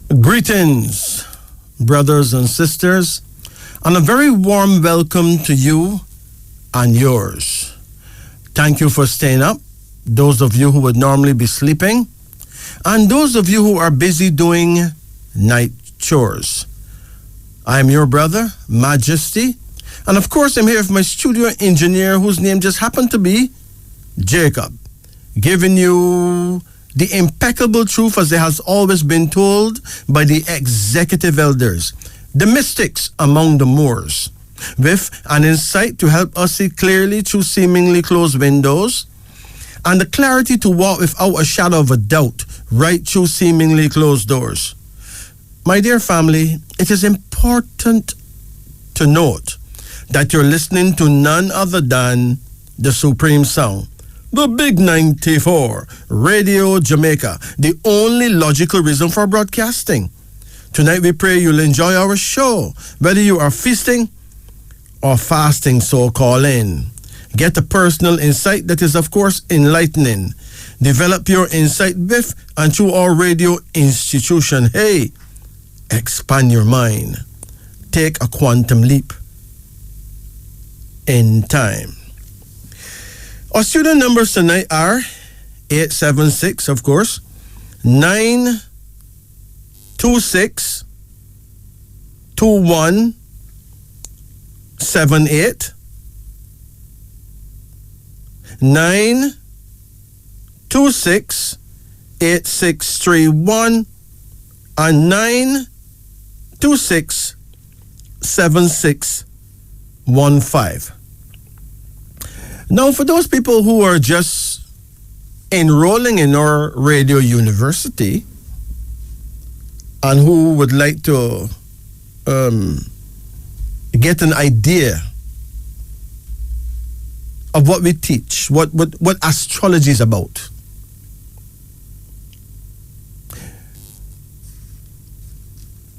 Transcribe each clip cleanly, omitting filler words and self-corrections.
Greetings, brothers and sisters, and a very warm welcome to you and yours. Thank you for staying up, those of you who would normally be sleeping, and those of you who are busy doing night chores. I am your brother, Majesty, and of course I'm here with my studio engineer whose name just happened to be Jacob, giving you the impeccable truth as it has always been told by the executive elders, the mystics among the Moors, with an insight to help us see clearly through seemingly closed windows, and the clarity to walk without a shadow of a doubt right through seemingly closed doors. My dear family, it is important to note that you're listening to none other than the Supreme Sound, the Big 94, Radio Jamaica, the only logical reason for broadcasting. Tonight we pray you'll enjoy our show, whether you are feasting or fasting, so call in. Get a personal insight that is, of course, enlightening. Develop your insight with and through our radio institution. Hey, expand your mind. Take a quantum leap in time. Our student numbers tonight are 876, of course, 926 2178, 926 8631, and 926 7615. Now, for those people who are just enrolling in our radio university and who would like to get an idea of what we teach, what astrology is about,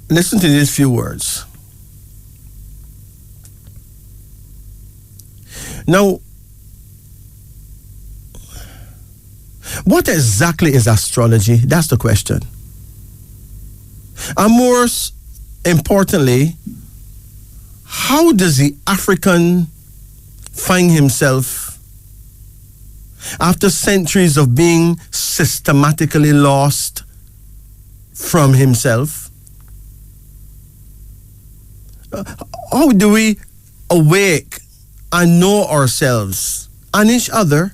listen to these few words. Now, what exactly is astrology? That's the question. And more importantly, how does the African find himself after centuries of being systematically lost from himself? How do we awake and know ourselves and each other?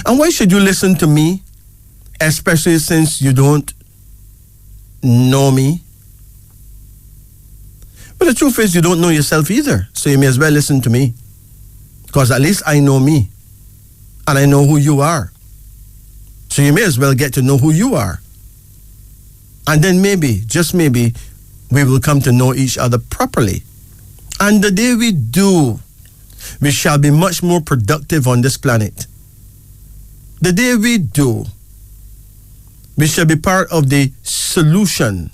And why should you listen to me, especially since you don't know me? But the truth is you don't know yourself either, so you may as well listen to me, because at least I know me, and I know who you are. So you may as well get to know who you are. And then maybe, just maybe, we will come to know each other properly. And the day we do, we shall be much more productive on this planet. The day we do, we shall be part of the solution,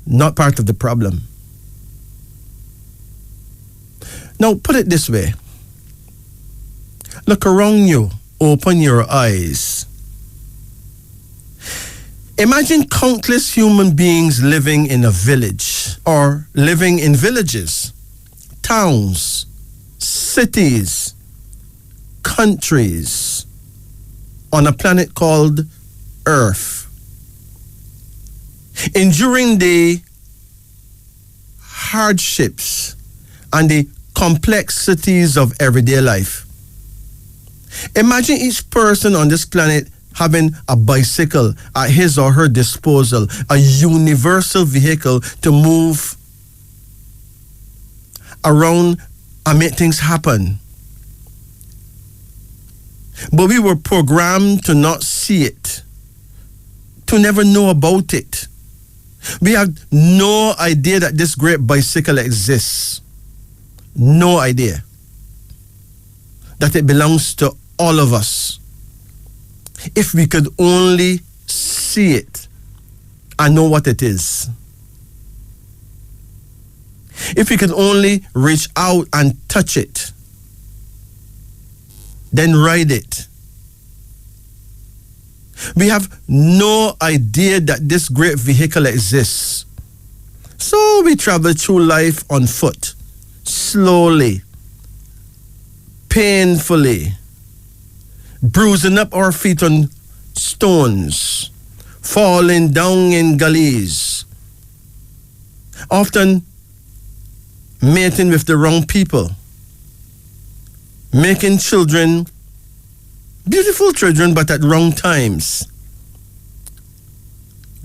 not part of the problem. Now, put it this way. Look around you. Open your eyes. Imagine countless human beings living in a village or living in villages, towns, cities, countries on a planet called Earth, enduring the hardships and the complexities of everyday life. Imagine each person on this planet having a bicycle at his or her disposal, a universal vehicle to move around and make things happen. But we were programmed to not see it, to never know about it. We have no idea that this great bicycle exists. No idea that it belongs to all of us. If we could only see it and know what it is. If we could only reach out and touch it, then ride it. We have no idea that this great vehicle exists. So we travel through life on foot, slowly, painfully, bruising up our feet on stones, falling down in gullies, often mating with the wrong people, making children, beautiful children, but at wrong times,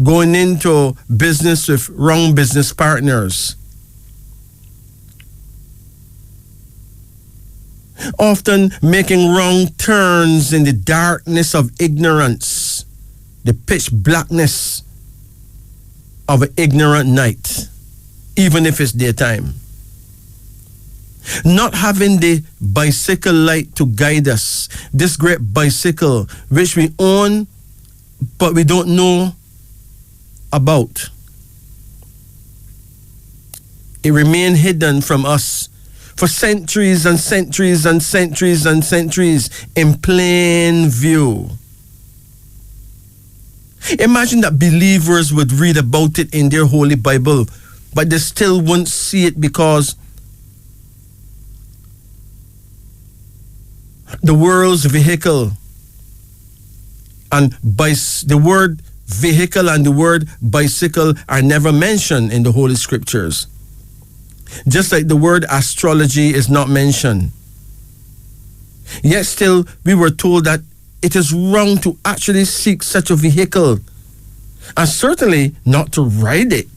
going into business with wrong business partners, often making wrong turns in the darkness of ignorance, the pitch blackness of an ignorant night, even if it's daytime. Not having the bicycle light to guide us, this great bicycle which we own but we don't know about. It remained hidden from us for centuries and centuries and centuries and centuries in plain view. Imagine that believers would read about it in their Holy Bible, but they still won't see it because the world's vehicle and the word vehicle and the word bicycle are never mentioned in the Holy Scriptures. Just like the word astrology is not mentioned. Yet still, we were told that it is wrong to actually seek such a vehicle, and certainly not to ride it,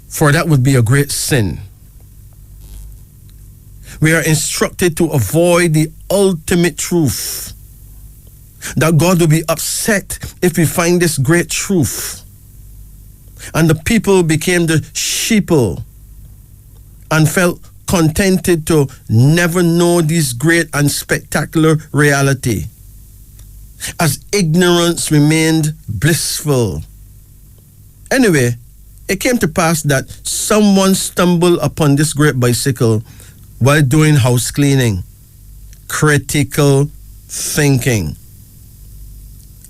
for that would be a great sin. We are instructed to avoid the ultimate truth, that God will be upset if we find this great truth. And the people became the sheeple and felt contented to never know this great and spectacular reality, as ignorance remained blissful. Anyway, it came to pass that someone stumbled upon this great bicycle while doing house cleaning, critical thinking.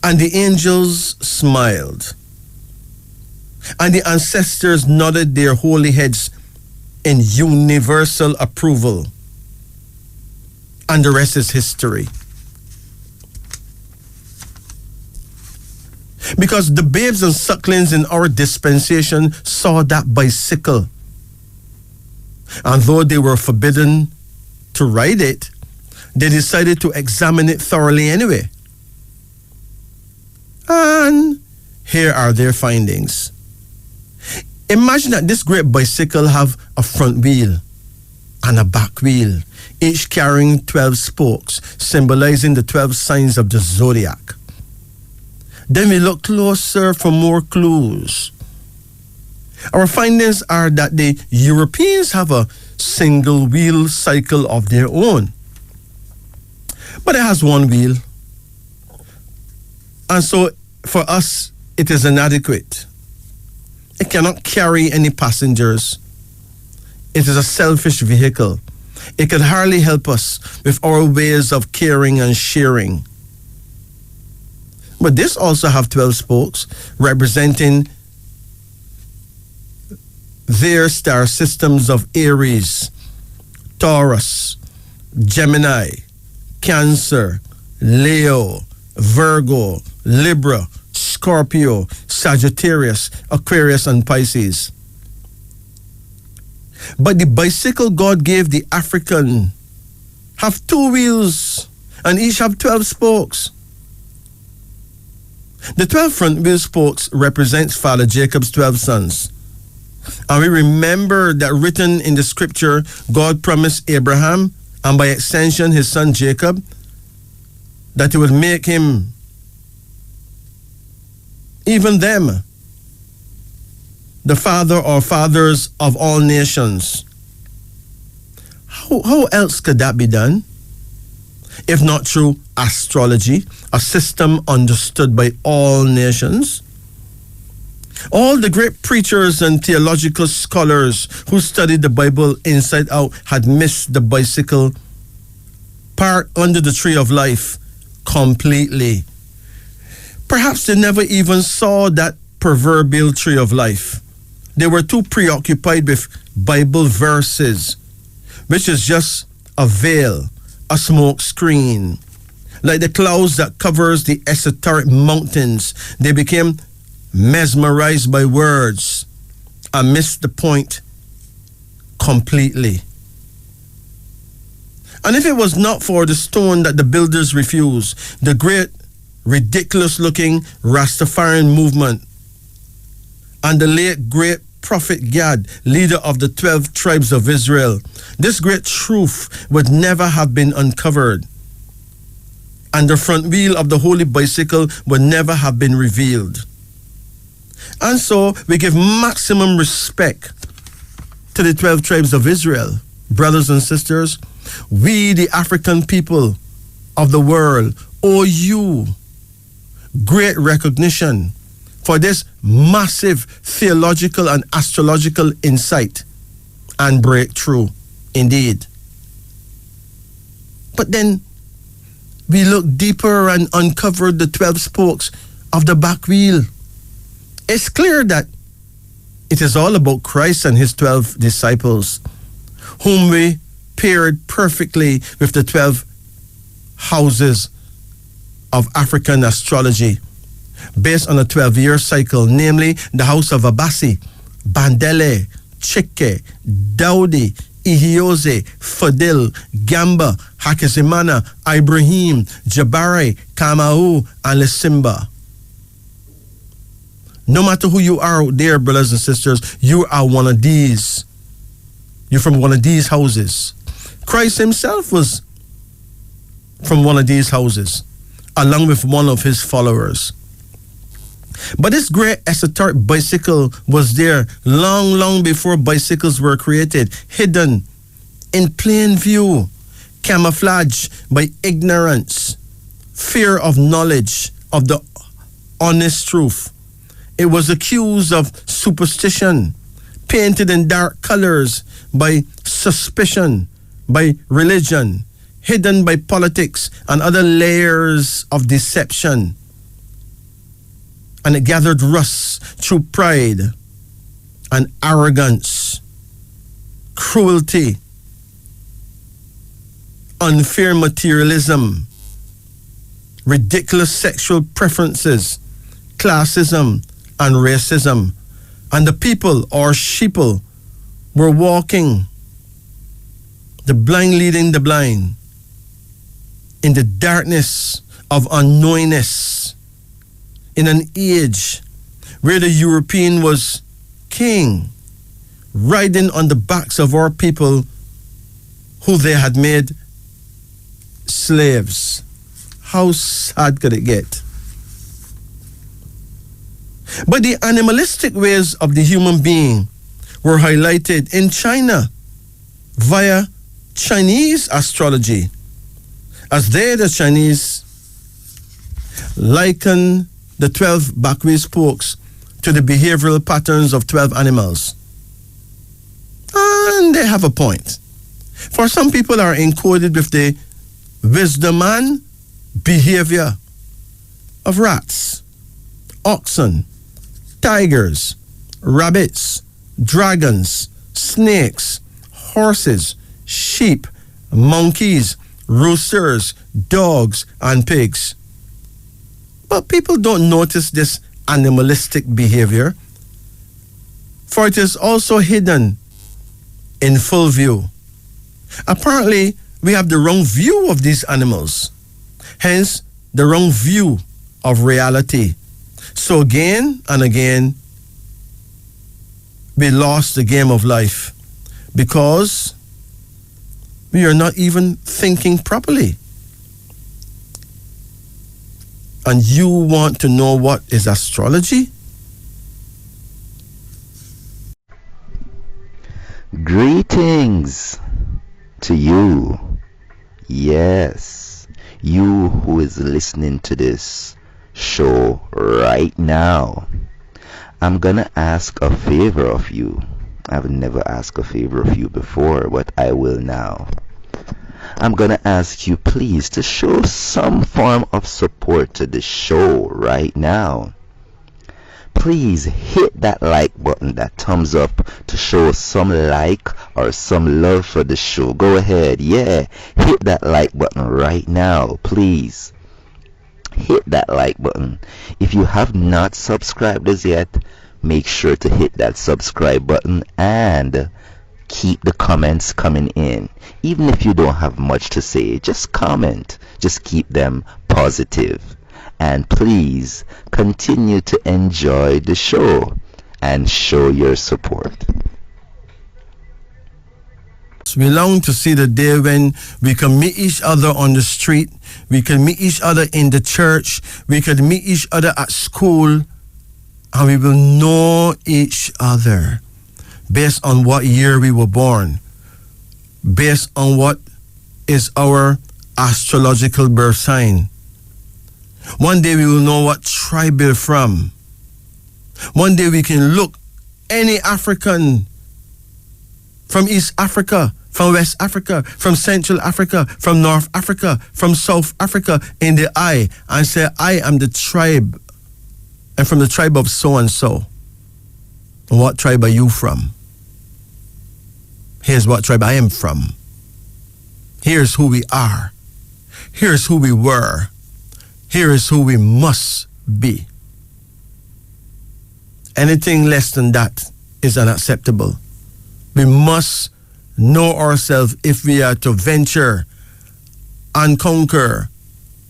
And the angels smiled, and the ancestors nodded their holy heads in universal approval. And the rest is history. Because the babes and sucklings in our dispensation saw that bicycle. And though they were forbidden to ride it, they decided to examine it thoroughly anyway. And here are their findings. Imagine that this great bicycle have a front wheel and a back wheel, each carrying 12 spokes, symbolizing the 12 signs of the zodiac. Then we look closer for more clues. Our findings are that the Europeans have a single wheel cycle of their own, but it has one wheel. And so for us, it is inadequate. It cannot carry any passengers. It is a selfish vehicle. It can hardly help us with our ways of caring and sharing. But this also have 12 spokes representing their star systems of Aries, Taurus, Gemini, Cancer, Leo, Virgo, Libra, Scorpio, Sagittarius, Aquarius, and Pisces. But the bicycle God gave the African have 2 wheels and each have 12 spokes. The 12 front wheel spokes represents Father Jacob's 12 sons. And we remember that written in the scripture, God promised Abraham, and by extension his son Jacob, that he would make him, even them, the father or fathers of all nations. How else could that be done? If not through astrology, a system understood by all nations. All the great preachers and theological scholars who studied the Bible inside out had missed the bicycle part under the tree of life completely. Perhaps they never even saw that proverbial tree of life. They were too preoccupied with Bible verses, which is just a veil, a smoke screen. Like the clouds that covers the esoteric mountains, they became mesmerized by words and missed the point completely. And if it was not for the stone that the builders refused, the great, ridiculous-looking Rastafarian movement, and the late great Prophet Gad, leader of the 12 tribes of Israel, this great truth would never have been uncovered, and the front wheel of the holy bicycle would never have been revealed. And so we give maximum respect to the 12 tribes of Israel. Brothers and sisters, we, the African people of the world, owe you great recognition for this massive theological and astrological insight and breakthrough indeed. But then we look deeper and uncover the 12 spokes of the back wheel. It's clear that it is all about Christ and his 12 disciples, whom we paired perfectly with the 12 houses of African astrology, based on a 12-year cycle, namely the house of Abasi, Bandele, Chike, Daudi, Ihiose, Fadil, Gamba, Hakizimana, Ibrahim, Jabari, Kamau, and Lesimba. No matter who you are out there, brothers and sisters, you are one of these. You're from one of these houses. Christ himself was from one of these houses, along with one of his followers. But this great esoteric bicycle was there long, long before bicycles were created, hidden in plain view, camouflaged by ignorance, fear of knowledge of the honest truth. It was accused of superstition, painted in dark colors by suspicion, by religion, hidden by politics and other layers of deception. And it gathered rust through pride and arrogance, cruelty, unfair materialism, ridiculous sexual preferences, classism, and racism. And the people, or sheeple, were walking, the blind leading the blind, in the darkness of unknowingness, in an age where the European was king, riding on the backs of our people who they had made slaves. How sad could it get? But the animalistic ways of the human being were highlighted in China via Chinese astrology, as they, the Chinese, liken the 12 backway spokes to the behavioral patterns of 12 animals. And they have a point. For some people are encoded with the wisdom and behavior of rats, oxen, tigers, rabbits, dragons, snakes, horses, sheep, monkeys, roosters, dogs, and pigs. But people don't notice this animalistic behavior, for it is also hidden in full view. Apparently, we have the wrong view of these animals, hence the wrong view of reality. So again and again, we lost the game of life because we are not even thinking properly. And you want to know what is astrology? Greetings to you. Yes, you who is listening to this show right now. I'm gonna ask a favor of you. I've never asked a favor of you before, but I will now. I'm gonna ask you please to show some form of support to the show right now. Please hit that like button, that thumbs up, to show some like or some love for the show. Go ahead, yeah, hit that like button right now, please. Hit that like button. If you have not subscribed as yet, make sure to hit that subscribe button and keep the comments coming in. Even if you don't have much to say, just comment. Just keep them positive. And please continue to enjoy the show and show your support. We long to see the day when we can meet each other on the street, we can meet each other in the church, we can meet each other at school, and we will know each other based on what year we were born, based on what is our astrological birth sign. One day we will know what tribe we're from. One day we can look any African from East Africa, from West Africa, from Central Africa, from North Africa, from South Africa in the eye and say, I am the tribe, and from the tribe of so-and-so. What tribe are you from? Here's what tribe I am from. Here's who we are. Here's who we were. Here is who we must be. Anything less than that is unacceptable. We must know ourselves if we are to venture and conquer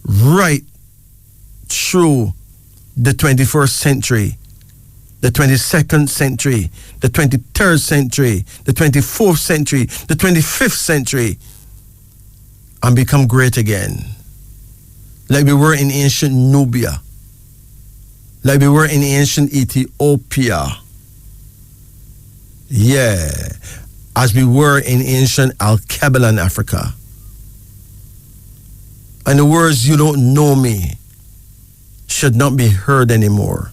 right through the 21st century, the 22nd century, the 23rd century, the 24th century, the 25th century, and become great again. Like we were in ancient Nubia, like we were in ancient Ethiopia. Yeah, as we were in ancient Al-Kabalan Africa. And the words "you don't know me" should not be heard anymore.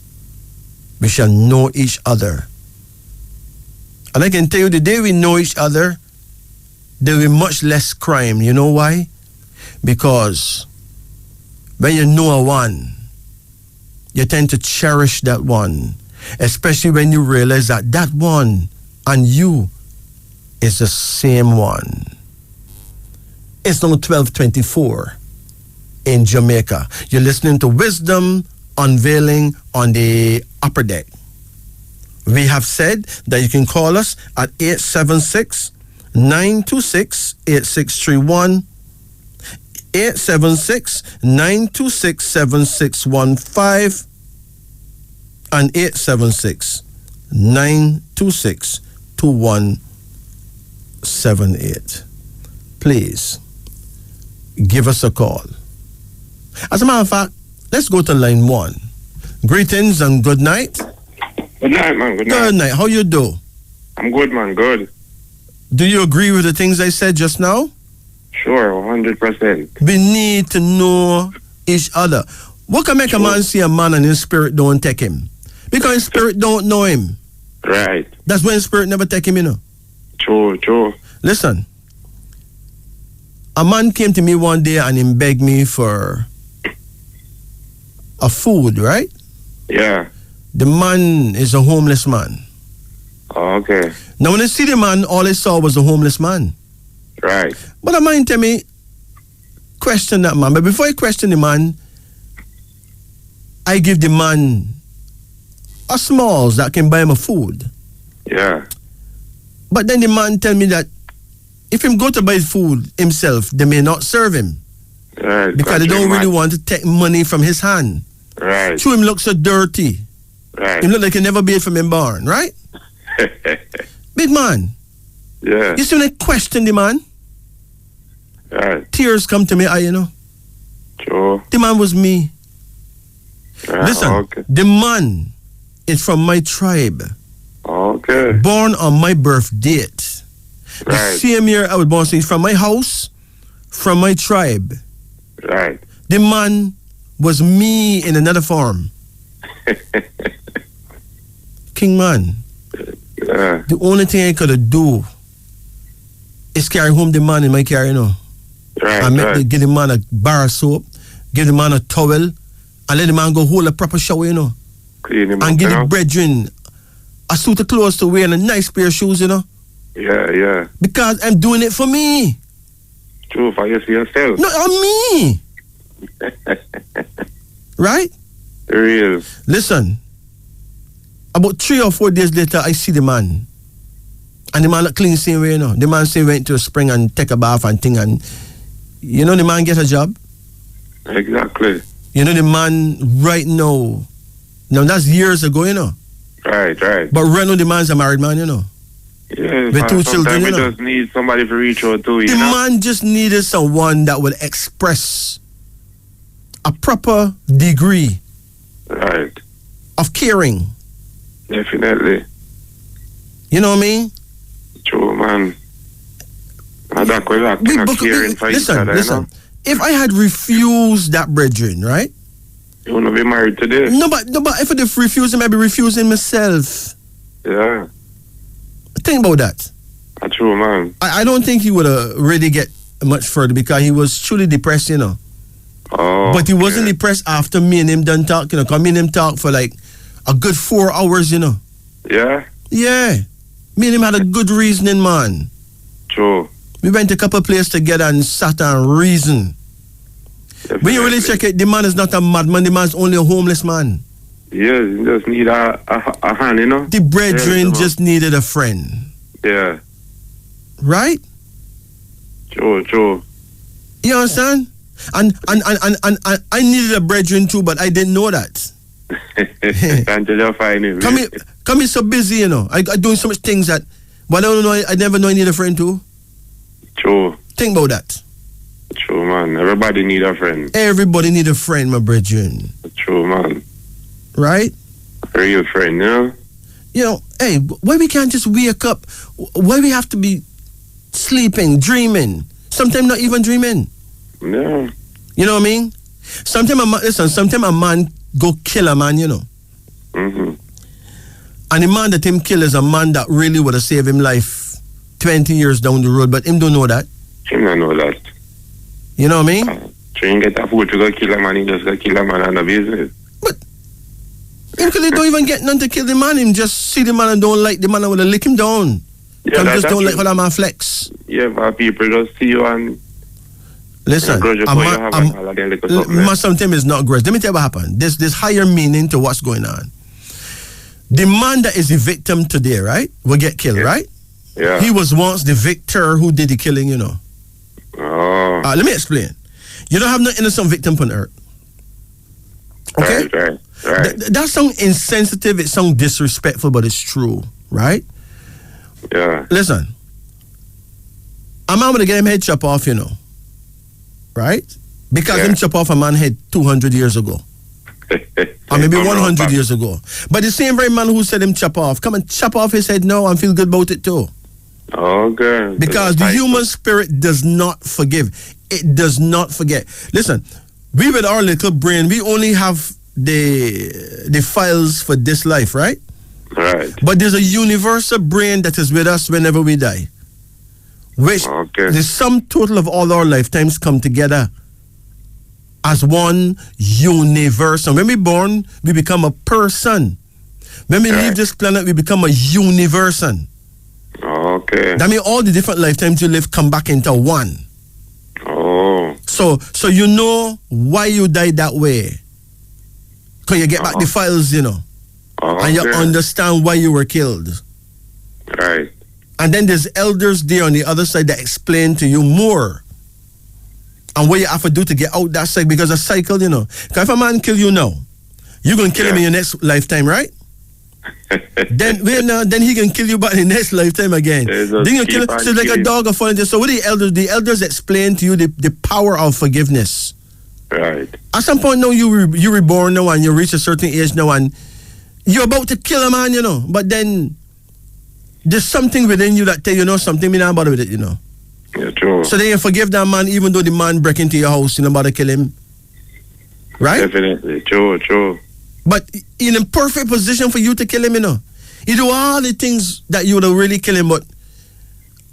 We shall know each other. And I can tell you, the day we know each other, there will be much less crime. You know why? Because when you know a one, you tend to cherish that one, especially when you realize that that one and you is the same one. It's now 12:24 in Jamaica. You're listening to Wisdom Unveiling on the Upper Deck. We have said that you can call us at 876-926-8631, 876-926-7615, and 876-926-2178. Please give us a call. As a matter of fact, let's go to line 1. Greetings and good night. Good night, man. Good night. Good night. How you do? I'm good, man. Good. Do you agree with the things I said just now? Sure, 100%. We need to know each other. What can make a man see a man and his spirit don't take him? Because his spirit don't know him. Right. That's when spirit never take him, you know. True. Listen. A man came to me one day and he begged me for a food, right? Yeah. The man is a homeless man. Oh, okay. Now when I see the man, all I saw was a homeless man. Right. But a man tell me, question that man. But before I question the man, I give the man a smalls that can buy him a food. Yeah. But then the man tell me that if him go to buy food himself, they may not serve him. Right. Because they don't really want to take money from his hand. Right. So him look so dirty. Right. Him look like he never bathed from him barn, right? Big man. Yeah. You see when I question the man, Right. tears come to me eye, you know. True. The man was me. Right. Listen, Okay. the man is from my tribe. Okay. Born on my birth date. The Right. same year I was born, so he's from my house, from my tribe. Right. The man was me in another form. King man, Yeah. the only thing I could do is carry home the man in my car, you know. Right, And right. give the man a bar of soap, give the man a towel, and let the man go hold a proper shower, you know. Clean him And up, give you the know? brethren a suit of clothes to wear and a nice pair of shoes, you know. Yeah, yeah. Because I'm doing it for me. True, for you see yourself. No, I'm me. Right? Real. Listen, about 3 or 4 days later, I see the man. And the man look clean same way, you know. The man say went to a spring and take a bath and thing, and you know the man get a job. Exactly. You know the man right now. Now that's years ago, you know. Right, right. But right now the man's a married man, you know. Yeah, With 2 children, sometimes you we know. just need somebody to reach out to, you The know? man just needed someone that would express a proper degree Right. of caring. Definitely. You know what I mean? True, man. And that could have been caring for each other, you know? If I had refused that brethren, right? You want to be married today? No, but if I did refuse him, I'd be refusing myself. Yeah. Think about that. That's true, man. I don't think he would really get much further because he was truly depressed, you know. Oh. But he wasn't depressed after me and him done talk, you know, because me and him talked for like a good 4 hours, you know. Yeah? Yeah. Me and him had a good reasoning, man. True. We went to a couple places together and sat and reasoned. When you really check it, the man is not a madman, the man's only a homeless man. Yes, you just need a hand, you know? The brethren Yeah, just needed a friend. Yeah. Right? True, true. You understand? And I needed a brethren too, but I didn't know that. Until you find him. Come here so busy, you know. I doing so much things that, but I don't know, I never know I need a friend too. True. Think about that. True, man. Everybody need a friend. Everybody need a friend, my brethren. True, man. Right? A real friend, you know? You know, hey, why we can't just wake up? Why we have to be sleeping, dreaming? Sometimes not even dreaming. Yeah. You know what I mean? Sometimes a man go kill a man, you know. Mm-hmm. And the man that him kill is a man that really would have saved him life 20 years down the road, but him don't know that. Him don't know that. You know what I mean? So you get a fool to go kill a man, he just go kill a man on the business. But him cause he don't even get none to kill the man. Him just see the man and don't like the man and would have lick him down. Yeah, just don't like how that man flex. Yeah, but people just see you and listen, man sometimes is not grudge. Let me tell you what happened. There's higher meaning to what's going on. The man that is the victim today, right, will get killed, right? Yeah. He was once the victor who did the killing, you know. Oh. Let me explain. You don't have no innocent victim on earth. Okay? Right. That sounds insensitive, it sounds disrespectful, but it's true, right? Yeah. Listen, a man would get him head chop off, you know. Right? Because him chop off a man head 200 years ago. Or maybe 100 years ago. But the same very man who said him chop off, come and chop off his head now and feel good about it too. Okay. Because the human spirit does not forgive. It does not forget. Listen, we with our little brain, we only have the files for this life, right? Right. But there's a universal brain that is with us whenever we die. Which the sum total of all our lifetimes come together as one universe. And when we're born, we become a person. When we leave this planet, we become a universon. Okay. That means all the different lifetimes you live come back into one. Oh. So you know why you died that way. Because you get back the files, you know. And you understand why you were killed. Right. And then there's elders there on the other side that explain to you more. And what you have to do to get out that cycle. Because a cycle, you know. Because if a man kill you now, you're going to kill him in your next lifetime, right? then he can kill you back in the next lifetime again. Then you kill him. So it's like a dog or falling. So what the elders explain to you the power of forgiveness. Right. At some point now you reborn now and you reach a certain age now and you're about to kill a man, you know. But then there's something within you that tell you, something, me not bother with it, you know. Yeah, true. So then you forgive that man even though the man break into your house, you know, bother kill him. Right? Definitely. True. But in a perfect position for you to kill him, you know. You do all the things that you would have really kill him, but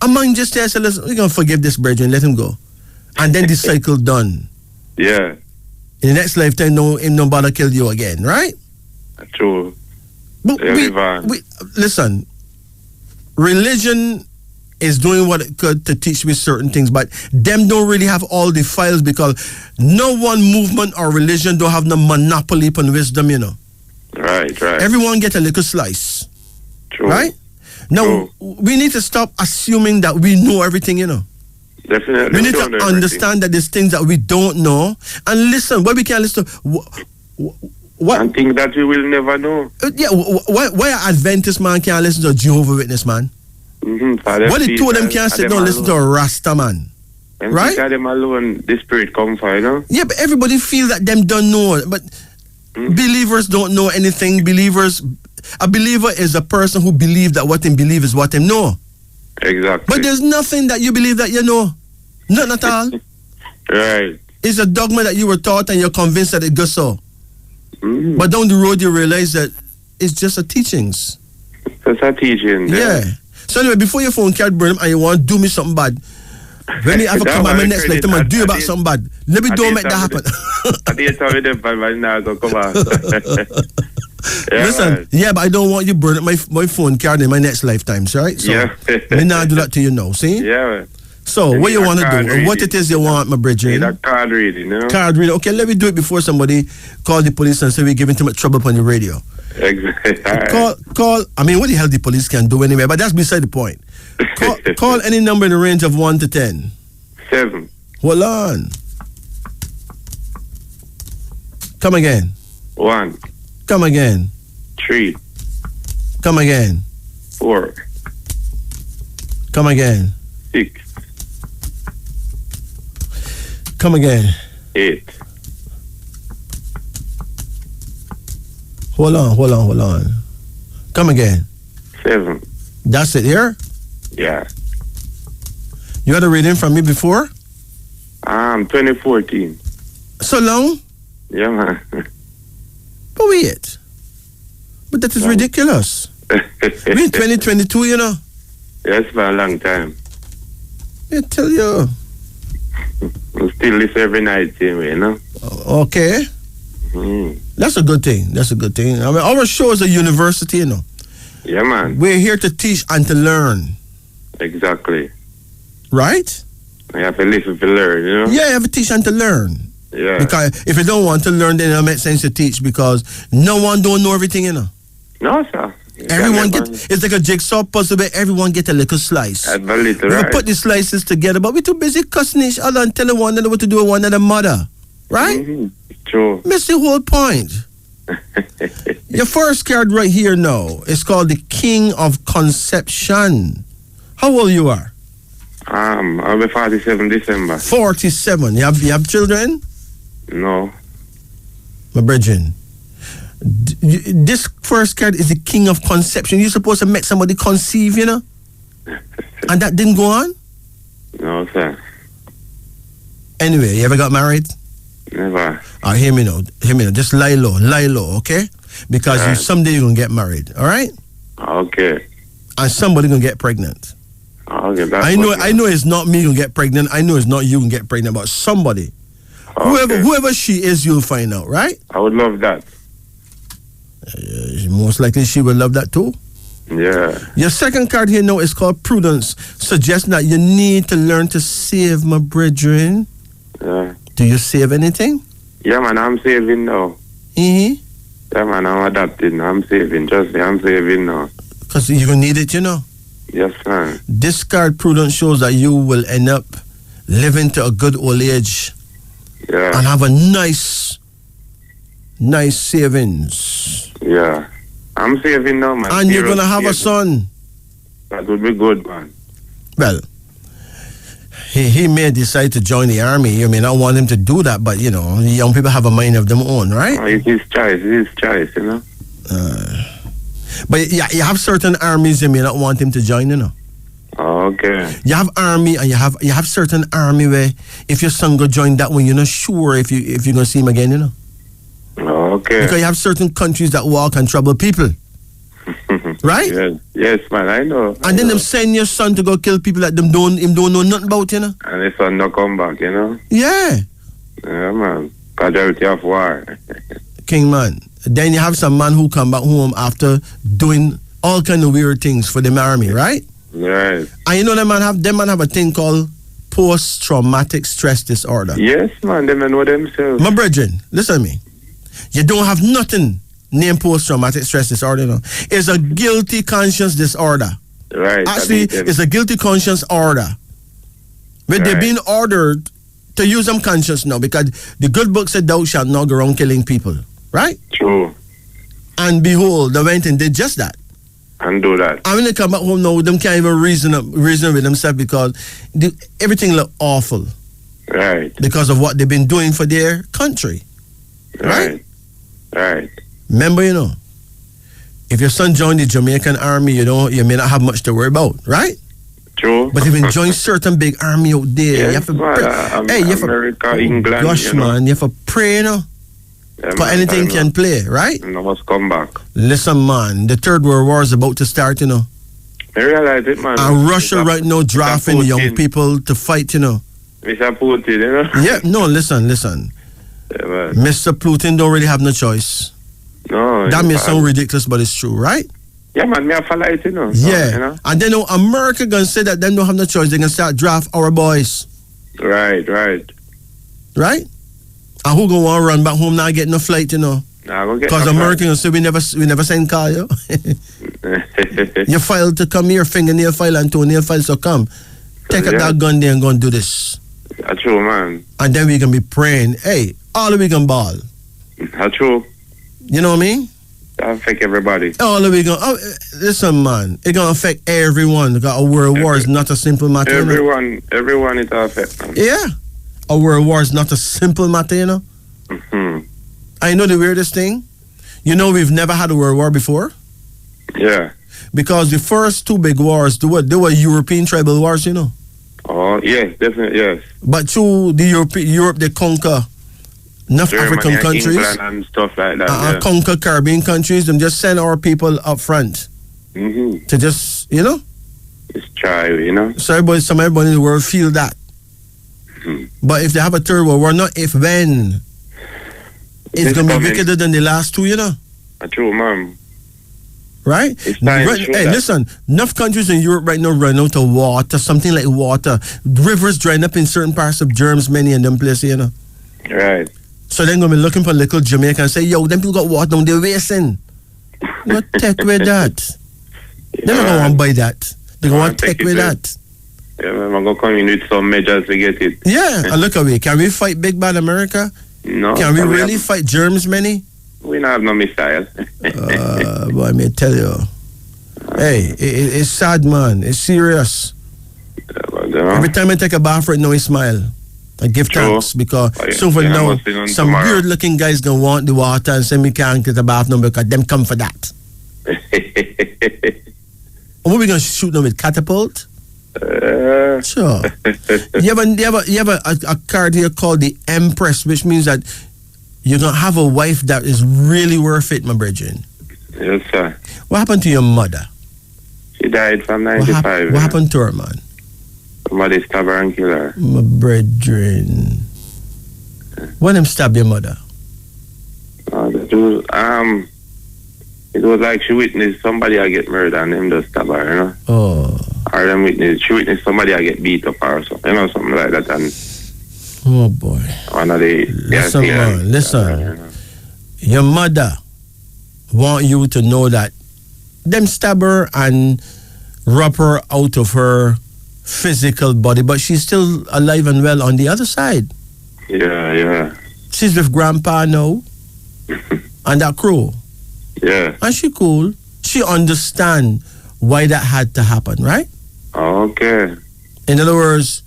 a man just says, listen, we're going to forgive this brethren, let him go. And then the cycle done. Yeah. In the next lifetime, no bother kill you again, right? True. But listen, religion is doing what it could to teach me certain things, but them don't really have all the files because no one movement or religion don't have no monopoly upon wisdom, you know. Right. Everyone get a little slice. True. Right? Now, we need to stop assuming that we know everything, you know. Definitely. We need to understand that there's things that we don't know and listen. What we can listen to. What? And think that we will never know. Why an Adventist man can't listen to a Jehovah Witness man? What the two of them can't sit down and listen to a Rasta man? And right? Them alone, the spirit come for, you know? Yeah, but everybody feel that them don't know. But believers don't know anything. A believer is a person who believes that what they believe is what they know. Exactly. But there's nothing that you believe that you know. None at all. Right. It's a dogma that you were taught and you're convinced that it goes so. But down the road you realize that it's just a teachings. It's a teaching. Yeah. So anyway, before your phone card burn and you want to do me something bad, when you have a come on my next life, I'm going to do you about something bad. Let me don't make that happen. I didn't tell me them bad, but now go come on. Listen, man. Yeah, but I don't want you burning my phone card in my next lifetimes, right? So let me not do that to you now, see? Yeah, man. So what you want to do, and what it is you want, my bridging? That card reading, you know? Card reading. Okay, let me do it before somebody call the police and say we're giving too much trouble on the radio. Exactly. Call. I mean, what the hell the police can do anyway? But that's beside the point. Call any number in the range of 1 to 10. 7. Hold on. Come again. 1. Come again. 3. Come again. 4. Come again. 6. Come again. 8. Hold on. Come again. 7. That's it here? Yeah. You had a reading from me before? 2014. So long? Yeah, man. But wait. But that is ridiculous. We're in 2022, you know? Yes, for a long time. I tell you. We still live every night, same way, you know? Okay. That's a good thing. I mean, our show is a university, you know? Yeah, man. We're here to teach and to learn. Exactly. Right? You have to listen to learn, you know? Yeah, you have to teach and to learn. Yeah. Because if you don't want to learn, then it makes sense to teach because no one don't know everything, you know? No, sir. Everyone it's like a jigsaw puzzle where everyone get a little slice. A little, we right. put the slices together, but we're too busy cussing each other and telling one another what to do with one another mother. Right? True. Miss the whole point. Your first card right here now is called the King of Conception. How old you are? I'll be 47 December. 47. You have children? No. My brethren, this first card is the King of Conception. You're supposed to make somebody conceive, you know? And that didn't go on? No, sir. Anyway, you ever got married? Never. Hear me now. Just lie low, okay? Because someday you're going to get married, all right? Okay. And somebody going to get pregnant. Okay, I know it's not me who get pregnant. I know it's not you who get pregnant, but somebody. Okay. Whoever she is, you'll find out, right? I would love that. Most likely she will love that too. Yeah. Your second card here now is called Prudence, suggesting that you need to learn to save, my brethren. Yeah. Do you save anything? Yeah, man, I'm saving now. Mm-hmm. Yeah, man, I'm adapting. I'm saving. Trust me, I'm saving now. Because you're going to need it, you know. Yes, man. This card, Prudence, shows that you will end up living to a good old age. Yeah. And have a nice savings. Yeah. I'm saving now, man. And you're going to have a son. That would be good, man. Well, he may decide to join the army. You may not want him to do that, but, you know, young people have a mind of their own, right? It's his choice, you know? But you have certain armies you may not want him to join, you know? Okay. You have army and you have certain army where if your son go join that one, you're not sure if you're going to see him again, you know? Okay. Because you have certain countries that walk and trouble people. Right? Yes, man, I know. And then them send your son to go kill people that him don't know nothing about, you know? And his son no come back, you know? Yeah. Yeah, man. Casualty of war. King man. Then you have some man who come back home after doing all kind of weird things for the army, right? Right. And you know them man have a thing called post-traumatic stress disorder. Yes, man, them know themselves. My brethren, listen to me. You don't have nothing named post-traumatic stress disorder, you know. It's a guilty conscience disorder. Right. Actually, it's a guilty conscience order. But they've been ordered to use them conscience now because the good book said thou shalt not go around killing people. Right? True. And behold, they went and did just that. And do that. And when they come back home now, them can't even reason with themselves because everything look awful. Right. Because of what they've been doing for their country. Right? Right. Remember, you know, if your son joined the Jamaican army, you may not have much to worry about, right? True. But if you join certain big army out there, yes, you have to pray. You have America, England, gosh, you know. man, you have to pray, you know. Because anything can play, right? And I must come back. Listen, man, the Third World War is about to start, you know. I realize it, man. And Russia right now drafting young people to fight, you know. Mr. Putin, you know. Yeah, no, listen. Yeah, Mr. Putin don't really have no choice. No. That may sound ridiculous, but it's true, right? Yeah, man, me have follow it, you know. Yeah. You know? And then America gonna say that they don't have no choice. They can start draft our boys. Right. Right? And who gonna want to run back home now get no flight, you know? Because Americans say we never send call you. You file to come here, fingernail file and toenail file, so come. Take up that gun there and go and do this. That's true, man. And then we can be praying, hey, all the we can ball. That's true. You know what I mean? That affect everybody. All the we can listen, man, it's gonna affect everyone. Because a world war is not a simple matter. Everyone it affect, man. Yeah. A world war is not a simple matter, you know. Mm-hmm. I know the weirdest thing. You know, we've never had a world war before. Yeah. Because the first two big wars, they were European tribal wars, you know. Oh, yes, definitely, yes. But through the Europe, they conquer enough Germany African countries. England and stuff like that. Conquer Caribbean countries and just send our people up front. Mm-hmm. To just, you know. Just try, you know. So everybody in the world feel that. But if they have a third world war, not if, when, it's going to be wickeder than the last two, you know. True, man. Right? Hey, listen, enough countries in Europe right now run out of water, something like water. Rivers drying up in certain parts of Germany, many in them places, you know. Right. So they're going to be looking for little Jamaica and say, yo, them people got water down there wasting. What tech with that? They're not going to want to buy that. They're going to want tech with that. Yeah, I'm going to come in with some measures to get it. Yeah, and look away. Can we fight big bad America? No. Can we really fight germs many? We don't have no missile. Boy, I may tell you. Hey, it's sad, man. It's serious. Every time I take a bath right now, I smile. I give thanks because soon for now, some weird looking guys gonna want the water and say me can't get a bath now because them come for that. What are we gonna shoot them with catapult? Sure. You have a card here called the Empress, which means that you're gonna have a wife that is really worth it, my brethren. Yes, sir. What happened to your mother? She died from 95. What happened to her, man? Somebody stabbed her and killed her. My brethren. When them stab your mother? It was like she witnessed somebody I get murdered and them just stab her, you know? Oh. Or she witnessed somebody I get beat up or something, you know, something like that. And oh boy. One of the listen, man, listen. Your mother want you to know that them stab her and rub her out of her physical body, but she's still alive and well on the other side. Yeah. She's with grandpa now and that crew. Yeah. And she cool. She understand why that had to happen, right? Okay. In other words,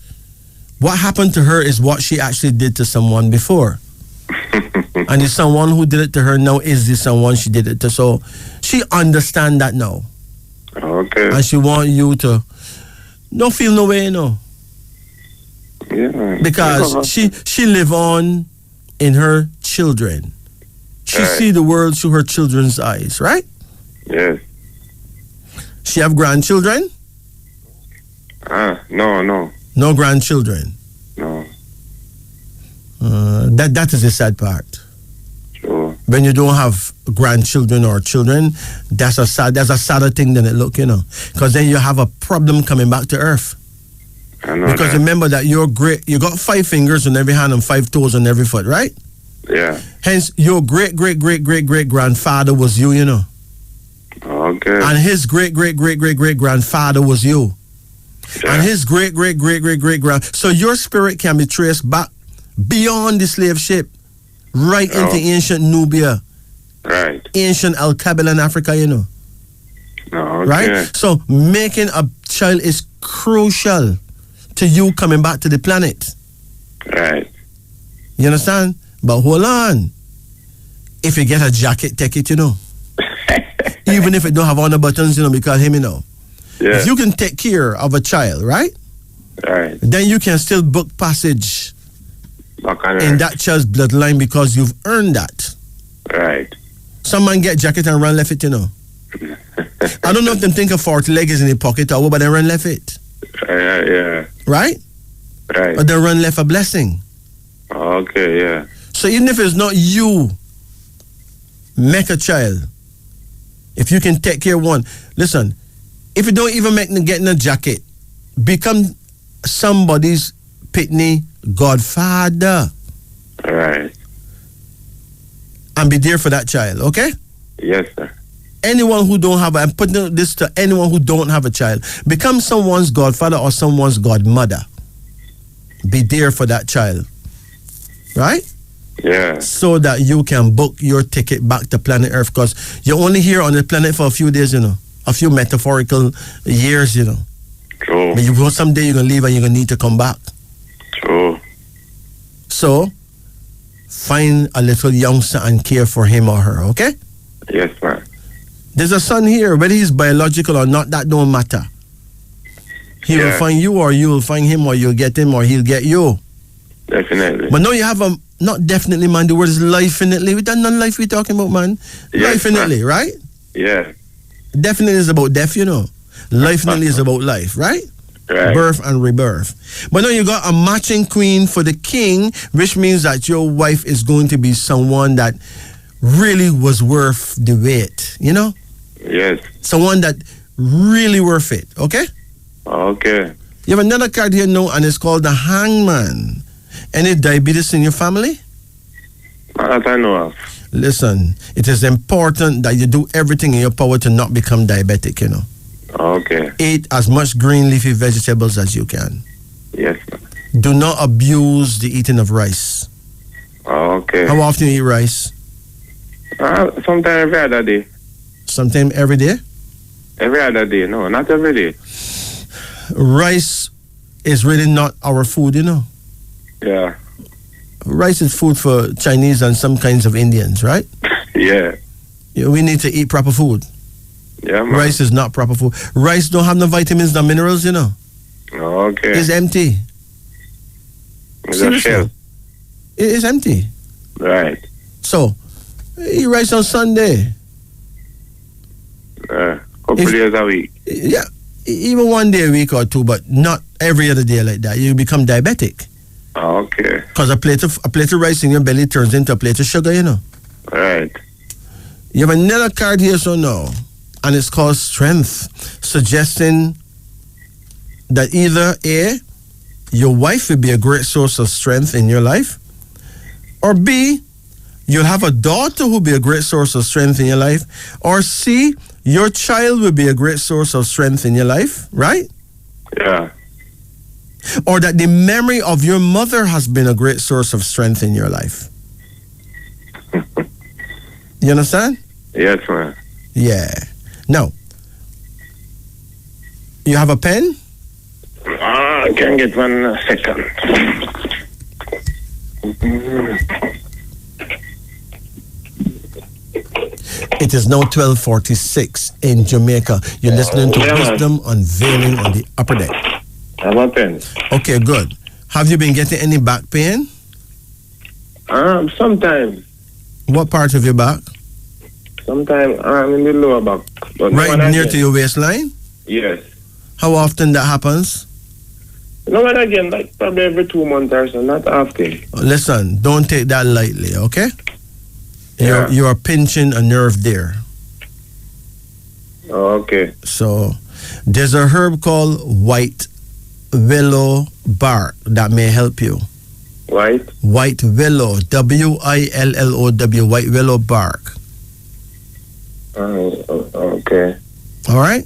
what happened to her is what she actually did to someone before. And the someone who did it to her now is the someone she did it to. So she understand that now. Okay. And she want you to don't feel no way, you know. Yeah. Because she live on in her children. She see the world through her children's eyes, right? Yes. She have grandchildren? No. No grandchildren? No. That is the sad part. Sure. When you don't have grandchildren or children, that's a sadder thing than it look, you know. Because then you have a problem coming back to earth. I know because that. remember that you got 5 fingers on every hand and 5 toes on every foot, right? Yeah. Hence, your great grandfather was you, you know. Okay. And his great grandfather was you. Yeah. And his great grand. So your spirit can be traced back beyond the slave ship, right into ancient Nubia, right? Ancient El Kabyle in Africa, you know. Okay. Right? So making a child is crucial to you coming back to the planet. Right. You understand? But hold on. If you get a jacket, take it, you know. Even if it don't have all the buttons, you know, because him, you know. Yeah. If you can take care of a child, right? Right. Then you can still book passage Back on in Earth. that child's bloodline because you've earned that. Right. Some man get jacket and run left it, you know. I don't know if them think a 40 leg is in the pocket or what, but they run left it. Yeah. Right? Right. But they run left a blessing. Okay, yeah. So even if it's not you, make a child. If you can take care of one. Listen, if you don't even make getting a jacket, become somebody's pitney godfather. Right. And be there for that child, okay? Yes, sir. Anyone who don't have, I'm putting this to anyone who don't have a child, become someone's godfather or someone's godmother. Be there for that child. Right? Yeah. So that you can book your ticket back to planet Earth, because you're only here on the planet for a few days, you know. A few metaphorical years, you know. True. But someday you're going to leave and you're going to need to come back. True. So, find a little youngster and care for him or her, okay? Yes, man. There's a son here, whether he's biological or not, that don't matter. He will find you, or you will find him, or you'll get him, or he'll get you. Definitely. But now you have not definitely, man, the word is life-initely. We don't know life we're talking about, man. Yes, life-initely, right? Yeah. Definitely is about death, you know. Life-initely is about life, right? Right. Birth and rebirth. But now you got a matching queen for the king, which means that your wife is going to be someone that really was worth the wait, you know? Yes. Someone that really worth it, okay? Okay. You have another card here now, and it's called the Hangman. Any diabetes in your family? Not that I know of. Listen, it is important that you do everything in your power to not become diabetic, you know. Okay. Eat as much green leafy vegetables as you can. Yes, man. Do not abuse the eating of rice. Okay. How often you eat rice? Sometime every other day. Sometime every day? Every other day. No, not every day. Rice is really not our food, you know. Yeah. Rice is food for Chinese and some kinds of Indians, right? Yeah. We need to eat proper food. Yeah, man. Rice is not proper food. Rice don't have no vitamins, no minerals, you know. Okay. It's empty. It's a shell. It's empty. Right. So, eat rice on Sunday. Couple days a week. Yeah. Even one day a week or two, but not every other day like that. You become diabetic. Okay. Because a plate of rice in your belly turns into a plate of sugar, you know. Right. You have another card here, so no. And it's called strength, suggesting that either A, your wife will be a great source of strength in your life, or B, you'll have a daughter who will be a great source of strength in your life, or C, your child will be a great source of strength in your life, right? Yeah. Or that the memory of your mother has been a great source of strength in your life. You understand? Yes, man. Yeah. Now, you have a pen? I can get 1 second. It is now 12:46 in Jamaica. You're listening to Wisdom Unveiling on the Upper Deck. I have a pen. Okay, good. Have you been getting any back pain? Sometimes. What part of your back? Sometimes I'm in the lower back. But Right near to your waistline? Yes. How often that happens? No, and again, like probably every 2 months or so, not often. Listen, don't take that lightly, okay? Yeah. You are pinching a nerve there. Oh, okay. So there's a herb called white willow bark that may help you. White willow, WILLOW, white willow bark. Okay. All right?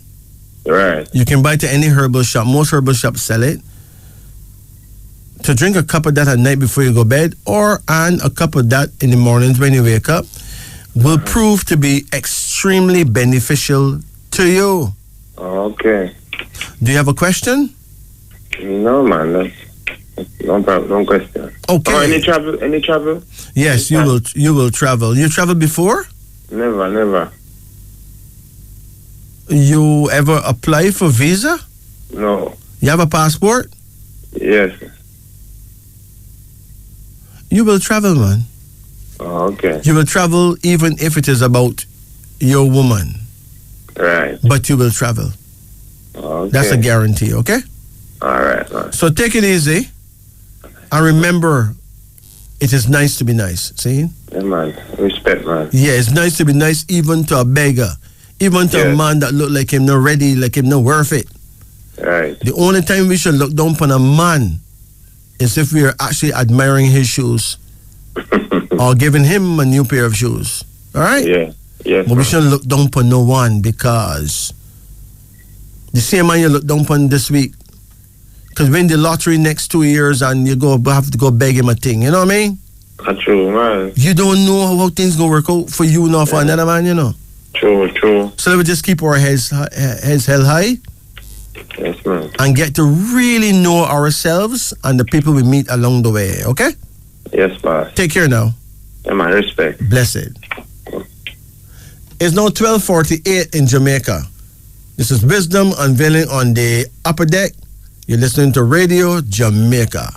Right. You can buy it to any herbal shop. Most herbal shops sell it. To drink a cup of that at night before you go to bed, and a cup of that in the mornings when you wake up, will prove to be extremely beneficial to you. Okay. Do you have a question? No, man. No problem. No question. Okay. Oh, any travel? Yes, you will travel. You traveled before? Never. You ever apply for visa? No. You have a passport? Yes. You will travel, man. Oh, okay. You will travel even if it is about your woman. Right. But you will travel. Okay. That's a guarantee, okay? All right, man. So take it easy. And remember, it is nice to be nice. See? Yeah, man. Respect, man. Yeah, it's nice to be nice even to a beggar. Even to a man that look like him not ready, like him not worth it. Right. The only time we should look down upon a man is if we are actually admiring his shoes or giving him a new pair of shoes. All right? Yeah. Yes. But we shouldn't look down upon no one, because the same man you look down upon this week, because win the lottery next 2 years and you have to go beg him a thing. You know what I mean? That's true, man. You don't know how things gonna work out for you nor for another man, you know. True. So let me just keep our heads held high. Yes, man. And get to really know ourselves and the people we meet along the way, okay? Yes, man. Take care now. Yeah, man. Respect. Blessed. It's now 12:48 in Jamaica. This is Wisdom Unveiling on the Upper Deck. You're listening to Radio Jamaica.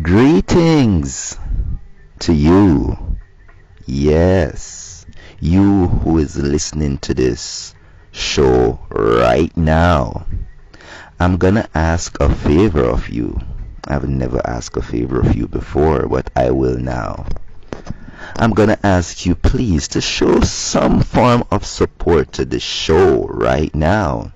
Greetings to you. Yes, you who is listening to this show right now. I'm gonna ask a favor of you. I've never asked a favor of you before, but I will now. I'm gonna ask you please to show some form of support to the show right now.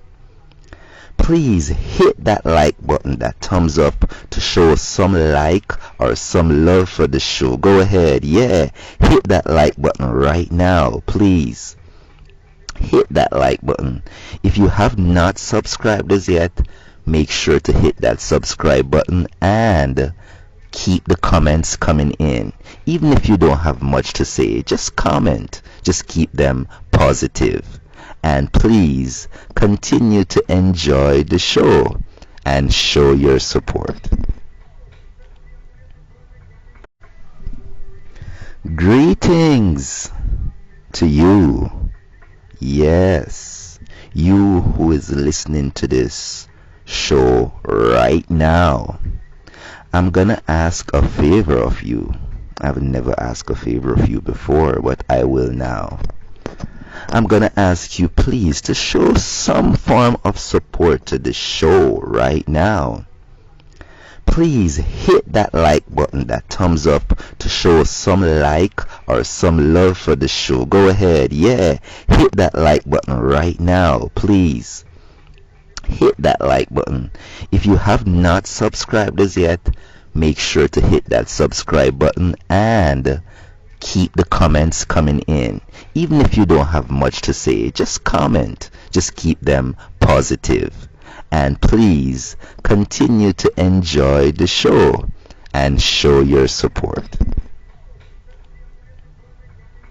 Please hit that like button, that thumbs up, to show some like or some love for the show. Go ahead, hit that like button right now, please. Hit that like button. If you have not subscribed as yet, make sure to hit that subscribe button and keep the comments coming in. Even if you don't have much to say, just comment. Just keep them positive. And please continue to enjoy the show and show your support. Greetings to you. Yes, you who is listening to this show right now. I'm gonna ask a favor of you. I've never asked a favor of you before, but I will now. I'm gonna ask you please to show some form of support to the show right now. Please hit that like button, that thumbs up, to show some like or some love for the show. Go ahead, hit that like button right now, please. Hit that like button. If you have not subscribed as yet, make sure to hit that subscribe button and keep the comments coming in. Even if you don't have much to say, just comment. Just keep them positive. And please continue to enjoy the show and show your support.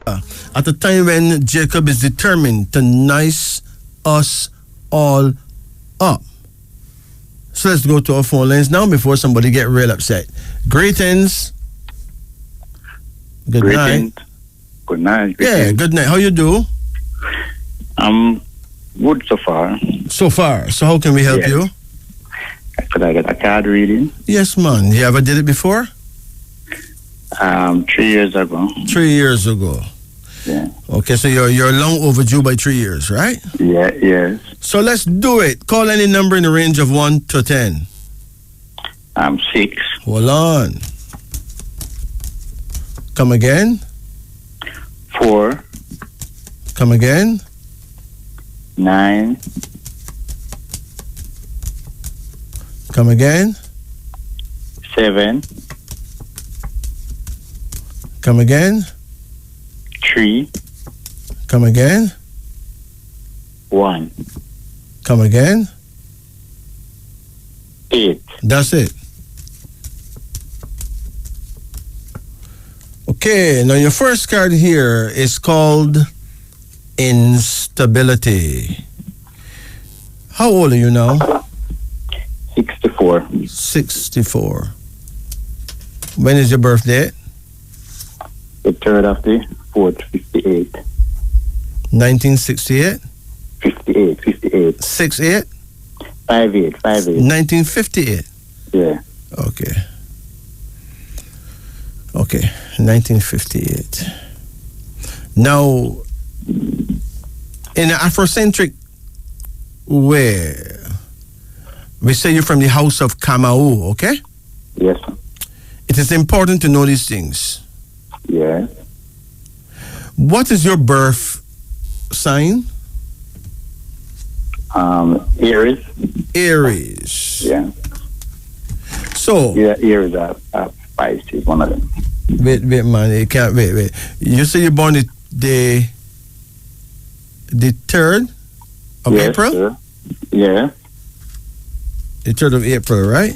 At a time when Jacob is determined to nice us all up. So let's go to our phone lines now before somebody get real upset. Greetings. Good night. Good night. Yeah, good night. How you do? Good so far. So far. So how can we help you? Could I get a card reading? Yes, man. You ever did it before? 3 years ago. 3 years ago. Yeah. Okay, so you're long overdue by 3 years, right? Yeah, yes. So let's do it. Call any number in the range of 1 to 10. 6. Hold on. Come again. 4. Come again. 9. Come again. 7. Come again. 3. Come again. 1. Come again. 8. That's it. Okay, now your first card here is called instability. How old are you now? 64. 64. When is your birthday? The 3rd of the 4th, 58. 1968? 58. 68? 58. 1958? Yeah. Okay. Okay, 1958. Now, in an Afrocentric way, we say you're from the house of Kamau, okay? Yes, sir. It is important to know these things. Yeah. What is your birth sign? Aries. Aries. Yeah. So, Yeah, Aries are Pisces, one of them. wait, man, you can't, wait. You say you're born the 3rd of Yes, April? sir. Yeah. The 3rd of April, right?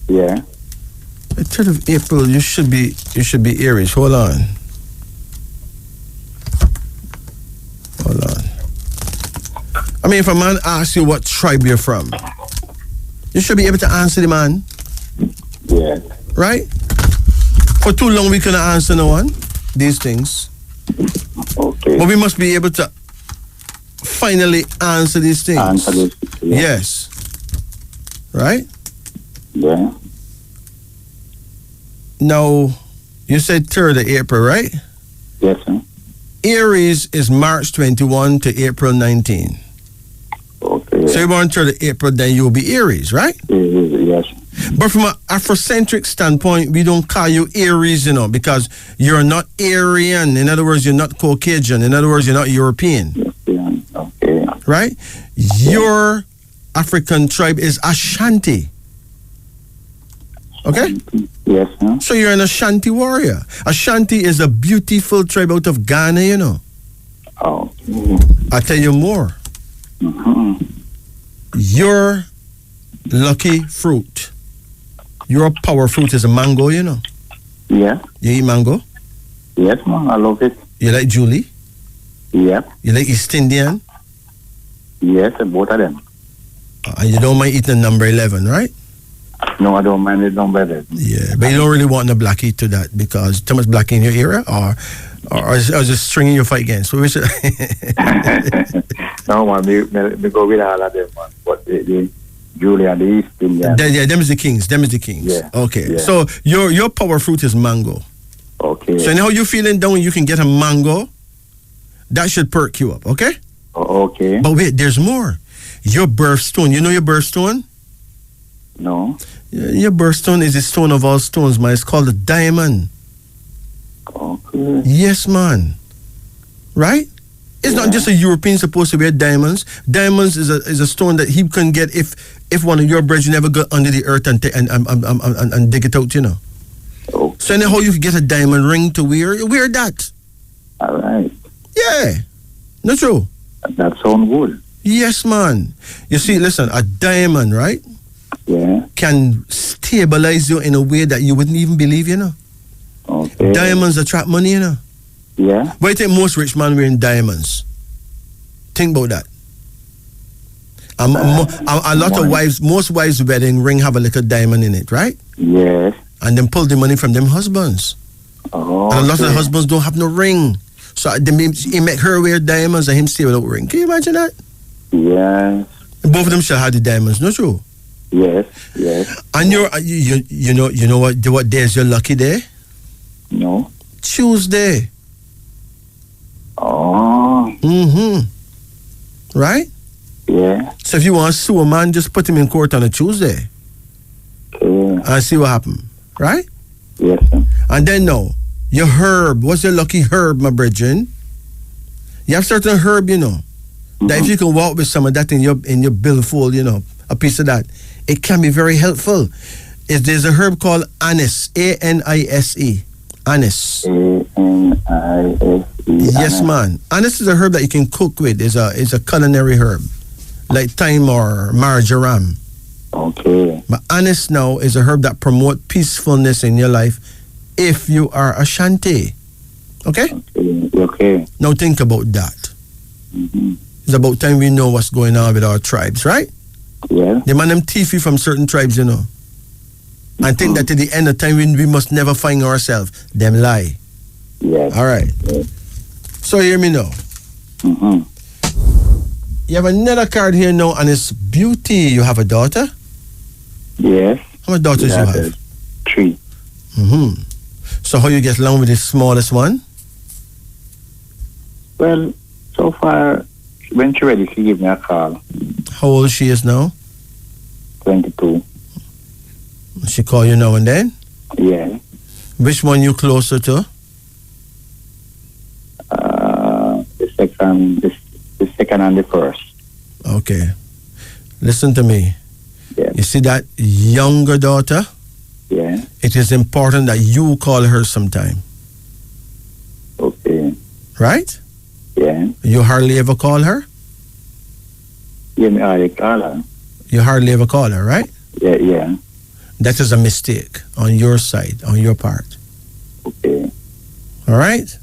Yeah. The 3rd of April, you should be Aries. Hold on. I mean, if a man asks you what tribe you're from, you should be able to answer the man. Yeah. Right? For too long, we couldn't answer no one these things. Okay. But we must be able to finally answer these things. Answer this. Yeah. Yes. Right? Yeah. Now, you said 3rd of April, right? Yes, sir. Aries is March 21 to April 19. Okay. So you're born 3rd of April, then you'll be Aries, right? Yes. But from an Afrocentric standpoint, we don't call you Aries, because you're not Aryan. In other words, you're not Caucasian. In other words, you're not European. Yeah. Okay. Right? Your African tribe is Ashanti. Okay? Yes, sir. So you're an Ashanti warrior. Ashanti is a beautiful tribe out of Ghana, Oh. I'll tell you more. Mm-hmm. Your lucky fruit, your power fruit is a mango, Yeah. You eat mango? Yes, man. I love it. You like Julie? Yeah. You like East Indian? Yes, both of them. And you don't mind eating number 11, right? No, I don't mind it no better. Yeah, but you don't really want the blackie to that because too much blackie in your area or just stringing your fight against. So we should No, man, me go with all of them, man. But the Julia and the East Indian. them is the kings. Yeah. Okay. Yeah. So your power fruit is mango. Okay. So now you're feeling down, you can get a mango. That should perk you up, okay? Okay. But wait, there's more. Your birthstone. You know your birthstone? No. Your birthstone is the stone of all stones, man. It's called a diamond. Okay. Yes, man. Right? It's not just a European supposed to wear diamonds. Diamonds is a stone that he can get if one of your brothers never got under the earth and dig it out, Okay. So anyhow you can get a diamond ring to wear that. All right. Yeah. Not true. That sounds good. Yes, man. You see, listen, a diamond, right? Yeah. Can stabilize you in a way that you wouldn't even believe, Okay. Diamonds attract money, Yeah. Why you think most rich men wearing diamonds? Think about that. A lot of wives, most wives' wedding ring have a little diamond in it, right? Yes. And then pull the money from them husbands. Oh. And a lot of the husbands don't have no ring. So he make her wear diamonds and him stay without ring. Can you imagine that? Yes. Both of them shall have the diamonds, not true? Yes. And you know what day is your lucky day? No. Tuesday. Mm-hmm. Right? Yeah. So if you want to sue a man, just put him in court on a Tuesday. Okay. And see what happens. Right? Yes, sir. And then now, your herb. What's your lucky herb, my brethren? You have certain herb, you know, that if you can walk with some of that in your billfold, you know, a piece of that, it can be very helpful. There's a herb called anise, A-N-I-S-E. Anise. A-N-I-S-E. Yes, man. Anise is a herb that you can cook with. It's a culinary herb, like thyme or marjoram. Okay. But anise now is a herb that promotes peacefulness in your life if you are Ashanti. Okay? Okay. Now think about that. Mm-hmm. It's about time we know what's going on with our tribes, right? Yeah. The man them thiefy from certain tribes, you know. And think that at the end of time we must never find ourselves. Them lie. Yes. All right. Yes. So hear me now. Mm-hmm. You have another card here now, and it's beauty. You have a daughter? Yes. How many daughters you have? 3. Mm-hmm. So how you get along with the smallest one? Well, so far, when she ready, she give me a call. How old she is now? 22. She call you now and then? Yeah. Which one you closer to? The second and the first. Okay. Listen to me. Yeah. You see that younger daughter? Yeah. It is important that you call her sometime. Okay. Right? Yeah. You hardly ever call her? Yeah, me already call her. You hardly ever call her, right? Yeah, yeah. That is a mistake on your side, on your part. Okay. All right?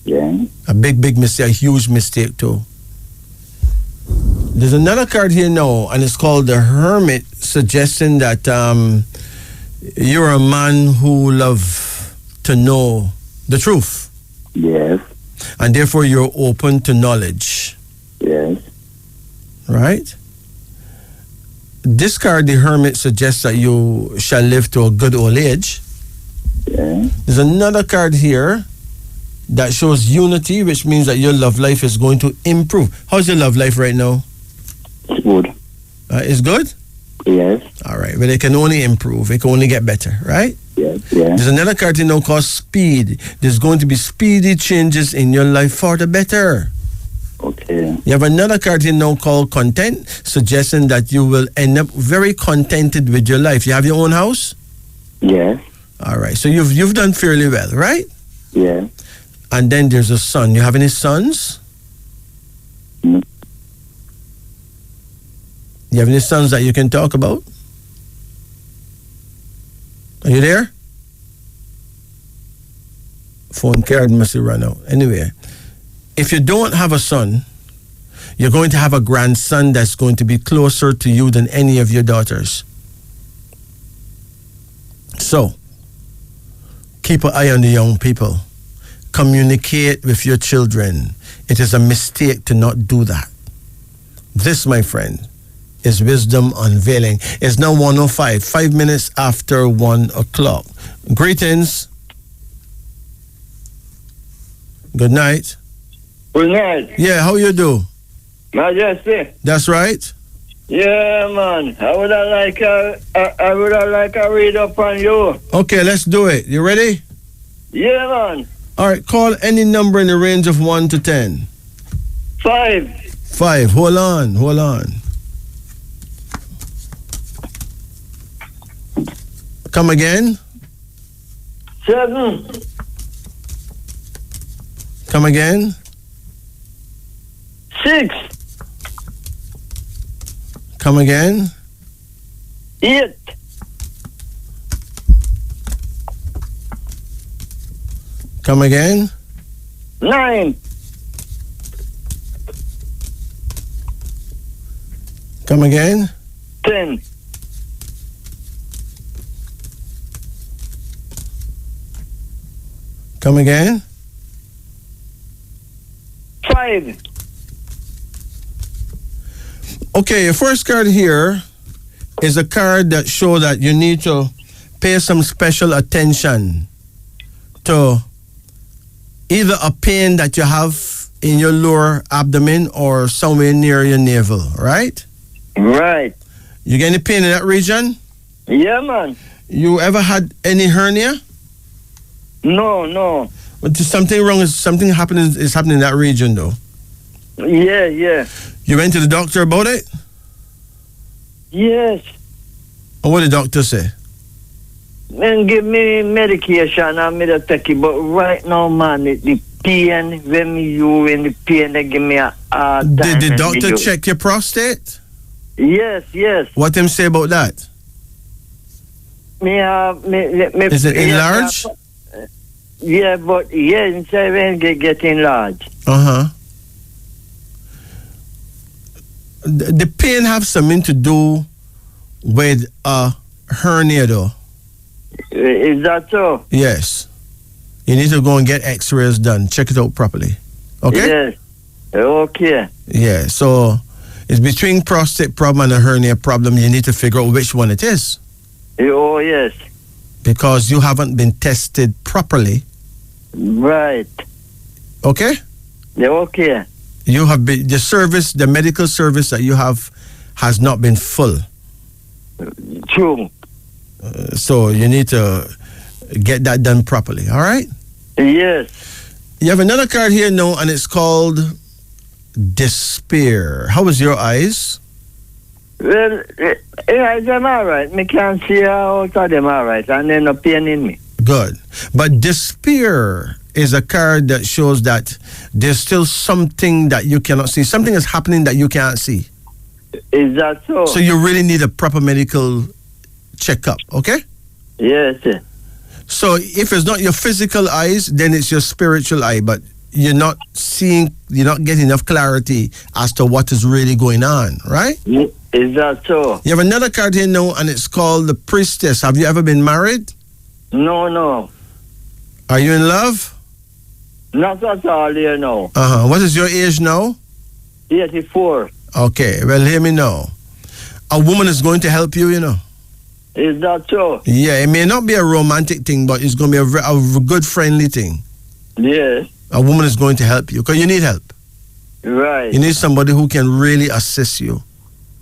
Yeah. A big, big mistake, a huge mistake too. There's another card here now, and it's called the Hermit, suggesting that you're a man who love to know the truth. Yes. And therefore you're open to knowledge. Yes. Right? This card, the Hermit, suggests that you shall live to a good old age. Yeah. There's another card here that shows unity, which means that your love life is going to improve. How's your love life right now? It's good. It's good? Yes. All right. But it can only improve. It can only get better, right? Yes. Yeah. There's another card now called speed. There's going to be speedy changes in your life for the better. Okay. You have another card here now called content, suggesting that you will end up very contented with your life. You have your own house? Yes. All right. So you've done fairly well, right? Yeah. And then there's a son. You have any sons? Mm. You have any sons that you can talk about? Are you there? Phone card must have run out. Anyway, if you don't have a son, you're going to have a grandson that's going to be closer to you than any of your daughters. So, keep an eye on the young people. Communicate with your children. It is a mistake to not do that. This, my friend, is Wisdom Unveiling. It's now 1:05, 5 minutes after 1 o'clock. Greetings. Good night. Good night. Yeah, how you do? Majesty. That's right. Yeah, man. I would have like a read up on you. Okay, let's do it. You ready? Yeah, man. All right, call any number in the range of 1 to 10. 5. 5. Hold on. Come again. 7. Come again. 6. Come again. 8. Come again. 9. Come again. 10. Come again. 5. Okay, your first card here is a card that shows that you need to pay some special attention to either a pain that you have in your lower abdomen or somewhere near your navel, right? Right. You get any pain in that region? Yeah, man. You ever had any hernia? No. But there's something wrong. Something happening is happening in that region, though. Yeah. You went to the doctor about it? Yes. And what did the doctor say? Man, give me medication and me to take it. But right now, man, the pain, when the pain, they give me a hard time. Did the doctor check your prostate? Yes. What him say about that? Is it enlarged? Yeah, but inside when get enlarged. The pain have something to do with a hernia, though. Is that so? Yes. You need to go and get x-rays done. Check it out properly. Okay? Yes. Okay. Yeah, so it's between prostate problem and a hernia problem. You need to figure out which one it is. Oh, yes. Because you haven't been tested properly. Right. Okay? Yeah, okay. You have been, the medical service that you have has not been full. True. So you need to get that done properly, all right? Yes. You have another card here now, and it's called Despair. How is your eyes? Well, eyes are all right. Me can't see out of them all right, and then no pain in me. Good. But Despair is a card that shows that there's still something that you cannot see. Something is happening that you can't see. Is that so? So you really need a proper medical checkup, okay? Yes. So if it's not your physical eyes, then it's your spiritual eye, but you're not getting enough clarity as to what is really going on, right? Is that so? You have another card here now, and it's called the Priestess. Have you ever been married? No. Are you in love? Not at all here now. What is your age now? 84. Okay, well, hear me now. A woman is going to help you, you know. Is that so? Yeah, it may not be a romantic thing, but it's going to be a good friendly thing. Yes. A woman is going to help you because you need help. Right. You need somebody who can really assist you.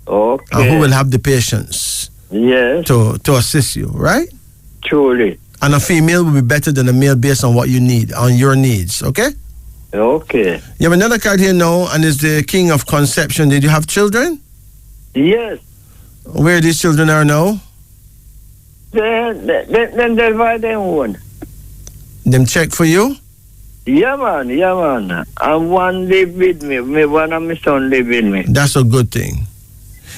Okay. And who will have the patience. Yes. To assist you, right? Truly. And a female will be better than a male based on what you need, on your needs, okay? Okay. You have another card here now, and it's the King of Conception. Did you have children? Yes. Where these children are now? Then they'll buy them one. Them check for you? Yeah, man. And one live with me. One of my son live with me. That's a good thing.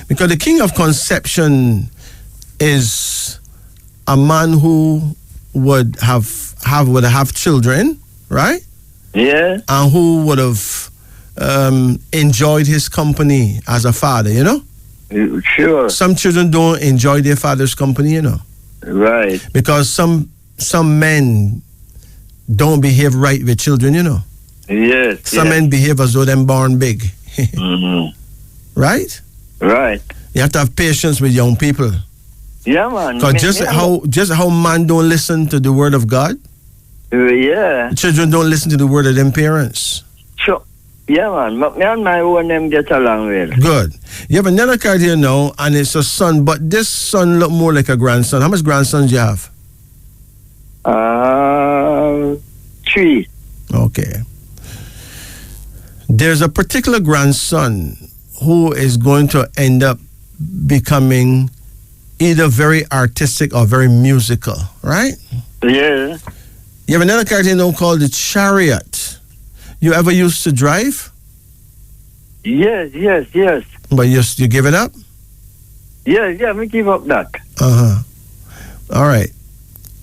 Because the King of Conception is a man who would have children, right? Yeah. And who would have enjoyed his company as a father, you know? Sure. Some children don't enjoy their father's company, you know? Right. Because some men don't behave right with children, you know? Yes. Some men behave as though they're born big. Right? Right. You have to have patience with young people. Yeah, man. Because just how man don't listen to the word of God, yeah. children don't listen to the word of them parents. Sure. Yeah, man. Me and my own them get along well. Good. You have another card here now, and it's a son, but this son look more like a grandson. How much grandsons do you have? 3. Okay. There's a particular grandson who is going to end up becoming either very artistic or very musical, right? Yeah. You have another card here now called the Chariot. You ever used to drive? Yes. But you give it up? Yeah, me give up that. All right.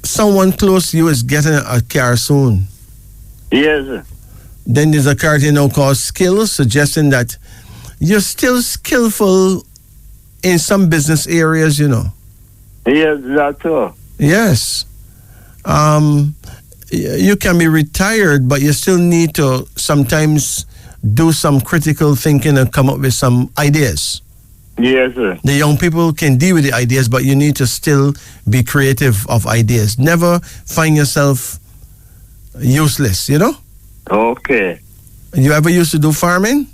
Someone close to you is getting a car soon. Yes. Then there's a card here now called Skills, suggesting that you're still skillful in some business areas, you know. Yes, that's all. Yes. You can be retired, but you still need to sometimes do some critical thinking and come up with some ideas. Yes, sir. The young people can deal with the ideas, but you need to still be creative of ideas. Never find yourself useless, you know? Okay. You ever used to do farming?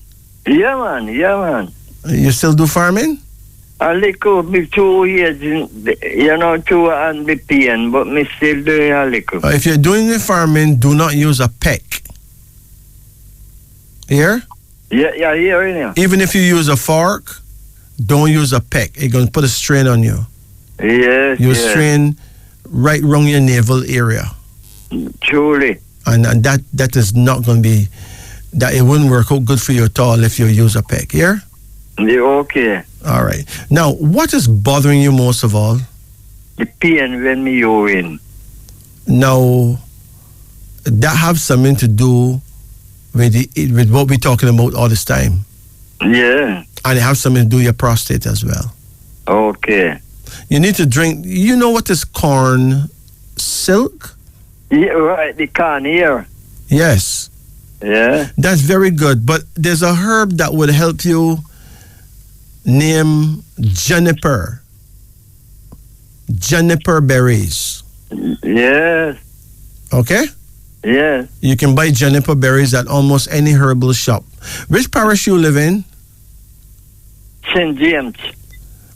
Yeah, man. You still do farming? A little bit 2 years, 2 and the pain, but me still doing a little. If you're doing the farming, do not use a peck. Here? Yeah, here. Even if you use a fork, don't use a peck. It's going to put a strain on you. Yes, You strain right around your navel area. Truly. And that is not going to be, that it wouldn't work out good for you at all if you use a peck. Here? Yeah, okay. All right. Now, what is bothering you most of all? The pain when me urine. Now, that have something to do with what we're talking about all this time. Yeah. And it has something to do with your prostate as well. Okay. You need to drink, you know what is corn silk? Yeah, right, the corn here. Yes. Yeah. That's very good. But there's a herb that would help you named juniper. Juniper berries. Yes. Okay? Yes. You can buy juniper berries at almost any herbal shop. Which parish you live in? St. James.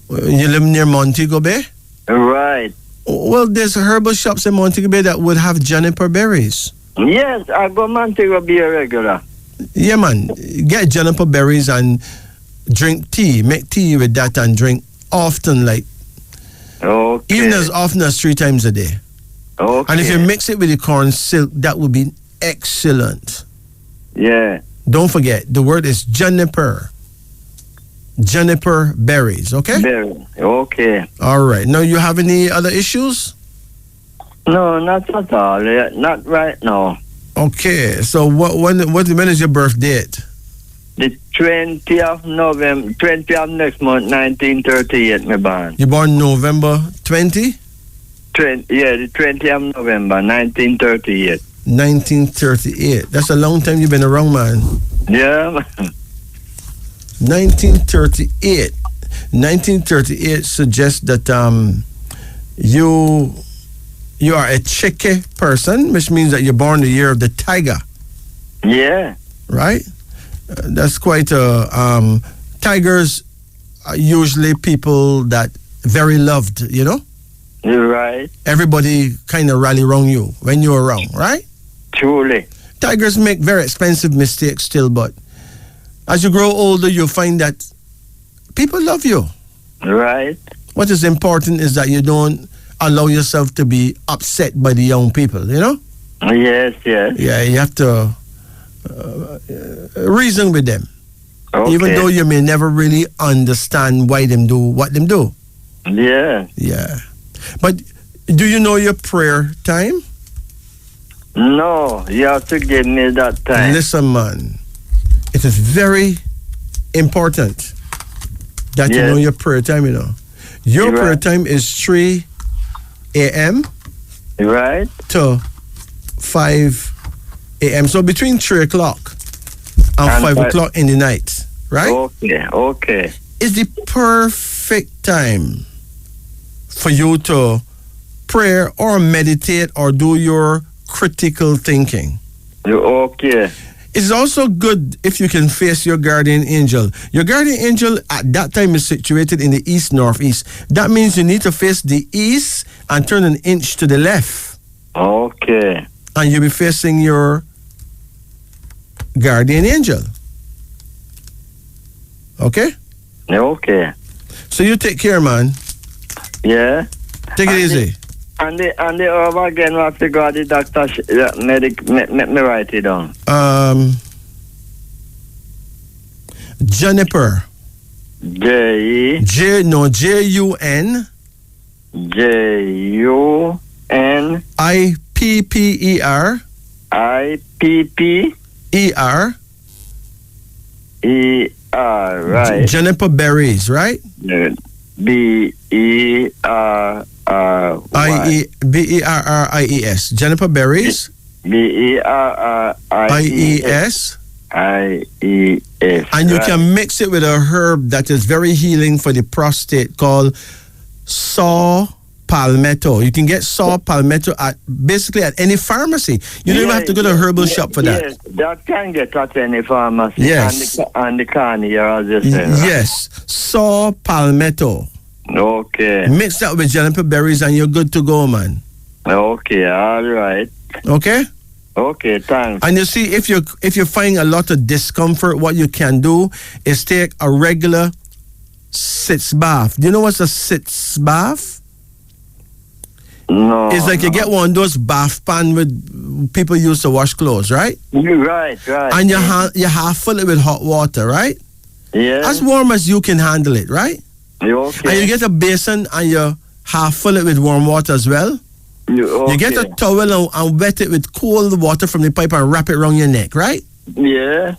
You live near Montego Bay? Right. Well, there's herbal shops in Montego Bay that would have juniper berries. Yes, I go Montego Bay regular. Yeah, man. Get juniper berries and drink tea. Make tea with that and drink often, like Okay. even as often as 3 times a day. Okay. And if you mix it with the corn silk, that would be excellent. Yeah. Don't forget, the word is juniper. Juniper berries, okay? Berry. Okay. All right. Now, you have any other issues? No, not at all. Not right now. Okay. So, when is your birth date? The 20th of November, 20th of next month, 1938, me born. You born November 20? The 20th of November, 1938. 1938. That's a long time you've been around, man. Yeah, man. 1938. 1938 suggests that you are a Cheque person, which means that you're born the year of the tiger. Yeah. Right? That's quite a tigers are usually people that very loved, you know? You're right. Everybody kind of rally around you when you're around, right? Truly. Tigers make very expensive mistakes still, but as you grow older, you'll find that people love you. Right. What is important is that you don't allow yourself to be upset by the young people, you know? Yes. Yeah, you have to reason with them. Okay. Even though you may never really understand why them do what them do. Yeah. Yeah. But do you know your prayer time? No, you have to give me that time. Listen, man. It is very important that you Yes. know your prayer time, you know. Your You're prayer right. time is 3 a.m. Right? to 5 a.m. So between 3 o'clock and 5 o'clock in the night, right? Okay. Is the perfect time for you to pray or meditate or do your critical thinking. Okay. It's also good if you can face your guardian angel. Your guardian angel at that time is situated in the east northeast. That means you need to face the east and turn an inch to the left. Okay. And you'll be facing your guardian angel. Okay? Okay. So you take care, man. Yeah. Take it easy. And the herb again, we have to go to the doctor, me write it down. Juniper. J-U-N. J-U-N. I-P-P-E-R. I-P-P-E-R, right. Juniper berries, right? B-E-R-R-Y. B-E-R-R-I-E-S. Juniper berries. B-E-R-R-I-E-S. I-E-S. And you can mix it with a herb that is very healing for the prostate called palmetto. You can get saw palmetto at basically at any pharmacy. You don't even have to go to a herbal shop for that. Yes, that can get at any pharmacy. Yes. And the can here, as you say. Right? Yes, saw palmetto. Okay. Mix that with juniper berries and you're good to go, man. Okay, all right. Okay? Okay, thanks. And you see, if you're finding a lot of discomfort, what you can do is take a regular sitz bath. Do you know what's a sitz bath? No. It's like you get one of those bath pan with people use to wash clothes, right? Right. And you half fill it with hot water, right? Yeah. As warm as you can handle it, right? Okay. And you get a basin and you half fill it with warm water as well. Okay. You get a towel and wet it with cold water from the pipe and wrap it around your neck, right? Yeah.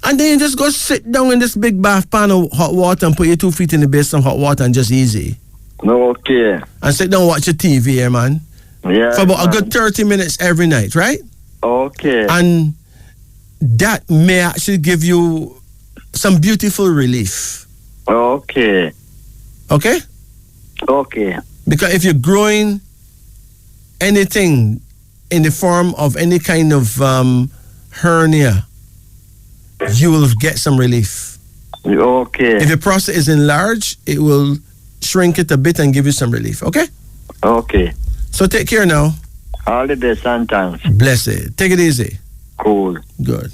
And then you just go sit down in this big bath pan of hot water and put your 2 feet in the basin of hot water and just easy. Okay. And sit down and watch your TV here, man. Yeah. For about a good 30 minutes every night, right? Okay. And that may actually give you some beautiful relief. Okay. Okay? Okay. Because if you're growing anything in the form of any kind of hernia, you will get some relief. Okay. If your prostate is enlarged, it will shrink it a bit and give you some relief. Okay? Okay. So take care now. All the best and thanks. Bless it. Take it easy. Cool. Good.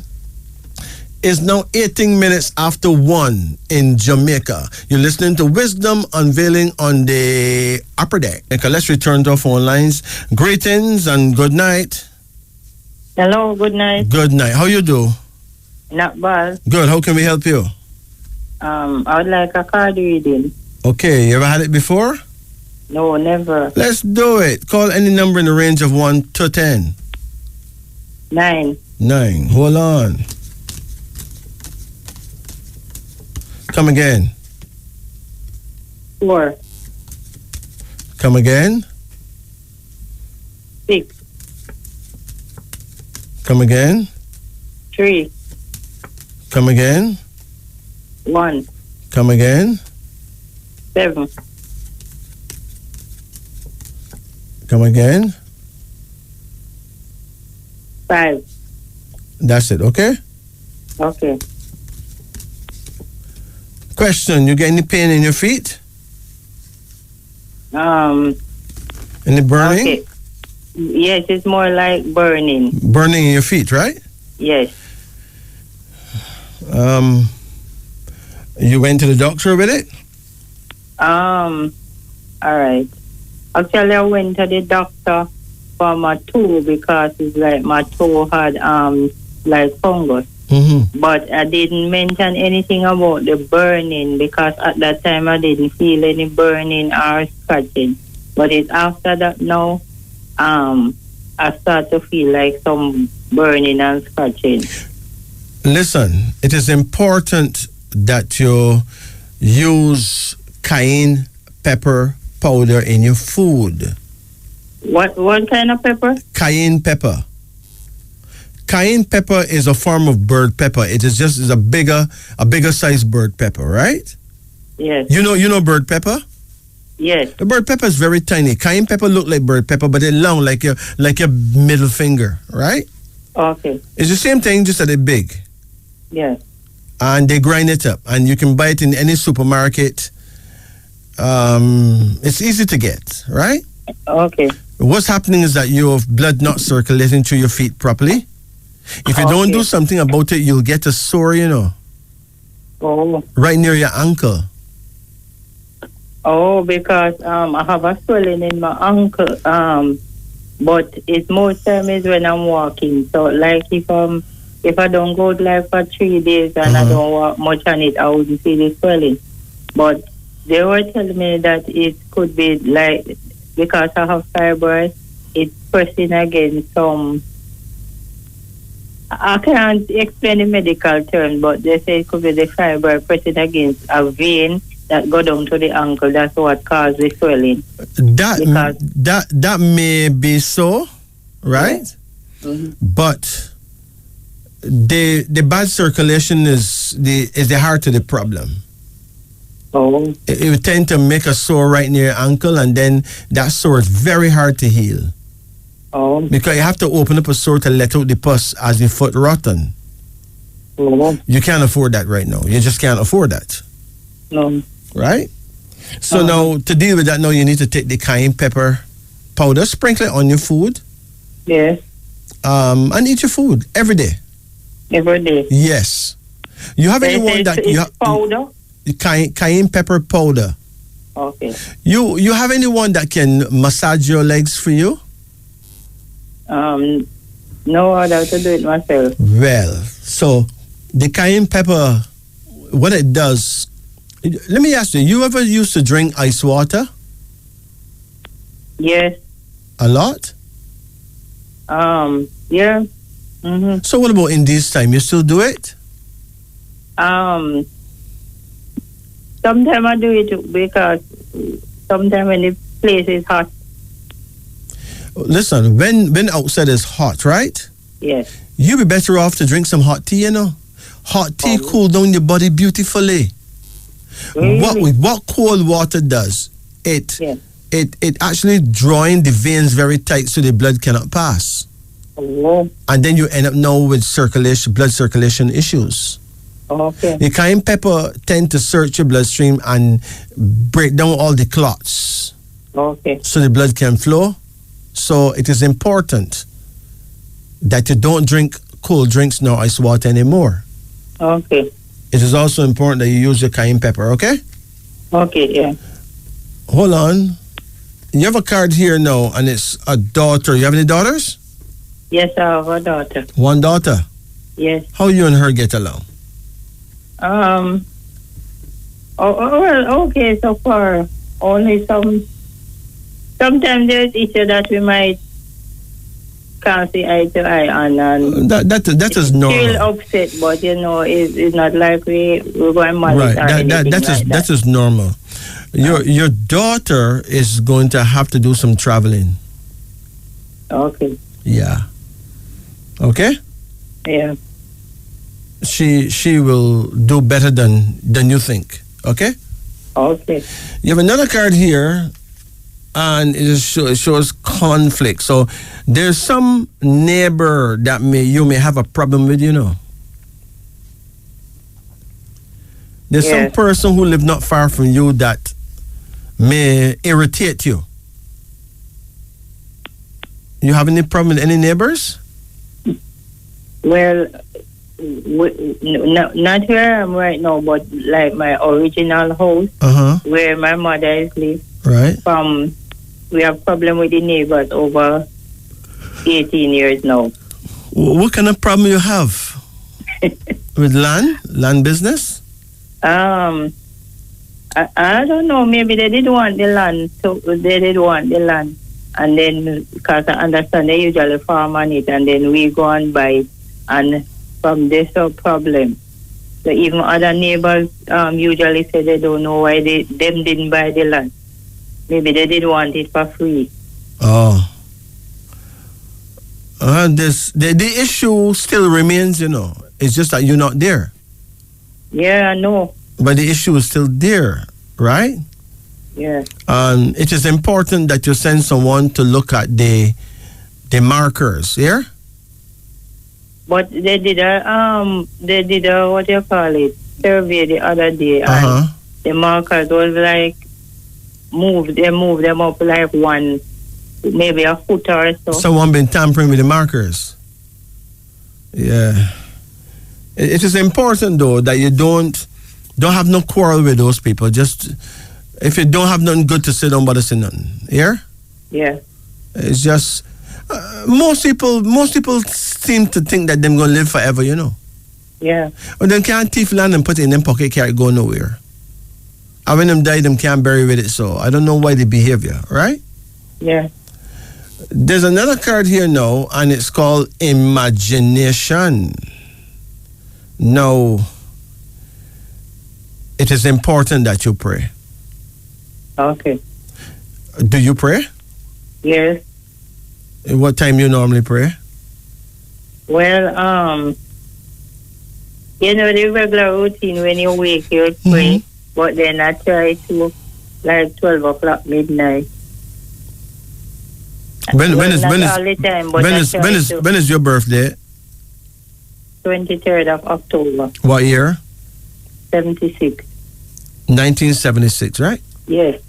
It's now 18 minutes after 1 in Jamaica. You're listening to Wisdom Unveiling on the upper deck. Okay, let's return to our phone lines. Greetings and good night. Hello, good night. Good night. How you do? Not bad. Good. How can we help you? I would like a card reading. Okay. You ever had it before? No, never. Let's do it. Call any number in the range of 1 to 10. 9. 9. Hold on. Come again. 4. Come again. 6. Come again. 3. Come again. 1. Come again. 7. Come again. 5. That's it, okay? Okay. Question, you get any pain in your feet? Any burning? Okay. Yes, it's more like burning. Burning in your feet, right? Yes. You went to the doctor with it? All right. Actually, I went to the doctor for my toe because it's like my toe had like fungus. Mm-hmm. But I didn't mention anything about the burning because at that time I didn't feel any burning or scratching. But it's after that now, I start to feel like some burning and scratching. Listen, it is important that you use cayenne pepper powder in your food. What kind of pepper? Cayenne pepper. Cayenne pepper is a form of bird pepper. It is just a bigger sized bird pepper, right? Yes. You know bird pepper? Yes. The bird pepper is very tiny. Cayenne pepper look like bird pepper, but they're long like your middle finger, right? Okay. It's the same thing, just that they're big. Yes. And they grind it up, and you can buy it in any supermarket. It's easy to get, right? Okay. What's happening is that your blood not circulating through your feet properly. If you don't do something about it, you'll get a sore, Oh. right near your ankle. Oh, because I have a swelling in my ankle. But it's most time is when I'm walking. So like if I don't go like for 3 days and I don't walk much on it, I wouldn't see the swelling. But they were telling me that it could be like because I have fibroids, it's pressing against some. I can't explain the medical term, but they say it could be the fibroid pressing against a vein that go down to the ankle. That's what caused the swelling. That may be so, right? Yeah. Mm-hmm. But the bad circulation is the heart of the problem. Oh. It will tend to make a sore right near your ankle, and then that sore is very hard to heal. Oh. Because you have to open up a sore to let out the pus as your foot rotten. Oh. You can't afford that right now. You just can't afford that. No. Right? So now, to deal with that, now you need to take the cayenne pepper powder, sprinkle it on your food. Yes. And eat your food every day. Every day. Yes. You have anyone that you have powder? Cayenne pepper powder. Okay. You have anyone that can massage your legs for you? No, I'd have to do it myself. Well, so the cayenne pepper, what it does, let me ask you, you ever used to drink ice water? Yes. A lot? Yeah. Mm-hmm. So what about in this time? You still do it? Sometimes I do it because sometimes when the place is hot. Listen, when outside is hot, right? Yes. You'd be better off to drink some hot tea, you know. Hot tea cool down your body beautifully. Really? What cold water does, it actually drawing the veins very tight so the blood cannot pass. Oh. And then you end up now with blood circulation issues. Okay. The cayenne pepper tend to search your bloodstream and break down all the clots. Okay. So the blood can flow. So it is important that you don't drink cold drinks nor ice water anymore. Okay. It is also important that you use your cayenne pepper, okay? Okay, yeah. Hold on. You have a card here now, and it's a daughter. You have any daughters? Yes, I have a daughter. One daughter? Yes. How you and her get along? Well, okay, so far. Only sometimes there's issue that we might can't see eye to eye on, and that is normal. Still upset, but it's not like we're going mad. Right. That is normal. Your daughter is going to have to do some traveling. Okay. Yeah. Okay? Yeah. She will do better than you think. Okay? Okay. You have another card here, and it shows conflict. So there's some neighbor that you may have a problem with, There's some person who live not far from you that may irritate you. You have any problem with any neighbors? Well, not where I am right now, but like my original house, where my mother is live. Right. We have problem with the neighbors over 18 years now. What kind of problem you have? With land business? I don't know. Maybe they did want the land. So they did want the land. And then, because I understand they usually farm on it, and then we go and buy. And from this problem. So even other neighbors usually say they don't know why them didn't buy the land. Maybe they didn't want it for free. Oh. The issue still remains, It's just that you're not there. Yeah, I know. But the issue is still there, right? Yeah. It is important that you send someone to look at the markers, yeah? But they did a what do you call it, survey the other day, and the markers was like they moved them up like maybe a foot or so. Someone been tampering with the markers. Yeah. It is important though that you don't have no quarrel with those people. Just if you don't have nothing good to say, don't bother saying nothing. Yeah? Yeah. It's just most people seem to think that them gonna live forever, Yeah. But them can't thief land and put it in them pocket, can't go nowhere. And when them die, them can't bury with it. So I don't know why the behavior, right? Yeah. There's another card here now, and it's called imagination. Now, it is important that you pray. Okay. Do you pray? Yes. What time you normally pray? Well, the regular routine when you wake, you pray. but then I try to like 12 o'clock midnight. When is your birthday? 23rd of October. What year? 76. 1976, right? Yes.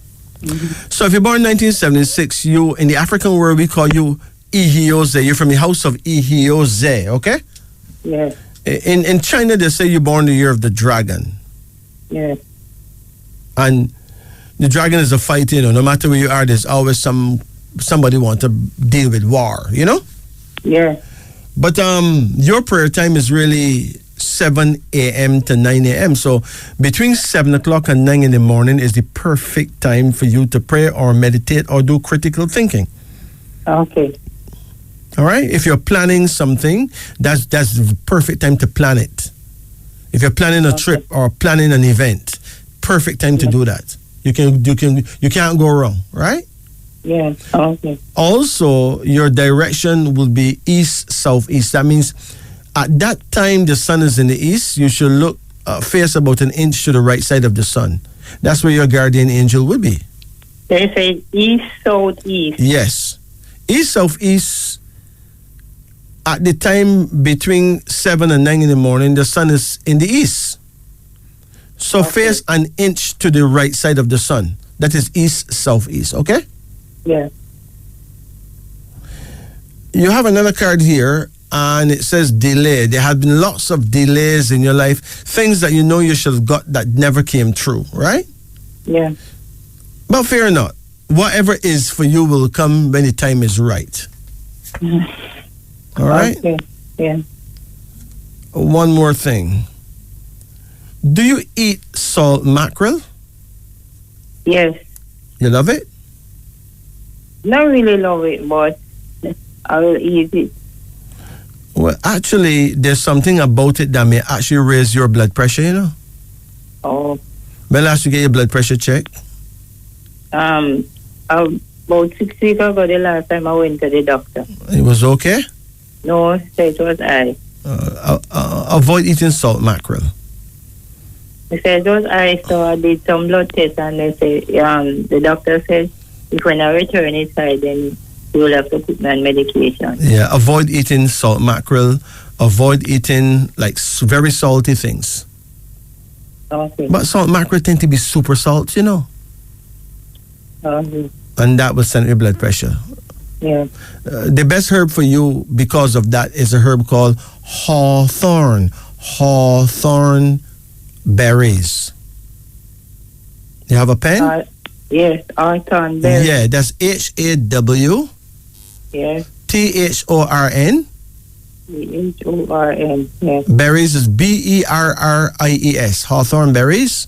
So if you're born in 1976, you, in the African world, we call you Ihioze. You're from the house of Ihioze, okay? Yes. In China, they say you're born the year of the dragon. Yes. And the dragon is a fight, no matter where you are, there's always somebody want to deal with war, Yeah. But your prayer time is really 7 a.m. to 9 a.m. So between 7 o'clock and 9 in the morning is the perfect time for you to pray or meditate or do critical thinking. Okay. All right? If you're planning something, that's the perfect time to plan it. If you're planning a trip or planning an event, perfect time to do that. You can't go wrong, right? Yeah. Okay. Also, your direction will be east, southeast. That means at that time the sun is in the east, you should look face about an inch to the right side of the sun. That's where your guardian angel will be. They say east, southeast. Yes. East, southeast. At the time between 7 and 9 in the morning, the sun is in the east. So face an inch to the right side of the sun. That is east, southeast, okay? Yeah. You have another card here, and it says delay. There have been lots of delays in your life, things that you should have got that never came true, right? Yeah. But fear not. Whatever is for you will come when the time is right. All right? Okay. Yeah. One more thing. Do you eat salt mackerel? Yes. You love it? Not really love it, but I will eat it. Well, actually, there's something about it that may actually raise your blood pressure, Oh. When last you get your blood pressure checked? About 6 weeks ago, the last time I went to the doctor. It was okay? No, so it was high. Avoid eating salt mackerel. They said it was high, so I did some blood tests, and they say, the doctor said, if when I return inside, then you will have to put me on medication. Yeah, avoid eating salt mackerel. Avoid eating very salty things. Okay. But salt mackerel tend to be super salt, Okay. And that will send your blood pressure. Yeah. The best herb for you because of that is a herb called hawthorn. Hawthorn berries. You have a pen? Yes, hawthorn berries. Yeah, that's HAW. Yes. THORN. HORN. Yes. Berries is BERRIES. Hawthorn berries.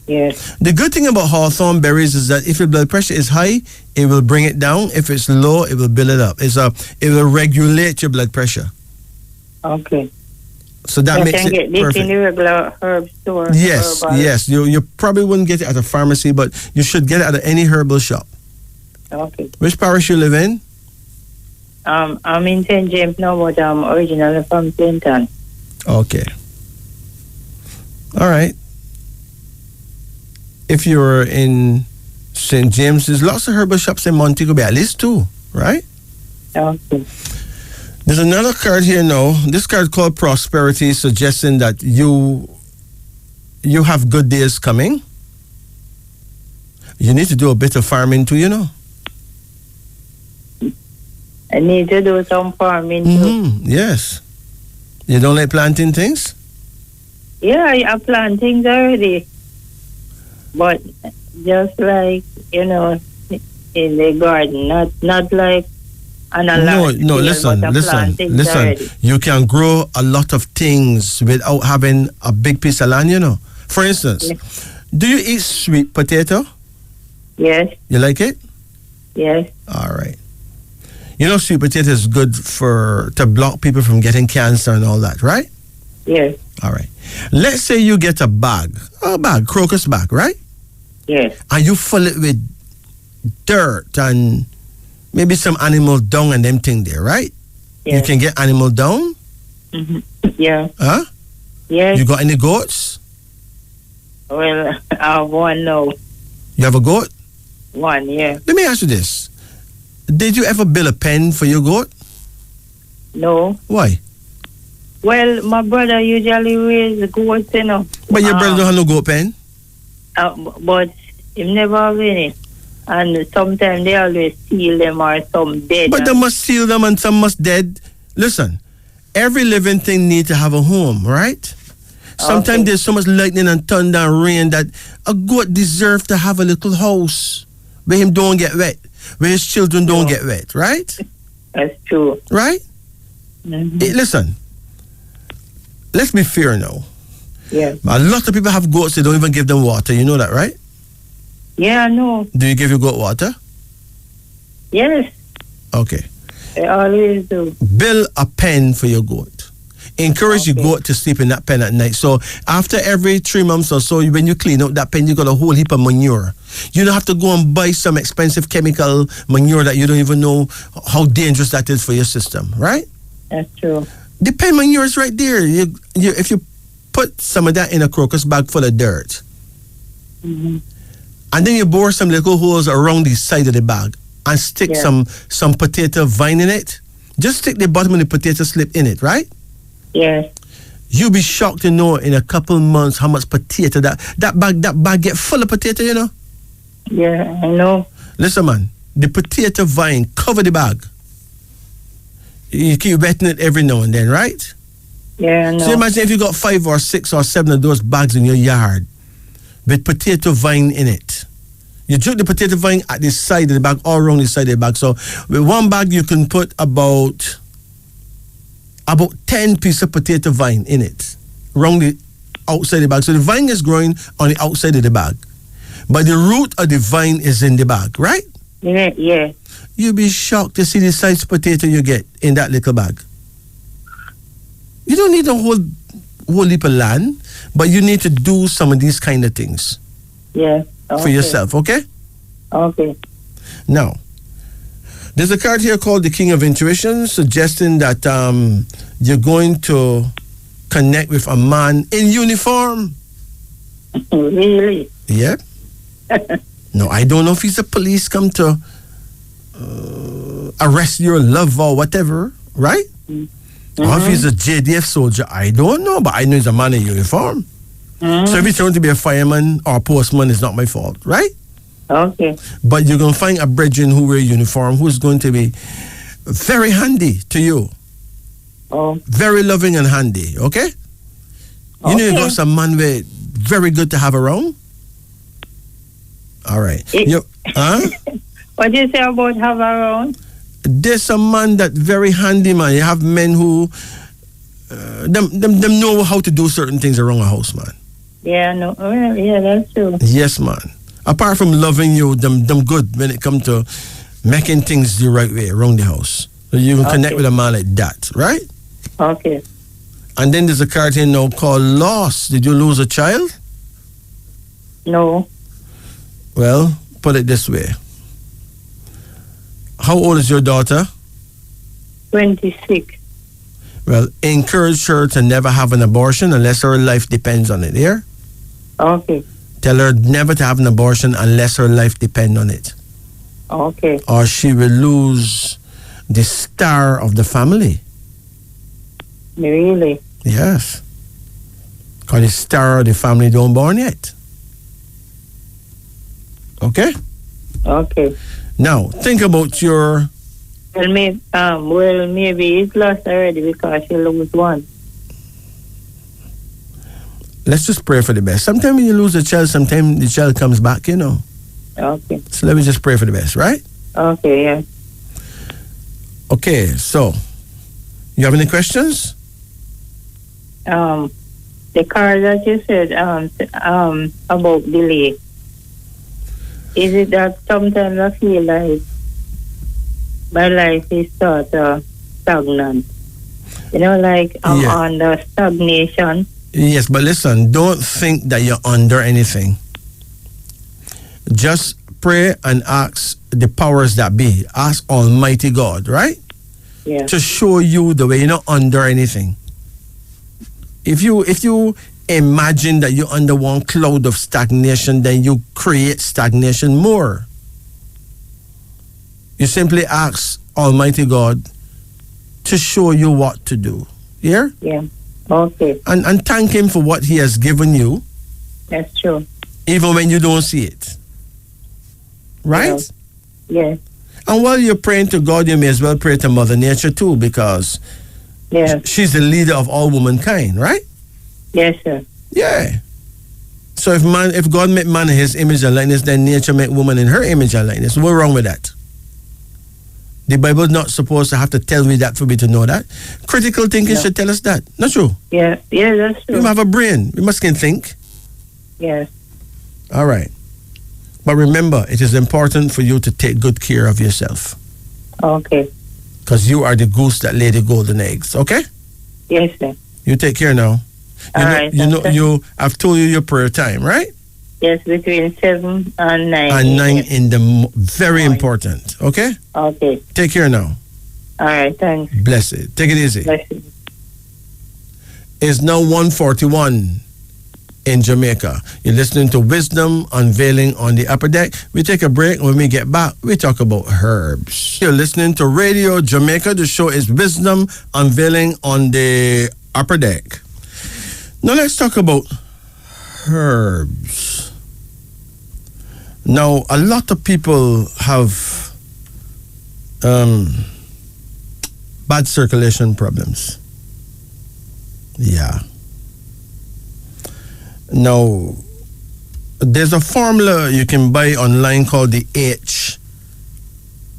Yes. The good thing about hawthorn berries is that if your blood pressure is high, it will bring it down. If it's low, it will build it up. It will regulate your blood pressure. Okay. So that makes it get this perfect. in the regular herb store. Yes, herbal. yes. You probably wouldn't get it at a pharmacy, but you should get it at any herbal shop. Okay. Which parish you live in? I'm in St. James now, but I'm originally from Clinton. Okay. All right. If you're in St. James, there's lots of herbal shops in Montego Bay, at least 2, right? Okay. There's another card here now. This card called Prosperity, suggesting that you have good days coming. You need to do a bit of farming too, I need to do some farming too. Yes. You don't like planting things? Yeah, I plant things already. But just like, in the garden, not like on a large No, scale, listen. already. You can grow a lot of things without having a big piece of land, For instance, do you eat sweet potato? Yes. You like it? Yes. All right. Sweet potato is good to block people from getting cancer and all that, right? Yes. All right. Let's say you get a crocus bag, right? Yes. And you fill it with dirt and maybe some animal dung and them thing there, right? Yes. You can get animal dung? Mm-hmm. Yeah. Huh? Yes. You got any goats? Well, I have one now. You have a goat? One, yeah. Let me ask you this. Did you ever build a pen for your goat? No. Why? Well, my brother usually raise goats, you know. But your brother don't have no goat pen? But he never have any. And sometimes they always steal them or some dead. But they must steal them and some must dead. Listen, every living thing needs to have a home, right? Sometimes there's so much lightning and thunder and rain that a goat deserves to have a little house where him don't get wet, where his children don't get wet, right? That's true. Right? Mm-hmm. Listen, let's be fair now. Yeah. A lot of people have goats, they don't even give them water. You know that, right? Yeah, I know. Do you give your goat water? Yes. Okay. I always do. Build a pen for your goat. Encourage your goat to sleep in that pen at night. So after every 3 months or so, when you clean out that pen, you got a whole heap of manure. You don't have to go and buy some expensive chemical manure that you don't even know how dangerous that is for your system, right? That's true. The pen manure is right there. If you put some of that in a crocus bag full of dirt, and then you bore some little holes around the side of the bag and stick some potato vine in it. Just stick the bottom of the potato slip in it, right? Yes. You'll be shocked to know in a couple months how much potato that bag get full of potato, you know? Yeah, I know. Listen, man, the potato vine cover the bag. You keep wetting it every now and then, right? Yeah, I know. So imagine if you got 5 or 6 or 7 of those bags in your yard with potato vine in it. You drip the potato vine at the side of the bag, all around the side of the bag. So with one bag, you can put about 10 pieces of potato vine in it, around the outside of the bag. So the vine is growing on the outside of the bag, but the root of the vine is in the bag, right? Yeah, yeah. You'll be shocked to see the size of potato you get in that little bag. You don't need a whole heap of land, but you need to do some of these kind of things. Yeah. Okay. For yourself, okay? Okay. Now, there's a card here called the King of Intuition, suggesting that you're going to connect with a man in uniform. Really? Yeah. No, I don't know if he's a police come to arrest your love or whatever, right? Or if he's a JDF soldier, I don't know, but I know he's a man in uniform. So if he's trying to be a fireman or a postman, it's not my fault, right? Okay. But you're going to find a brethren who wear a uniform who's going to be very handy to you. Oh. Very loving and handy, okay? You know you got some man with very good to have around? All right. What do you say about have around? There's some man that very handy, man. You have men who them know how to do certain things around a house, man. Yeah, no. Well, yeah, that's true. Yes, man. Apart from loving you, them good when it comes to making things the right way around the house. So you can connect with a man like that, right? Okay. And then there's a card here now called loss. Did you lose a child? No. Well, put it this way. How old is your daughter? 26. Well, encourage her to never have an abortion unless her life depends on it, here? Okay. Tell her never to have an abortion unless her life depends on it. Okay. Or she will lose the star of the family. Really? Yes. Because the star of the family don't born yet. Okay? Okay. Now, think about your... Well, maybe it's lost already because she lost one. Let's just pray for the best. Sometimes when you lose a child, sometimes the child comes back, you know. Okay. So let me just pray for the best, right? Okay, yeah. Okay, so, you have any questions? The card that you said about delay. Is it that sometimes I feel like my life is sort of stagnant? You know, like I'm under stagnation. Yes, but listen, don't think that you're under anything. Just pray and ask the powers that be. Ask Almighty God, right? Yeah. To show you the way you're not under anything. If you imagine that you're under one cloud of stagnation, then you create stagnation more. You simply ask Almighty God to show you what to do. Yeah? Yeah. Okay. And thank Him for what He has given you. That's true. Even when you don't see it. Right? Yes. And while you're praying to God, you may as well pray to Mother Nature too, because she's the leader of all womankind, right? Yes, sir. Yeah. So if God made man in His image and likeness, then nature made woman in her image and likeness. What's wrong with that? The Bible is not supposed to have to tell me that for me to know that. Critical thinking should tell us that. Not true? Yeah, that's true. We have a brain. We must can think. Yes. All right. But remember, it is important for you to take good care of yourself. Okay. Because you are the goose that laid the golden eggs. Okay? Yes, sir. You take care now. I've told you your prayer time, right? Yes, between 7 and 9. And 9 in the very important. Okay? Okay. Take care now. All right, thanks. Bless it. Take it easy. Bless you. It's now 1:41 in Jamaica. You're listening to Wisdom Unveiling on the Upper Deck. We take a break. When we get back, we talk about herbs. You're listening to Radio Jamaica. The show is Wisdom Unveiling on the Upper Deck. Now let's talk about herbs. Now, a lot of people have bad circulation problems. Yeah. Now, there's a formula you can buy online called the H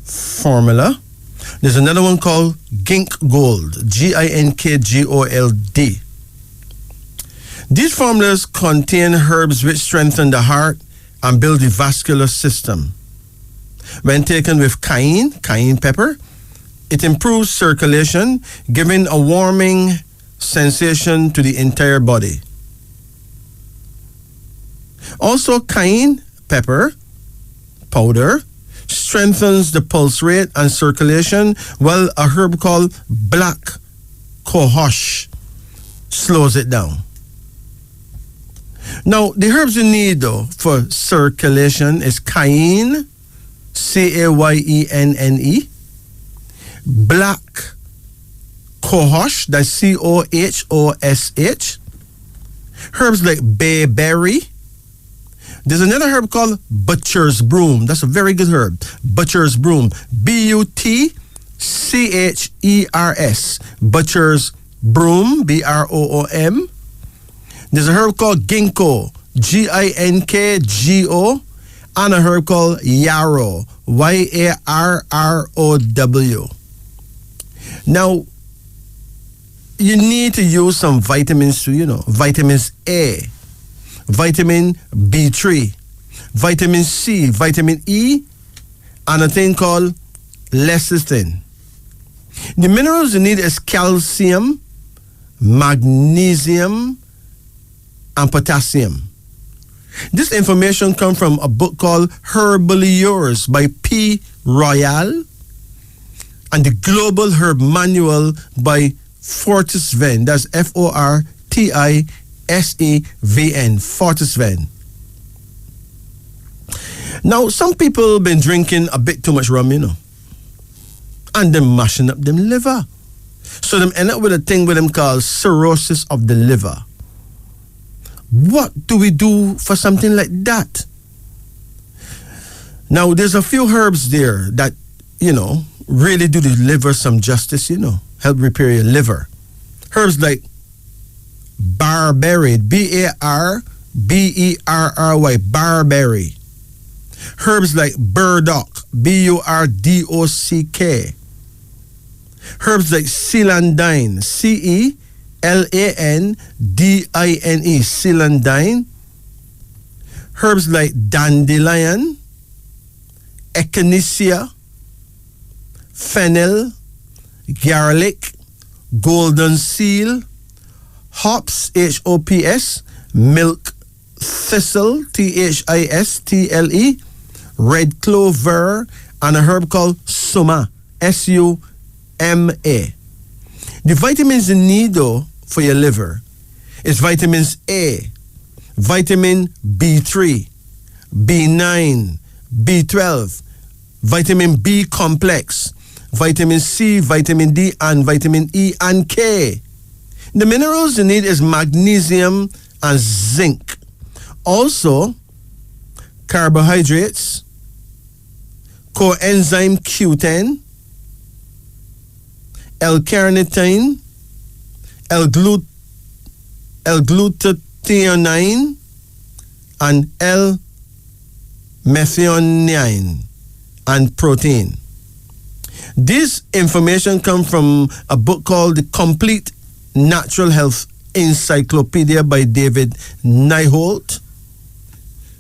formula. There's another one called Gink Gold, Ginkgold. These formulas contain herbs which strengthen the heart and build the vascular system. When taken with cayenne pepper, it improves circulation, giving a warming sensation to the entire body. Also, cayenne pepper powder strengthens the pulse rate and circulation, while a herb called black cohosh slows it down. Now, the herbs you need, though, for circulation is cayenne, Cayenne, black cohosh, that's Cohosh, herbs like bayberry. There's another herb called butcher's broom. That's a very good herb. Butcher's broom, Butchers, butcher's broom, Broom. There's a herb called ginkgo, Ginkgo, and a herb called yarrow, Yarrow. Now, you need to use some vitamins too, vitamins A, vitamin B3, vitamin C, vitamin E, and a thing called lecithin. The minerals you need is calcium, magnesium, and potassium. This information comes from a book called Herbally Yours by P. Royal and the Global Herb Manual by Fortisven. That's Fortisven, Fortisven. Now, some people been drinking a bit too much rum, and they're mashing up them liver. So them end up with a thing with them called cirrhosis of the liver. What do we do for something like that? Now, there's a few herbs there that, really do the liver some justice, help repair your liver. Herbs like barberry, Barberry, barberry. Herbs like burdock, Burdock. Herbs like celandine, Celandine, celandine. Herbs like dandelion, echinacea, fennel, garlic, golden seal, hops, hops, milk thistle, thistle, red clover, and a herb called suma, suma. The vitamins you need, though, for your liver is vitamins A, vitamin B3, B9, B12, vitamin B complex, vitamin C, vitamin D, and vitamin E and K. The minerals you need is magnesium and zinc. Also, carbohydrates, coenzyme Q10, L-carnitine, L-glutathione, and L-methionine, and protein. This information comes from a book called The Complete Natural Health Encyclopedia by David Nyholt,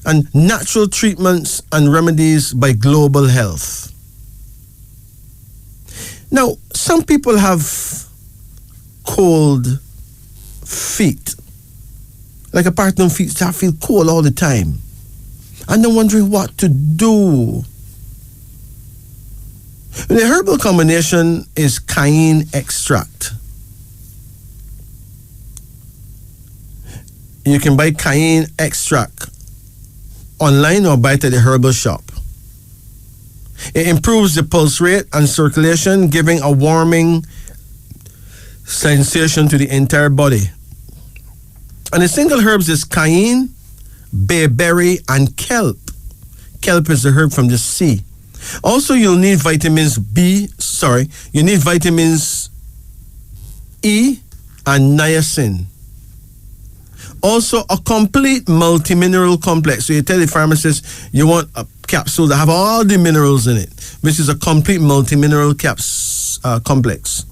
and Natural Treatments and Remedies by Global Health. Now, some people have cold feet. Like a part of them feet start feel cold all the time. And they're wondering what to do. The herbal combination is cayenne extract. You can buy cayenne extract online or buy it at the herbal shop. It improves the pulse rate and circulation, giving a warming sensation to the entire body. And the single herbs is cayenne, bayberry, and kelp. Kelp is a herb from the sea. Also, you'll need vitamins you need vitamins E and niacin. Also, a complete multimineral complex. So you tell the pharmacist you want a capsule that have all the minerals in it, which is a complete multimineral complex.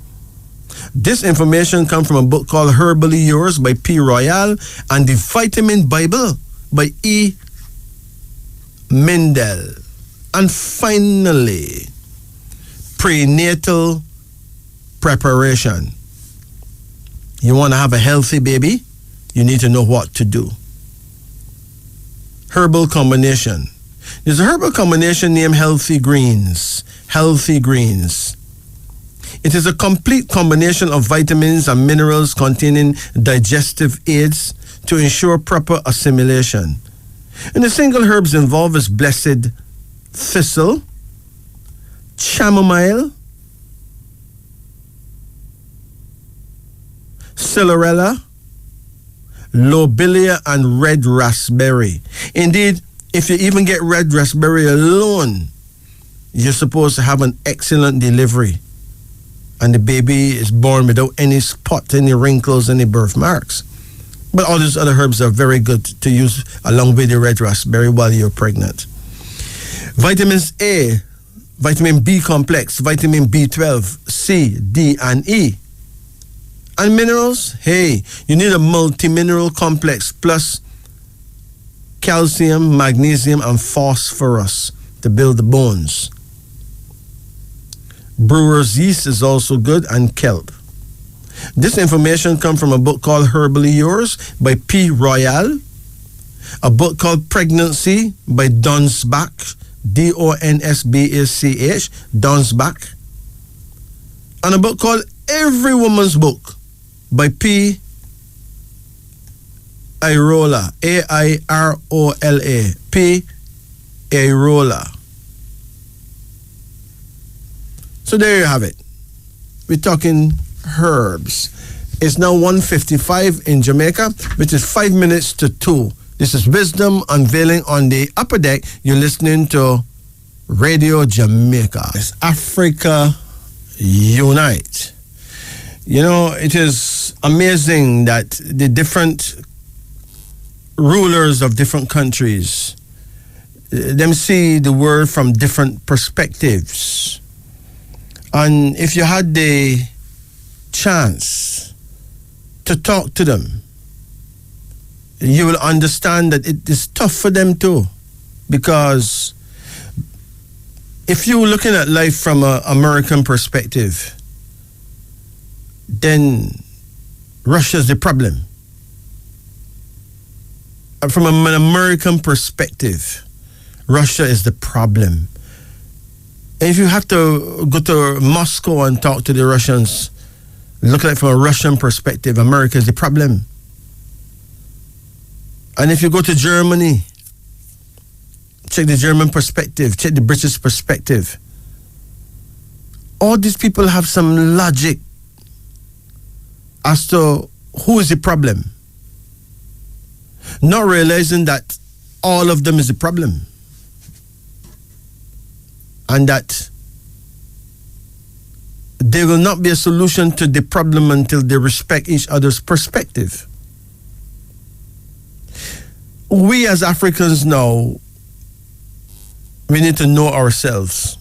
This information comes from a book called Herbally Yours by P. Royal and the Vitamin Bible by E. Mendel. And finally, prenatal preparation. You want to have a healthy baby? You need to know what to do. Herbal combination. There's a herbal combination named Healthy Greens. Healthy Greens. It is a complete combination of vitamins and minerals containing digestive aids to ensure proper assimilation. And the single herbs involved is blessed thistle, chamomile, Silurella, lobelia, and red raspberry. Indeed, if you even get red raspberry alone, you're supposed to have an excellent delivery. And the baby is born without any spot, any wrinkles, any birthmarks. But all these other herbs are very good to use along with the red raspberry while you're pregnant. Vitamins A, vitamin B complex, vitamin B12, C, D, and E. And minerals, hey, you need a multi-mineral complex plus calcium, magnesium, and phosphorus to build the bones. Brewer's yeast is also good, and kelp. This information comes from a book called Herbally Yours by P. Royal, a book called Pregnancy by Donsbach, Donsbach, Donsbach, and a book called Every Woman's Book by P. Airola, A-I-R-O-L-A, P. Airola. So there you have it. We're talking herbs. It's now 1:55 in Jamaica, which is 5 minutes to 2. This is Wisdom Unveiling on the Upper Deck. You're listening to Radio Jamaica. It's Africa Unite. You know, it is amazing that the different rulers of different countries, them see the world from different perspectives. And if you had the chance to talk to them, you will understand that it is tough for them too. Because if you're looking at life from an American perspective, then Russia's the problem. From an American perspective, Russia is the problem. And if you have to go to Moscow and talk to the Russians, look at it from a Russian perspective, America is the problem. And if you go to Germany, check the German perspective, check the British perspective. All these people have some logic as to who is the problem. Not realizing that all of them is the problem. And that there will not be a solution to the problem until they respect each other's perspective. We as Africans now, we need to know ourselves.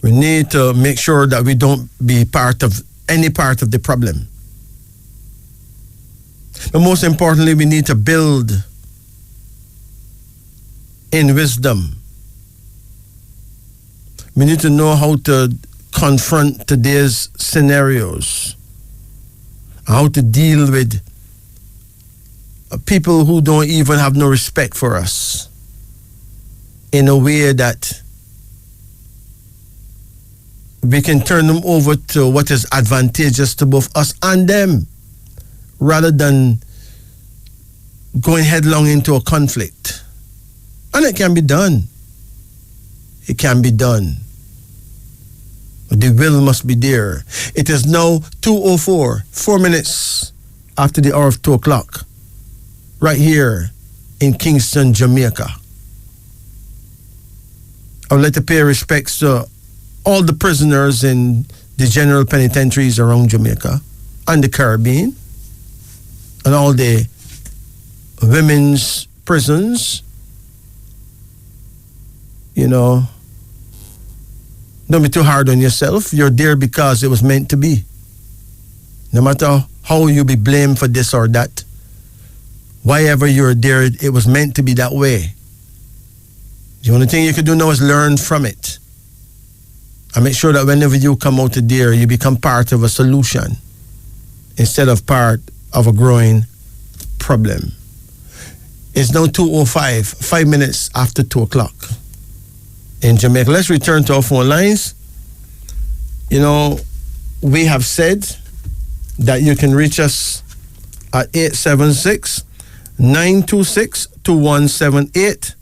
We need to make sure that we don't be part of any part of the problem. But most importantly, we need to build in wisdom. We need to know how to confront today's scenarios, how to deal with people who don't even have no respect for us in a way that we can turn them over to what is advantageous to both us and them, rather than going headlong into a conflict. And it can be done. It can be done. But the will must be there. It is now 2:04, 4 minutes after the hour of 2 o'clock, right here in Kingston, Jamaica. I would like to pay respects to all the prisoners in the general penitentiaries around Jamaica and the Caribbean, and all the women's prisons. You know, don't be too hard on yourself. You're there because it was meant to be. No matter how you be blamed for this or that, why ever you're there, it was meant to be that way. The only thing you can do now is learn from it. And make sure that whenever you come out of there, you become part of a solution instead of part of a growing problem. It's now 2:05, 5 minutes after 2 o'clock in Jamaica. Let's return to our phone lines. You know, we have said that you can reach us at 876-926-2178,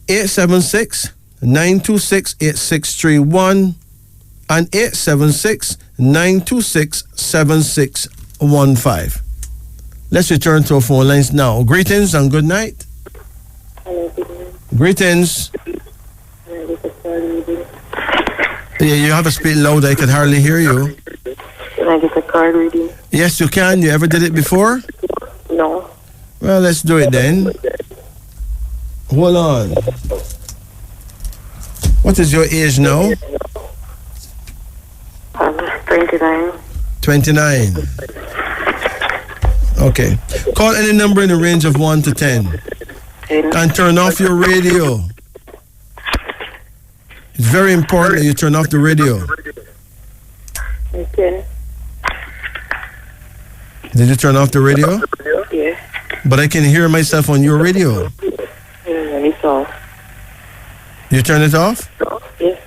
876-926-8631, and 876-926-7615. Let's return to our phone lines now. Greetings and good night. Hello, good evening. Greetings. This is card reading. Yeah, you have to speak loud. I can hardly hear you. Can I get a card reading? Yes, you can. You ever did it before? No. Well, let's do it then. Hold on. What is your age now? I'm 29. 29. Okay. Call any number in the range of 1 to 10. And turn off your radio. It's very important that you turn off the radio. Okay. Did you turn off the radio? Yeah. But I can hear myself on your radio. It's off. You turn it off? Yes.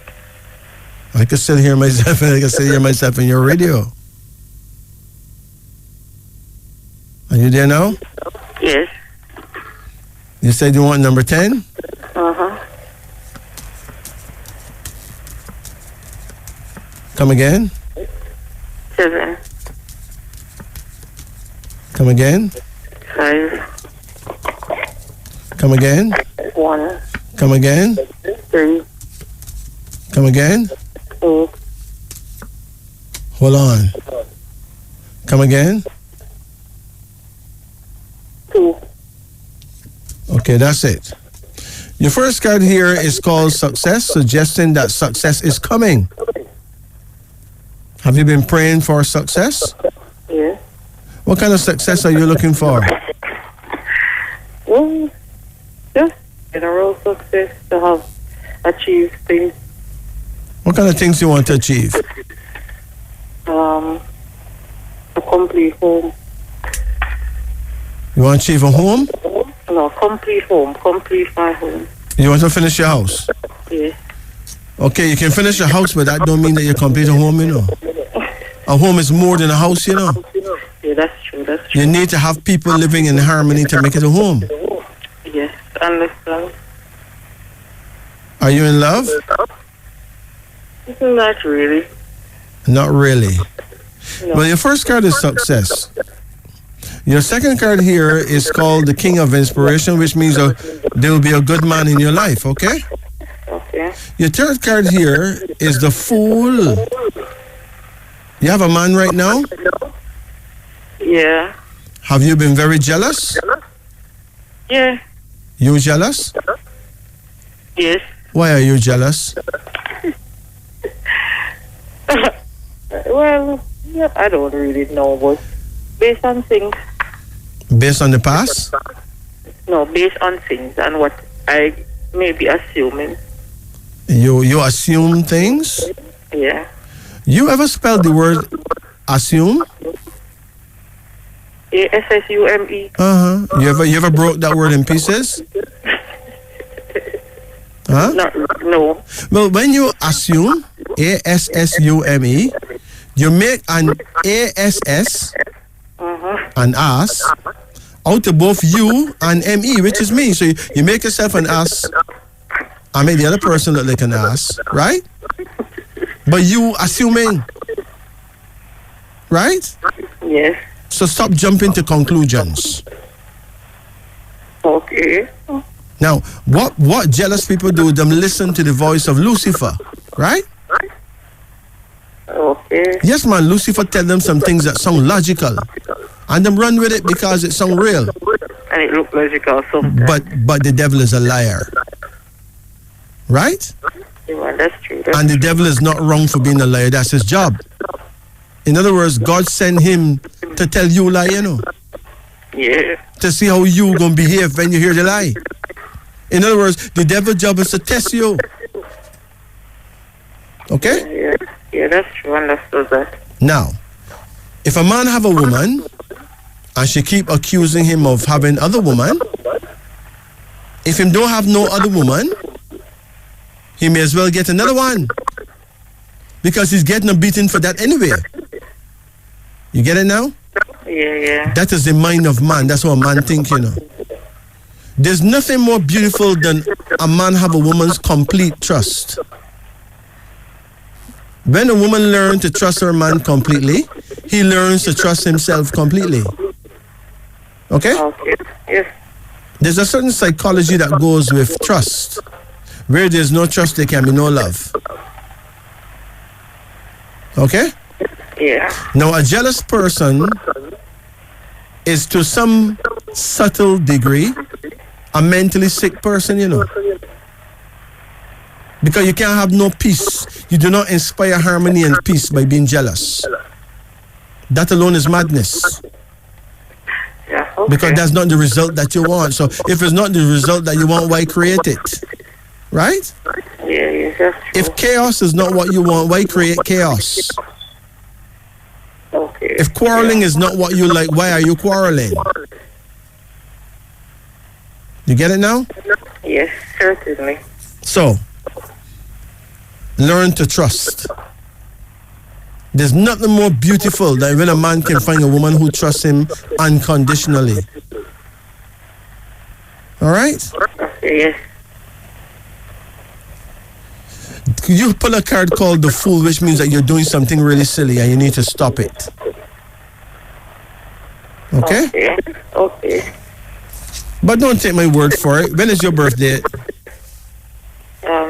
I can still hear myself. I can still hear myself in your radio. Are you there now? Yes. You said you want number 10? Uh-huh. Come again? 7. Come again? 5. Come again? 1. Come again? 3. Come again? 8. Hold on. Come again? 2. Okay, that's it. Your first card here is called Success, suggesting that success is coming. Have you been praying for success? Yeah. What kind of success are you looking for? Well, just general success to have achieved things. What kind of things you want to achieve? A complete home. You want to achieve a home? No, complete home. Complete my home. You want to finish your house? Yeah. Okay, you can finish your house, but that don't mean that you complete a home, you know. A home is more than a house, you know. Yeah, that's true. That's true. You need to have people living in harmony to make it a home. Yes, understand. Are you in love? Not really. Not really. No. Well, your first card is success. Your second card here is called the King of Inspiration, which means there will be a good man in your life, okay? Okay. Your third card here is the Fool. You have a man right now? Yeah. Have you been very jealous? Yeah. You jealous? Yes. Why are you jealous? Well, yeah, I don't really know, but based on things. Based on the past? No, based on things and what I may be assuming. You assume things? Yeah. You ever spell the word assume? ASSUME. You ever broke that word in pieces? Huh? No. Well, when you assume, ASSUME, you make an ASS, an ass, out of both you and ME, which is me. So you make yourself an ass, I make the other person look like an ass, right? But you assuming, right? Yes. So stop jumping to conclusions. Okay. Now, what jealous people do, them listen to the voice of Lucifer, right? Okay. Yes, man, Lucifer tell them some things that sound logical. And them run with it because it sound real. And it look logical sometimes. But the devil is a liar. Right? Yeah, that's true. And the devil is not wrong for being a liar. That's his job. In other words, God sent him to tell you lie, you know. Yeah. To see how you gonna behave when you hear the lie. In other words, the devil's job is to test you. Okay? Yeah, that's true. Understood that. Now, if a man have a woman and she keep accusing him of having other woman, if him don't have no other woman, he may as well get another one. Because he's getting a beating for that anyway. You get it now? Yeah. That is the mind of man. That's what a man think, you know. There's nothing more beautiful than a man have a woman's complete trust. When a woman learns to trust her man completely, he learns to trust himself completely. Okay? Okay. Yes. There's a certain psychology that goes with trust. Where there's no trust, there can be no love. Okay? Yeah. Now, a jealous person is to some subtle degree a mentally sick person, you know. Because you can't have no peace. You do not inspire harmony and peace by being jealous. That alone is madness. Yeah, okay. Because that's not the result that you want. So if it's not the result that you want, why create it? Right? Yeah, that's true. If chaos is not what you want, why create chaos? Okay. If quarreling is not what you like, why are you quarreling? You get it now? Yes, certainly. So, learn to trust. There's nothing more beautiful than when a man can find a woman who trusts him unconditionally. All right? Yes. You pull a card called the Fool, which means that you're doing something really silly and you need to stop it. Okay? Okay. But don't take my word for it. When is your birthday?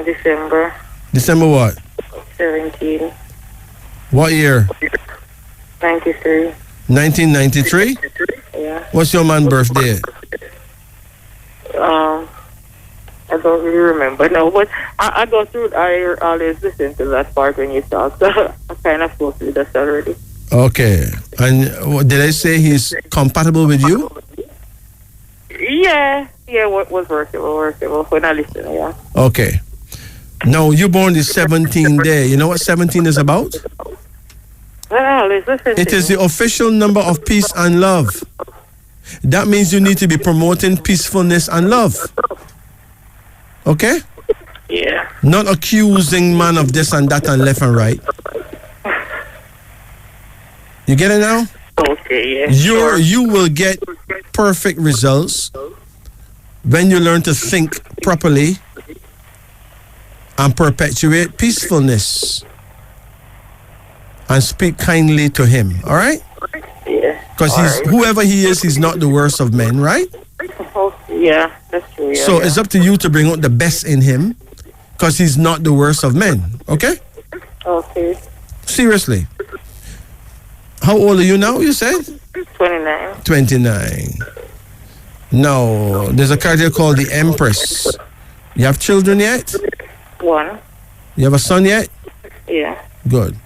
December. December what? 17. What year? 93. 1993? Yeah. What's your man's birthday? I don't really remember now, but I go through. I always listen to that part when you talk, so I kind of spoke with us already. Okay. And did I say he's compatible with you? Yeah, was workable when I listen, yeah. Okay. Now, you born the 17th day. You know what 17 is about? Well, listen. It is the official number of peace and love. That means you need to be promoting peacefulness and love. Okay? Yeah. Not accusing man of this and that and left and right. You get it now? Okay, yeah. You will get perfect results when you learn to think properly and perpetuate peacefulness and speak kindly to him. All right? Yeah. Because whoever he is, he's not the worst of men, right? Yeah, that's true. Yeah, so it's up to you to bring out the best in him, because he's not the worst of men. Okay? Okay. Seriously. How old are you now, you said? 29. 29. Now, there's a card here called the Empress. You have children yet? One. You have a son yet? Yeah. Good.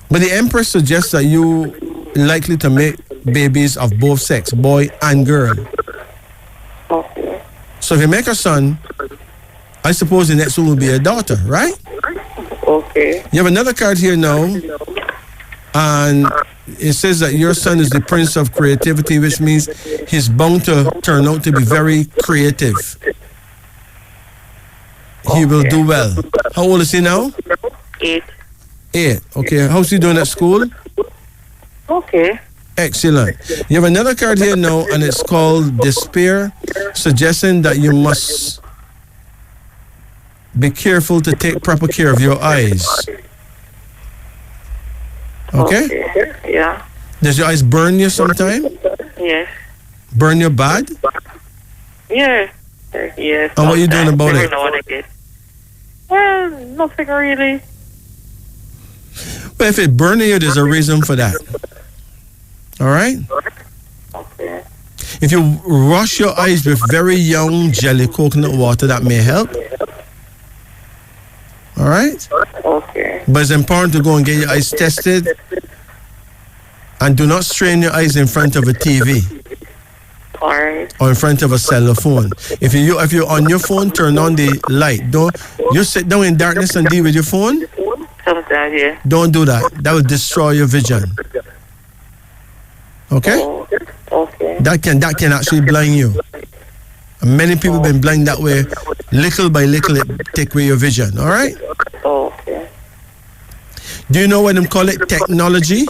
But the Empress suggests that you likely to make babies of both sex, boy and girl. Okay. So if you make a son, I suppose the next one will be a daughter, right? Okay. You have another card here now, and it says that your son is the prince of creativity, which means he's bound to turn out to be very creative. He will do well. How old is he now? 8. 8. Okay. How's he doing at school? Okay. Excellent. You have another card here now, and it's called Despair, suggesting that you must be careful to take proper care of your eyes. Okay? Yeah. Does your eyes burn you sometime? Yes. Burn you bad? Yeah. Yes. And what are you doing about it? Well, nothing really. But if it burns you, there's a reason for that. All right? Okay. If you wash your eyes with very young jelly coconut water, that may help. All right? Okay. But it's important to go and get your eyes tested. And do not strain your eyes in front of a TV. All right. Or in front of a cell phone. If you're on your phone, turn on the light. Don't you sit down in darkness and deal with your phone? Sometimes, yeah. Don't do that. That will destroy your vision. Okay? Okay. That can actually blind you. And many people have been blind that way. Little by little, it take away your vision. All right? Okay. Do you know what they call it? Technology?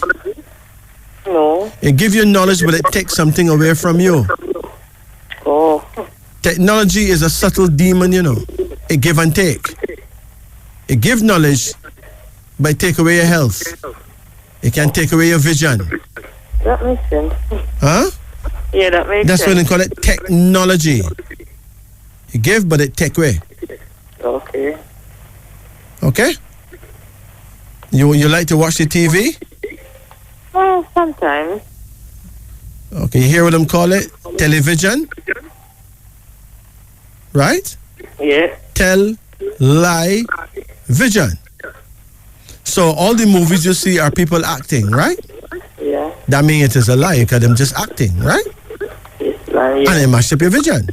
No. It gives you knowledge, but it takes something away from you. Oh. Technology is a subtle demon, you know. It give and take. It gives knowledge, but it take away your health. It can take away your vision. That makes sense. Huh? Yeah, that makes That's sense. what they call it, technology. It give, but it take away. Okay. Okay? You like to watch the TV? Well, sometimes. Okay, you hear what I'm call it? Television? Right? Yeah. Tell, lie, vision. So all the movies you see are people acting, right? Yeah. That means it is a lie because them just acting, right? It's like, yeah. And it mash up your vision.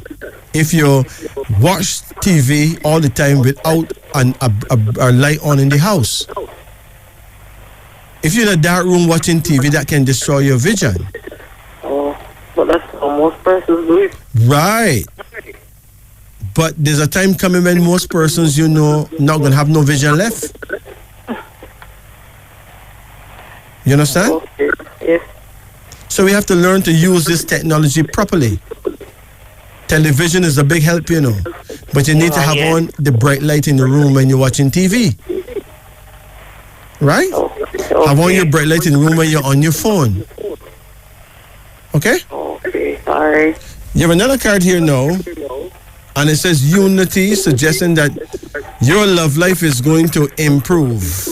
If you watch TV all the time without a light on in the house, if you're in a dark room watching TV, that can destroy your vision. Oh, but that's how most persons do it. Right. But there's a time coming when most persons, you know, not going to have no vision left. You understand? Okay. Yes. So we have to learn to use this technology properly. Television is a big help, you know. But you need to have on the bright light in the room when you're watching TV. Right? Okay. Have on your bright light in the room when you're on your phone. Okay? Okay. All right. You have another card here now. And it says unity, suggesting that your love life is going to improve.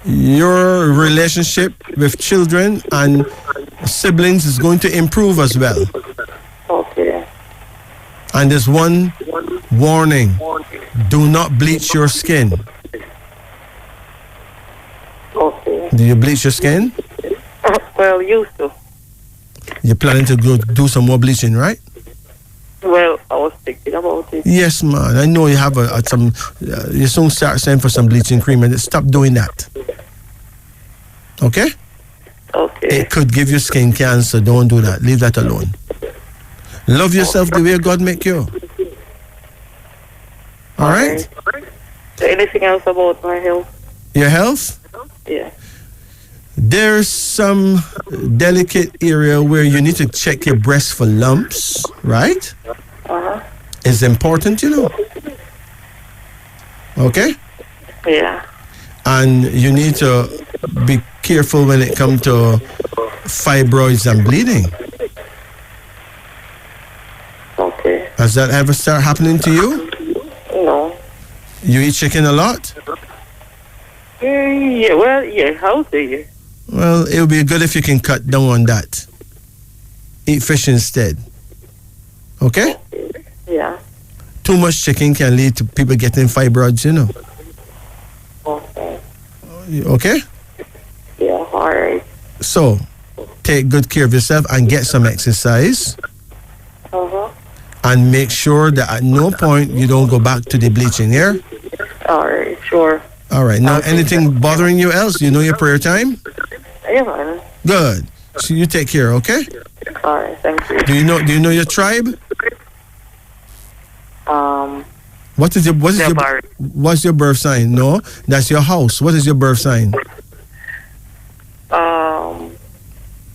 Your relationship with children and siblings is going to improve as well. Okay. And there's one warning. Do not bleach your skin. Okay. Do you bleach your skin? Well, used to. You're planning to go do some more bleaching, right? Well, I was thinking about it. Yes, man. I know you have some. You soon start saying for some bleaching cream, and stop doing that. Okay? Okay. It could give you skin cancer. Don't do that. Leave that alone. Love yourself the way God make you. All right? So anything else about my health? Your health? Yeah. There's some delicate area where you need to check your breast for lumps, right? It's important, you know. Okay? Yeah. And you need to be careful when it comes to fibroids and bleeding. Okay. Has that ever start happening to you? No. You eat chicken a lot? Yeah, well, yeah, how say you? Well, it would be good if you can cut down on that. Eat fish instead. Okay? Yeah. Too much chicken can lead to people getting fibroids, you know. Okay. Okay? Yeah, all right. So, take good care of yourself and get some exercise. And make sure that at no point you don't go back to the bleaching, yeah? All right, sure. All right. Now, anything bothering you else? You know your prayer time? Yeah, man. Good. So you take care, okay? All right, thank you. Do you know your tribe? What's your birth sign? No, that's your house. What is your birth sign? I'm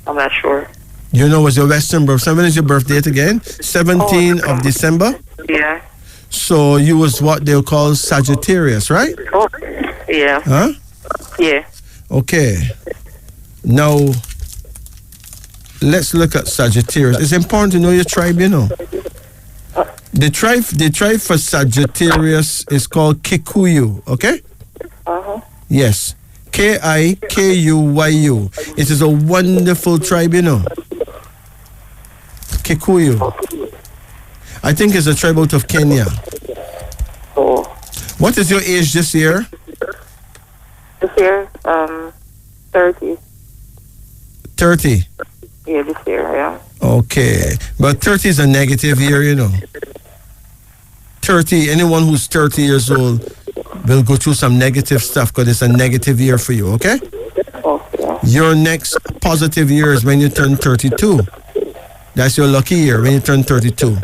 not sure. You know what's your Western birth sign? When is your birth date again? 17th of December? Yeah. So you was what they'll call Sagittarius, right? Oh, yeah. Huh? Yeah. Okay. Now, let's look at Sagittarius. It's important to know your tribe, you know. The tribe for Sagittarius is called Kikuyu, okay? Yes. Kikuyu. It is a wonderful tribe, you know. Kikuyu. I think it's a tribe out of Kenya. Oh. What is your age this year? This year, 30. 30. Yeah, this year, yeah. Okay. But 30 is a negative year, you know. 30, anyone who's 30 years old will go through some negative stuff because it's a negative year for you, okay? Okay. Your next positive year is when you turn 32. That's your lucky year, when you turn 32.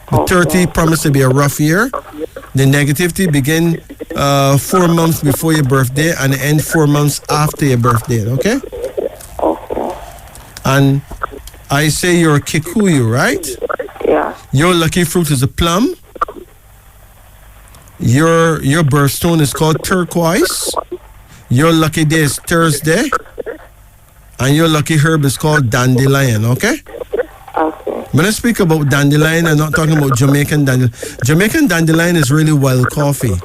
The 30 promised to be a rough year. The negativity begin 4 months before your birthday and end 4 months after your birthday, okay? Okay. And I say you're a Kikuyu, right? Yeah. Your lucky fruit is a plum. Your birthstone is called turquoise. Your lucky day is Thursday. And your lucky herb is called dandelion, okay? Okay. When I speak about dandelion, I'm not talking about Jamaican dandelion. Jamaican dandelion is really wild coffee.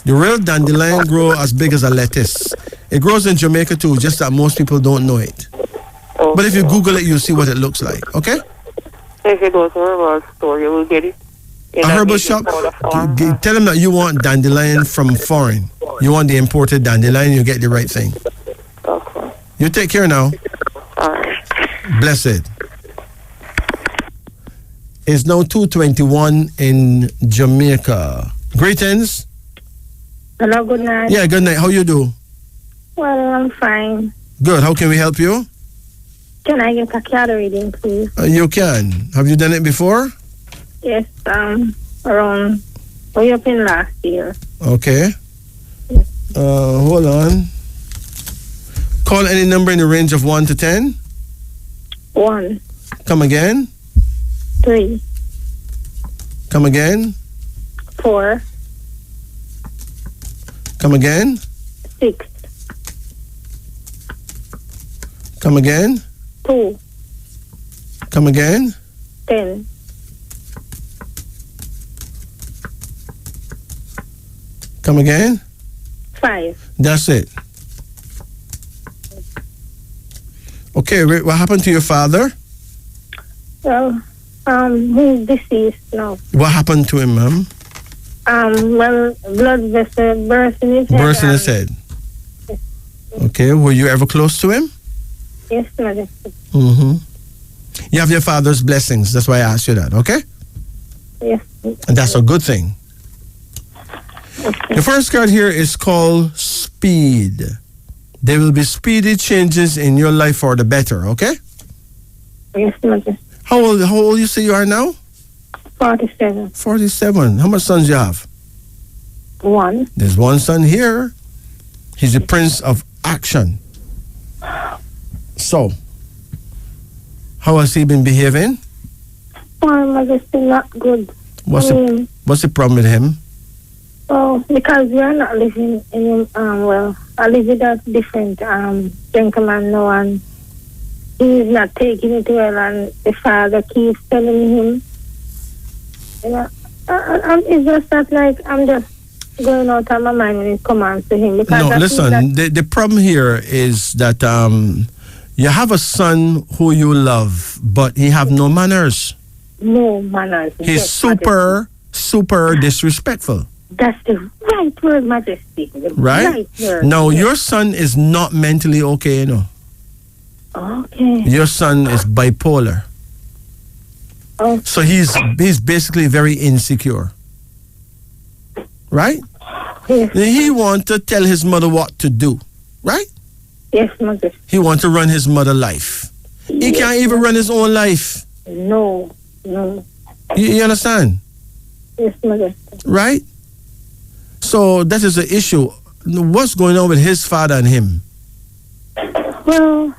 The real dandelion grow as big as a lettuce. It grows in Jamaica too, just that most people don't know it. Okay. But if you Google it, you'll see what it looks like, okay? If it was a herbal store, you will get it. A herbal shop, tell them that you want dandelion from foreign. You want the imported dandelion, you get the right thing. Okay. You take care now. All right. Blessed. It's now 2:21 in Jamaica. Greetings. Hello, good night. Yeah, good night. How you do? Well, I'm fine. Good. How can we help you? Can I get a card reading, please? You can. Have you done it before? Yes, around way up in last year. Okay. Hold on. Call any number in the range of 1 to 10. 1. Come again. 3. Come again. 4. Come again. 6. Come again. 2. Come again. 10. Come again. 5. That's it. Okay, what happened to your father? Well, he's deceased now. What happened to him, ma'am? Well, blood vessel burst in his head. Burst in his head. Okay, were you ever close to him? Yes, Majesty. Mm-hmm. You have your father's blessings. That's why I asked you that, okay? Yes. And that's a good thing. Okay. The first card here is called Speed. There will be speedy changes in your life for the better, okay? Yes, Majesty. How old you say you are now? 47. 47. How much sons you have? 1. There's one son here. He's the prince of action. So, how has he been behaving? My Majesty, not good. What's the problem with him? Oh, because we are not living in, I live with a different gentleman now, and he's not taking it well, and the father keeps telling him, you know, it's just that, like, I'm just going out of my mind when it comes to him. Because no, listen, the problem here is that you have a son who you love, but he have no manners. No manners. He's yes, super disrespectful. That's the right word, Majesty. The right word. Now, yes. your son is not mentally okay, you know. Okay. Your son is bipolar. Oh. So he's basically very insecure. Right? Yes. He wants to tell his mother what to do. Right? Yes, Majesty. He wants to run his mother's life. He can't even run his own life. No. You understand? Yes, Majesty. Right? So that is the issue. What's going on with his father and him? Well,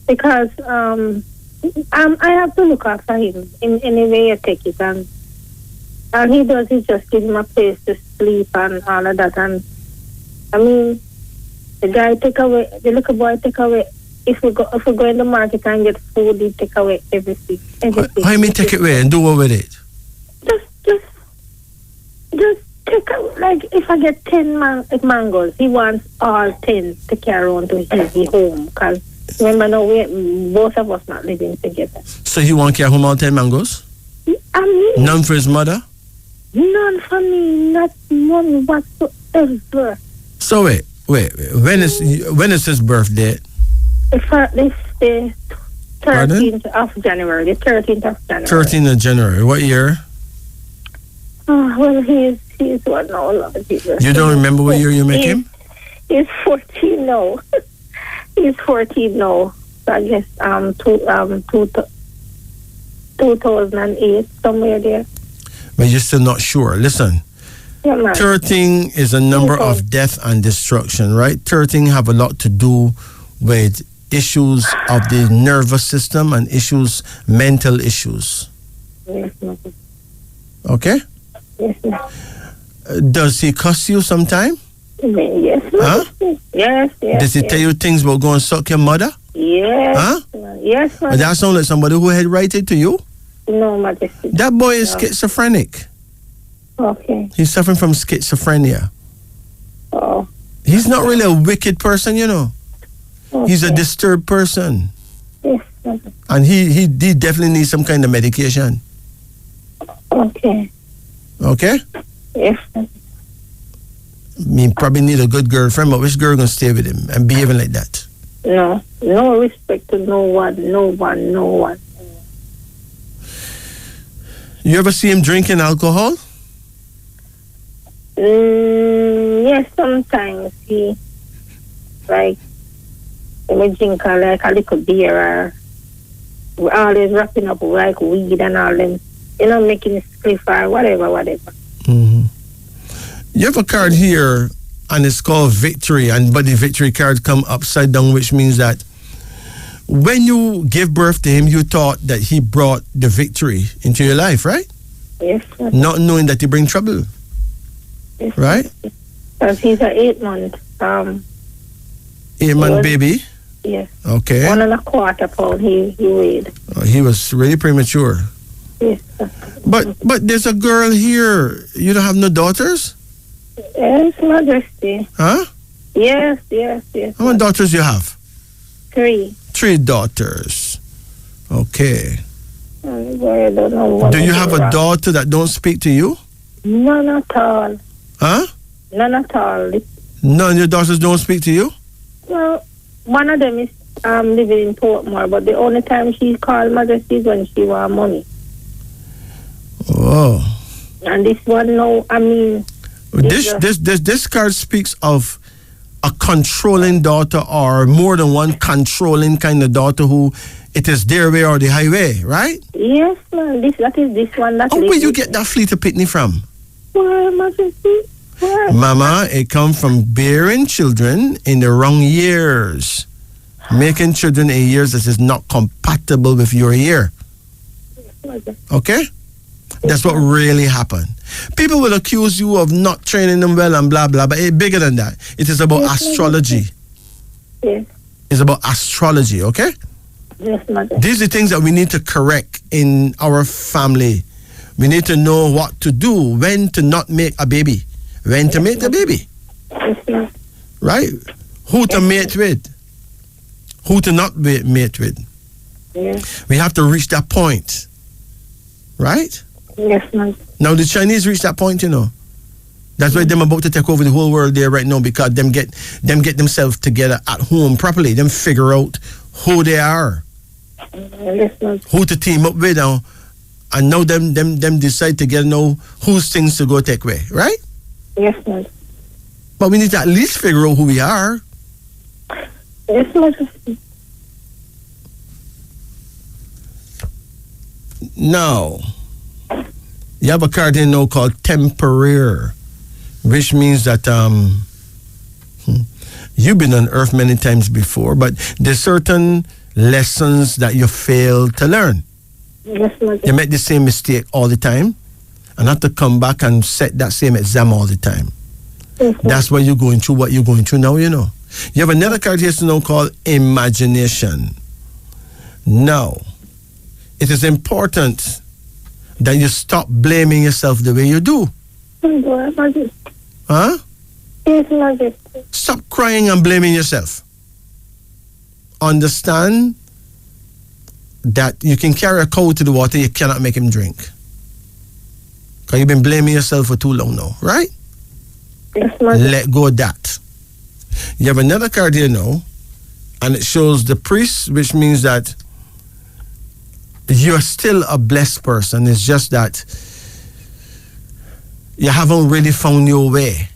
because I have to look after him in any way you take it, and all he does is just give him a place to sleep and all of that. And I mean, the little boy take away. If we go in the market and get food, he take away everything. How you mean take it away and do what with it? Just take out, like, if I get 10 mangoes, he wants all 10 to carry on to his home. Because remember now, both of us not living together. So he won't carry home all 10 mangoes? I mean, none for his mother? None for me, not one whatsoever. So wait. When is his birthday? It's the 13th of January. The 13th of January. 13th of January. What year? Oh, well, he's what now, Lord Jesus. You don't remember what year you met him? He's 14 now. He's 14 now. So I guess 2008, somewhere there. But you're still not sure. Listen. Yeah, man. 13 is a number of death and destruction, right? 13 have a lot to do with issues of the nervous system and mental issues. Yes, ma'am. Okay? Yes, ma'am. Does he cuss you sometime? Yes, ma'am. Huh? Yes. Does he tell you things about going suck your mother? Yes. Huh? Yes, ma'am. But that sounds like somebody who had written to you? No, Majesty. That boy is schizophrenic. Okay. He's suffering from schizophrenia. Oh. He's not really a wicked person, you know. Okay. He's a disturbed person. Yes. And he definitely needs some kind of medication. Okay. Okay? Yes. He probably need a good girlfriend, but which girl gonna stay with him and behaving like that? No respect to no one. You ever see him drinking alcohol? Yes, sometimes he would drink like a little beer, or always wrapping up like weed and all them, making it spliff or whatever. Mm-hmm. You have a card here, and it's called Victory, but the Victory card come upside down, which means that when you give birth to him, you thought that he brought the victory into your life, right? Yes. Not knowing that he bring trouble. Yes. Right? Because he's an 8-month. 8-month baby? Yes. Okay. 1.25 pound he weighed. He was really premature. Yes. But there's a girl here. You don't have no daughters? Yes, Majesty. Huh? Yes. How many daughters you have? 3. 3 daughters. Okay. I don't know what. Do you have a daughter that don't speak to you? None at all. Huh? None at all. None of your daughters don't speak to you? Well, one of them is living in Portmore, but the only time she called Majesty is when she want money. Oh. And this one, no, I mean... This card speaks of a controlling daughter, or more than one controlling kind of daughter who it is their way or the highway, right? Yes, man. That is this one. Where you get that fleet of pitney from? Well, Majesty, Yes. Mama, it comes from bearing children in the wrong years. Making children in years that is not compatible with your year. Okay? That's what really happened. People will accuse you of not training them well and blah, blah, but it's bigger than that. It is about astrology. Yes. It's about astrology, okay? Yes, mother. These are things that we need to correct in our family. We need to know what to do, when to not make a baby, when to make a baby. Yes, mother. Right? Who to mate with, who to not mate with. Yes. We have to reach that point. Right? Yes, mother. Now the Chinese reach that point, you know. That's why them about to take over the whole world there right now, because them get themselves together at home properly. Them figure out who they are, Yes, mother. who to team up with now, and now them decide together know whose things to go take away, right? Yes, mother. But we need to at least figure out who we are. Yes, mother. Now, you have a card in now called temporary, which means that you've been on earth many times before, but there's certain lessons that you fail to learn. Yes, mother. You make the same mistake all the time and have to come back and set that same exam all the time. Yes, That's why you're going through what you're going through now, you know. You have another card here now called imagination. Now, it is important that you stop blaming yourself the way you do. mother. Huh? Yes, mother. Stop crying and blaming yourself. Understand that you can carry a cow to the water, you cannot make him drink. Because you've been blaming yourself for too long now, right? Yes, mother. Let go of that. You have another card here now, and it shows the priest, which means that you're still a blessed person. It's just that you haven't really found your way.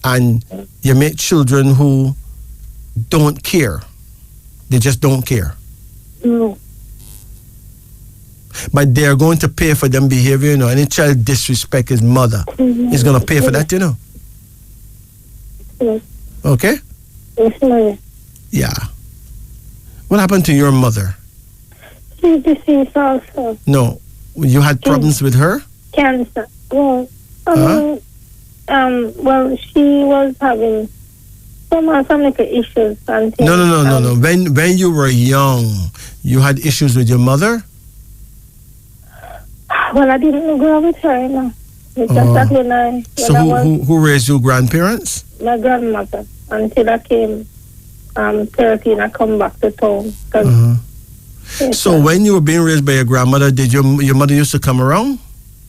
And you make children who don't care. They just don't care. No. But they're going to pay for them behavior, you know. Any child disrespect his mother is going to pay for that, you know. Yes. Okay? Yes, mother. Yeah. What happened to your mother? She's deceased also. No. You had problems with her? Cancer. Well, Huh? well, she was having some little issues and things. No. When you were young, you had issues with your mother? Well, I didn't grow up with her, you know. It's just that when I who raised your grandparents? my grandmother, until I came 13, I come back to town. Yes, So when you were being raised by your grandmother, did your mother used to come around?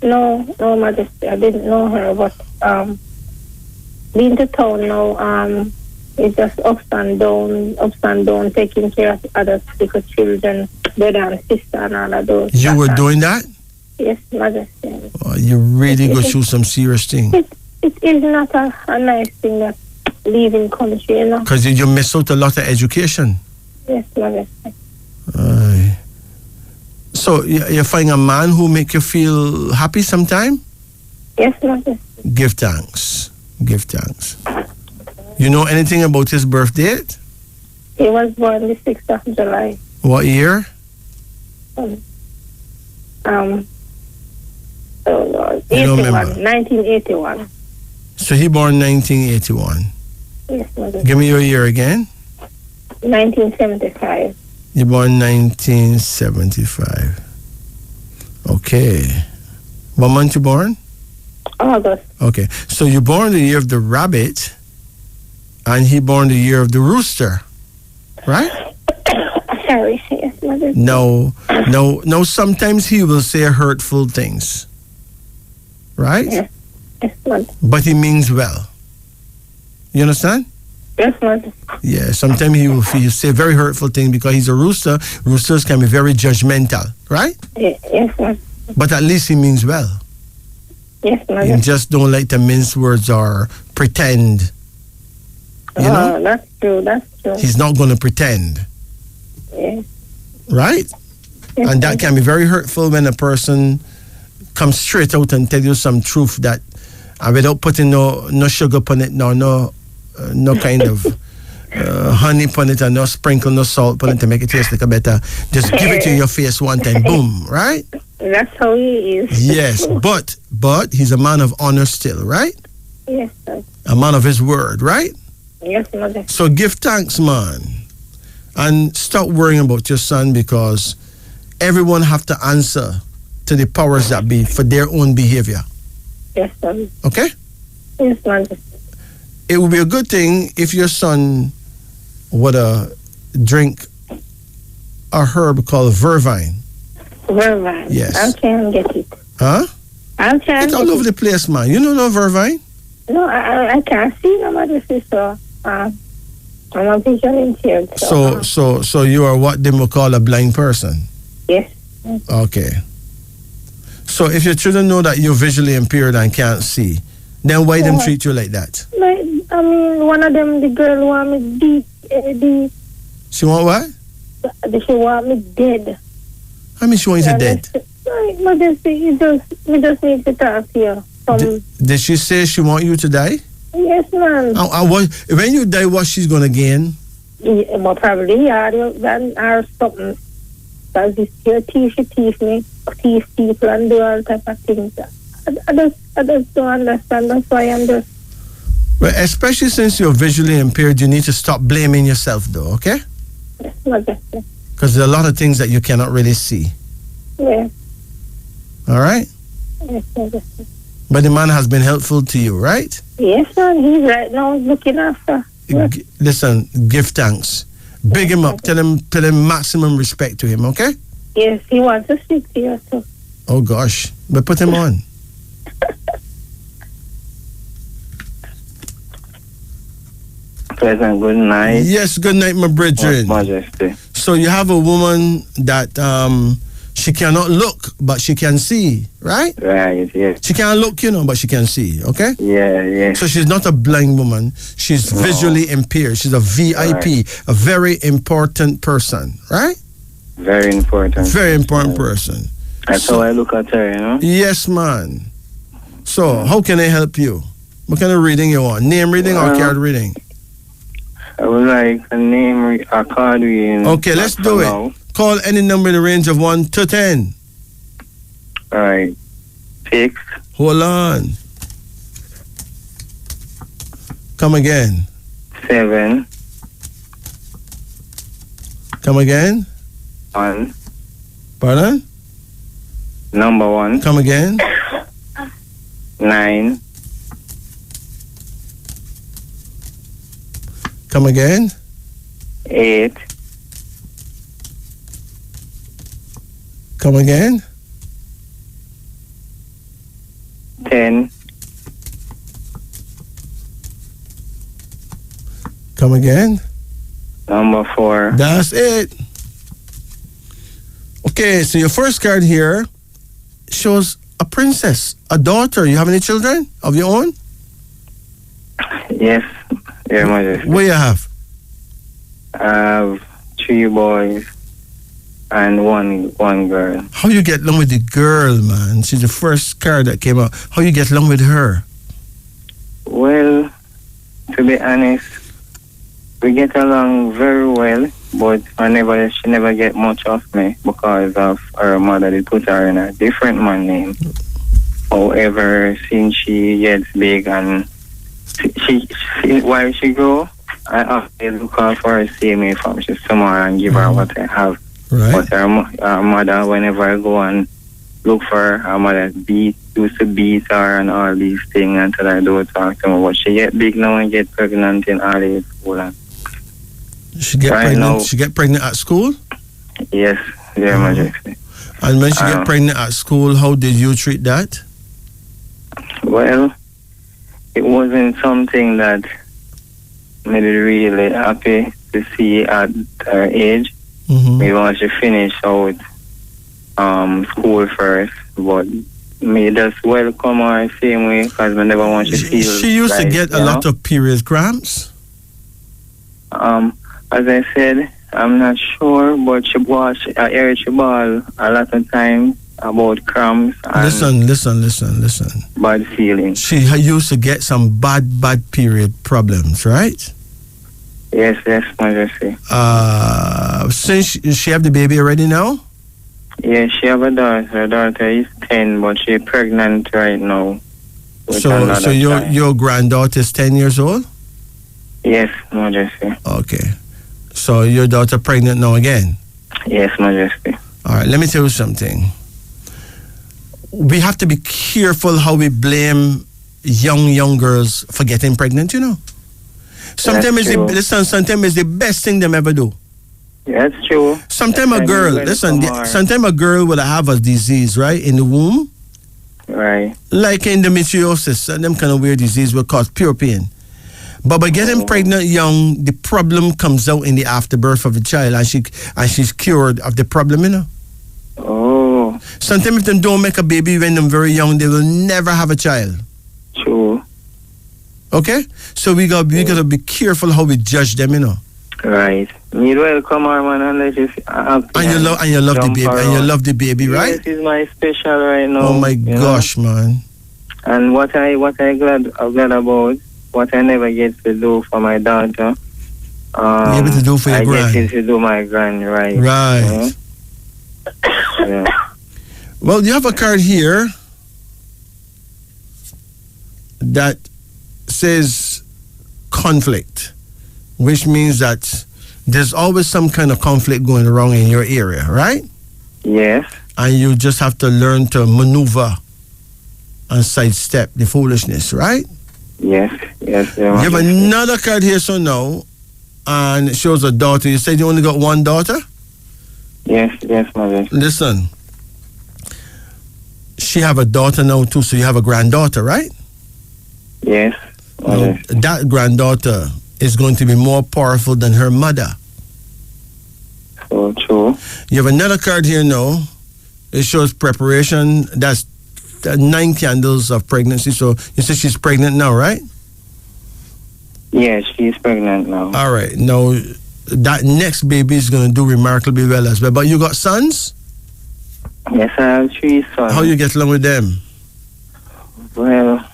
No, Majesty, I didn't know her, but being to town now, it's just ups and down, taking care of other little children, brother and sister and all of those. You were doing that? Yes, Majesty. Oh, you really go through some serious things. It is not a nice thing that leaving country, you know. Because you miss out a lot of education. Yes, Majesty. So you find a man who make you feel happy sometime? Yes, Majesty. Give thanks. Give thanks. You know anything about his birth date? He was born the 6th of July. What year? Oh Lord, You don't 81, remember? 1981. So he born 1981. Yes, Majesty. Give me your year again. 1975. You born 1975. Okay. What month you born? August. Okay. So you born the year of the rabbit, and he born the year of the rooster, right? Sorry, yes, Mother. No. Sometimes he will say hurtful things, right? Yes, Mother. But he means well. You understand? Yes, Mother. Yeah. Sometimes he will say very hurtful things because he's a rooster. Roosters can be very judgmental, right? Yes, Mother. But at least he means well. Yes, Mother. You just don't like to mince words or pretend. You know? That's true. He's not going to pretend. Yes. Right? Yes, And that can be very hurtful when a person comes straight out and tell you some truth that and without putting no sugar on it, no kind of honey on it, and no sprinkle, no salt on it to make it taste like a better. Just give it to your face one time, boom, right? That's how he is. Yes, but he's a man of honor still, right? Yes, sir. A man of his word, right? Yes, mother. So give thanks, man, and stop worrying about your son, because everyone have to answer to the powers that be for their own behavior. Yes, sir. Okay? Yes, mother. It would be a good thing if your son would drink a herb called vervine. Vervine. Yes. I'll try and get it. Huh? I'll try and It's all get over it. the place, man. You don't know vervine? No, I can't see no mother, sister. I'm a visually impaired. So you are what they would call a blind person? Yes. Okay. So if your children know that you're visually impaired and can't see, then why them treat you like that? Like, I mean, one of them, the girl want me dead. She want what? She want me dead. I mean, she wants you dead. Majesty, we just need to talk to you. Did she say she want you to die? Yes, man. When you die, what she's gonna gain? Yeah, well, probably or something. Because it's your thief, she thief me, thief people and do all type of things. I just don't understand. That's why I'm just... Well, especially since you're visually impaired, you need to stop blaming yourself, though, okay? Yes, Majesty. Because there are a lot of things that you cannot really see. Yeah. All right? Yes, Majesty. But the man has been helpful to you, right? Yes, man. He's right now looking after. Yes. Listen, give thanks. Big him up. Tell him maximum respect to him, okay? Yes, he wants to speak to you, too. Oh, gosh. But put him on. Pleasant good night. Yes, good night, my brethren. Majesty. So you have a woman that she cannot look, but she can see, right? Right, yes. She can't look, but she can see, okay? Yeah. So she's not a blind woman. She's visually impaired. She's a VIP, a very important person, right? Very important. Very important person. That's how I look at her, Yes, man. So how can I help you? What kind of reading you want? Name reading or card reading? I would like a card reading. Okay, let's do it. Call any number in the range of 1 to 10. All right. 6. Hold on. Come again. 7. Come again. 1. Pardon? Number 1. Come again. 9. Come again. 8. Come again. 10. Come again. Number 4. That's it. Okay, so your first card here shows a princess, a daughter. You have any children of your own? Yes, Your Majesty. What you have? I have 3 boys and one girl. How you get along with the girl, man? She's the first card that came out. How you get along with her? Well, to be honest, we get along very well, but she never get much of me because of her mother. They put her in a different man name. However, since she gets big and she while she grow, I always look out for her, see me from she's somewhere and give her what I have. Right. But her mother, whenever I go and look for her mother, used to beat her and all these things until I don't talk to her. But she get big now and get pregnant in early school. And she get pregnant. Now, she get pregnant at school. Yes, Your Majesty. And when she get pregnant at school, how did you treat that? Well, it wasn't something that made me really happy to see at her age. Me want to finish out school first, but me just welcome her same way because I never want to feel. She used to get a lot of period cramps. As I said, I'm not sure, but I heard she ball a lot of times. about cramps and Listen. bad feelings. She used to get some bad period problems, right? Yes, Majesty. Since she have the baby already now? Yeah, she have a daughter. Her daughter is 10, but she's pregnant right now. So your granddaughter is 10 years old? Yes, Majesty. Okay. So your daughter pregnant now again? Yes, Majesty. All right, let me tell you something. We have to be careful how we blame young girls for getting pregnant, you know. Sometimes it's the best thing them ever do. Yeah, that's true. Sometimes a girl will have a disease, right, in the womb. Right. Like endometriosis and them kind of weird disease will cause pure pain. But by getting pregnant young, the problem comes out in the afterbirth of the child, and she's cured of the problem, you know. Oh. Sometimes if them don't make a baby when they're very young, they will never have a child. True. Okay? So we gotta be careful how we judge them, you know. Right. You'd welcome her, man, and you love the baby, and you love the baby, right? This is my special right now. Oh my gosh, man. And what I glad about, what I never get to do for my daughter. You able to do for your grand. I get to do my grand, right? Right. Yeah. Well, you have a card here that says conflict, which means that there's always some kind of conflict going wrong in your area, right? Yes. And you just have to learn to maneuver and sidestep the foolishness, right? Yes. You have another card here, so now, and it shows a daughter. You said you only got one daughter? Yes, mother. Listen, she have a daughter now too, so you have a granddaughter, right? Yes. Now, that granddaughter is going to be more powerful than her mother. So true. You have another card here now. It shows preparation. That's 9 candles of pregnancy. So you said she's pregnant now, right? Yes, she's pregnant now. All right. Now, that next baby is going to do remarkably well as well. But you got sons? Yes, I have 3 sons. How you get along with them? Well,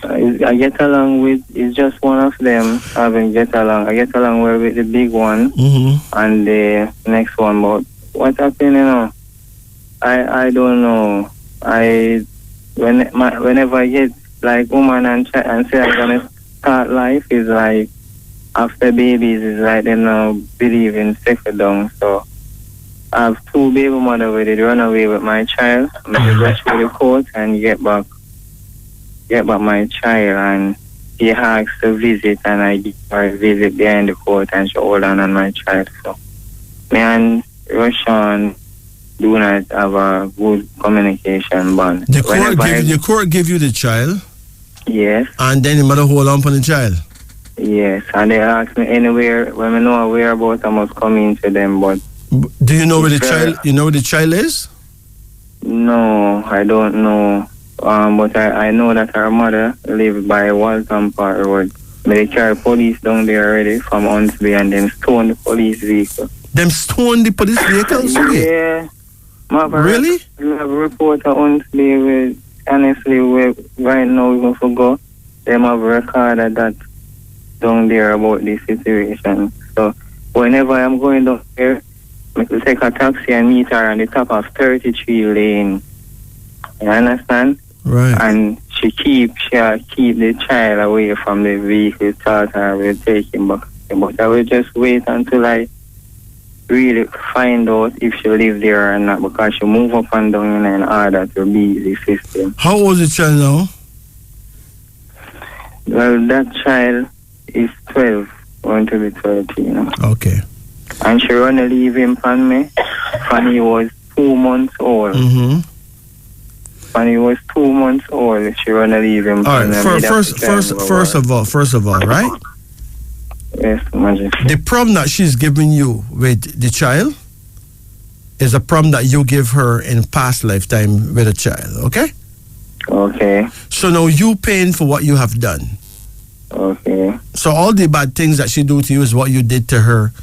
I get along with, it's just one of them. I get along well with the big one and the next one. But what happened, you know, I don't know. Whenever I get like woman and say I'm gonna start life, is like after babies, is like they now believe in second down. So I have 2 baby mother where they run away with my child. I go through the court and get back my child, and he asks to visit, and I give her a visit behind the court, and she hold on my child. So me and Russian do not have a good communication bond. The court give you the child? Yes. And then the mother hold on for the child? Yes, and they ask me anywhere, when I know whereabouts I must come into them, but... Do you know where the child, you know where the child is? No, I don't know. But I know that her mother lives by Walton Park Road. They carry police down there already from Huntsby, and then stone the police vehicle. Them stone the police vehicles? Yeah. Really? We have a reporter Huntsby, honestly, right now we going to go. Them have a record of that down there about this situation. So whenever I'm going down there, I will take a taxi and meet her on the top of 33 lane. You understand? Right. And she keep the child away from the vehicle, thought I will take him back. But I will just wait until I really find out if she live there or not, because she move up and down in order to beat the system. How old is the child now? Well, that child is 12, going to be 13. Okay. And she run to leave him from me when he was 2 months old. When he was 2 months old, she run to leave him. All right. First of all, right? Yes, Majesty. The problem that she's giving you with the child is a problem that you give her in past lifetime with a child, okay? Okay. So now you paying for what you have done. Okay. So all the bad things that she do to you is what you did to her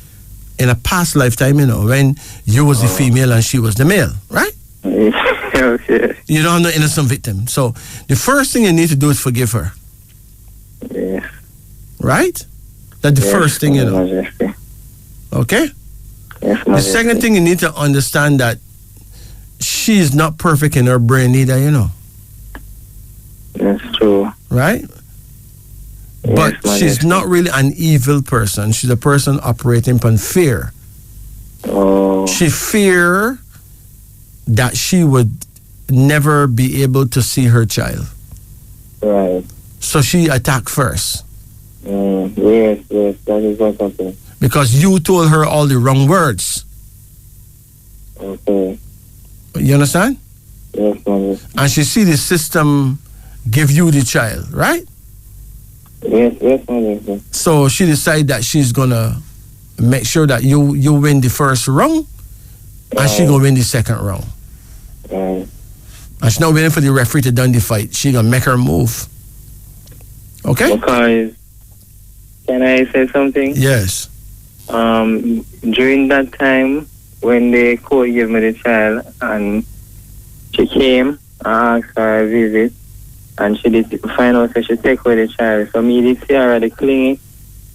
in a past lifetime, when you was the female and she was the male, right? Okay. You don't have no innocent victim. So the first thing you need to do is forgive her. Yes. Right? That's the first thing you know. Majesty. Okay? Yes, The Majesty. second thing you need to understand that she is not perfect in her brain either, you know. That's true. Right? Yes, But she's Majesty. not really an evil person. She's a person operating upon fear. Oh. She fear that she would never be able to see her child. Right. So she attacked first. Yes, that is what happened. Because you told her all the wrong words. Okay. You understand? Yes, Majesty. And she see the system give you the child, right? Yes, Majesty. So she decide that she's gonna make sure that you win the first round, and she gonna win the second round. Right. And she's not waiting for the referee to done the fight. She gonna make her move. Okay? Because, can I say something? Yes. During that time, when the court gave me the child, and she came and asked for a visit, and she did find out that she take away the child. So me did see her at the clinic,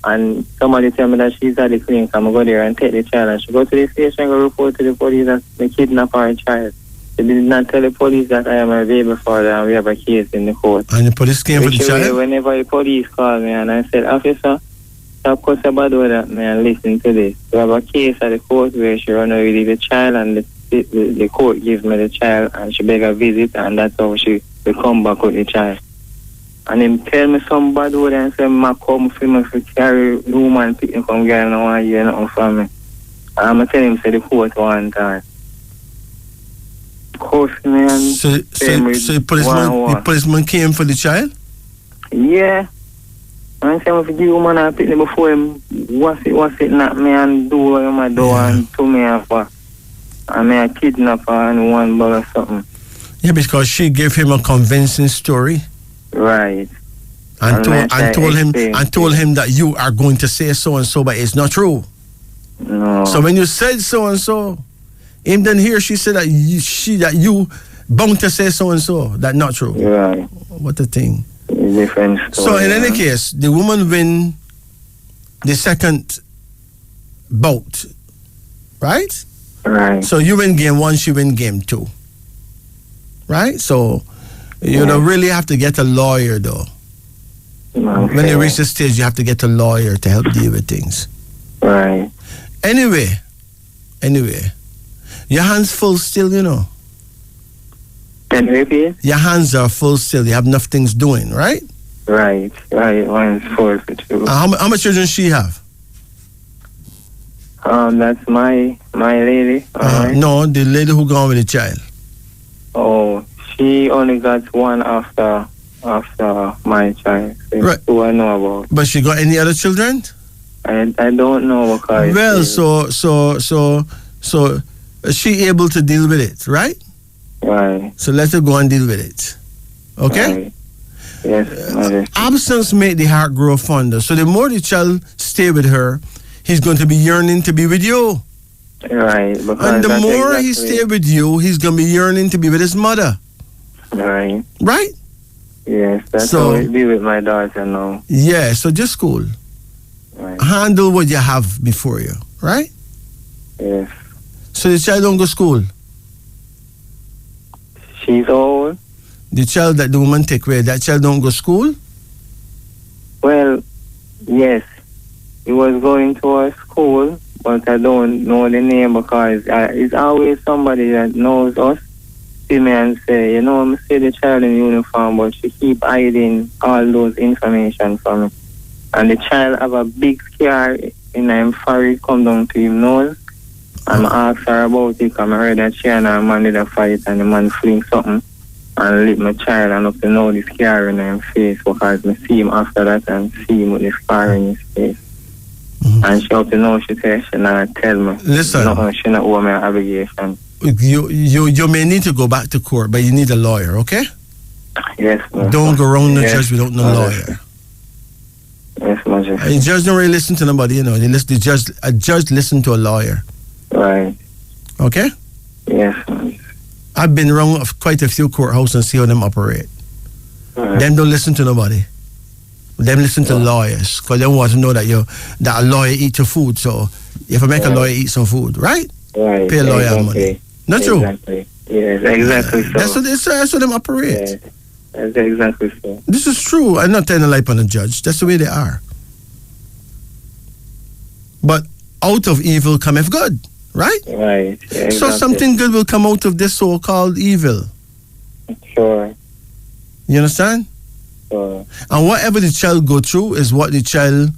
and somebody tell me that she's at the clinic. I'm going to go there and take the child. And she go to the station and go report to the police that they kidnapped her child. She did not tell the police that I am her baby father and we have a case in the court. And the police came for the child? Whenever the police called me and I said, officer, stop cuss about that man, listen to this. We have a case at the court where she run away with the child and the court gives me the child and she beg a visit and that's how she will come back with the child. And him tell me some bad word and say, ma come for me to carry woman pick me from girl and I want to hear nothing from me. And I'm tell him say the court one time. Course, man. So the policeman came for the child? Yeah. And say, if you give woman a pick me before him, what's it not me and do what him a do and to me after. And me a kidnap her and one bag or something. Yeah, because she gave him a convincing story. Right. And told him that you are going to say so and so, but it's not true. No. So when you said so and so, him then here she said that you bound to say so and so. That's not true. Right. What a thing. Different story. So in any case, the woman win the second bout, right? Right. So you win game 1, she win game 2. Right? So you don't really have to get a lawyer though. Okay. When you reach the stage, you have to get a lawyer to help deal with things. Right. Anyway, your hands full still, you know. Can you repeat? Your hands are full still. You have enough things doing, right? Right. One's 4 for 2. How much children she have? That's my lady. No, the lady who gone with the child. Oh, she only got one after my child. So Right. Who I know about. But she got any other children? I don't know because. Well, so is she able to deal with it, right? Right. So let her go and deal with it. Okay? Right. Yes. Absence make the heart grow fonder. So the more the child stay with her, he's going to be yearning to be with you. Right. And the more he stay with you, he's going to be yearning to be with his mother. Right. Right? Yes, that's So- how it be with my daughter now. Yeah, so just cool. Right. Handle what you have before you, right? Yes. So the child don't go school. She's old. The child that the woman take away, that child don't go school? Well, yes. He was going to a school, but I don't know the name because it's always somebody that knows us. See me and say, I see the child in uniform, but she keep hiding all those information from me. And the child have a big scar in him forehead come down to him nose. And I asked her about it because I heard that she and her man did a fight and the man fling something and lit my child and up to now the scar in his face because I see him after that and see him with the scar in his face. Mm-hmm. And she up to now she says she not tell me. Listen. No, she not owe me an obligation. You may need to go back to court, but you need a lawyer, okay? Yes, ma'am. Don't go around the judge without no lawyer. Yes, Majesty. A judge don't really listen to nobody, A judge listen to a lawyer. Right. Okay? Yes, Majesty. I've been around quite a few courthouses and see how them operate. Them don't listen to nobody. Them listen to lawyers because they want to know that a lawyer eat your food. So if I make a lawyer eat some food, right? Right. Pay a lawyer money. Not true. Exactly. Yes, exactly. So. That's how them operate. Yeah, that's exactly so. This is true. I'm not telling a lie on the judge. That's the way they are. But out of evil cometh good, right? Right. Yeah, exactly. So something good will come out of this so-called evil. Sure. You understand? Sure. And whatever the child go through is what the child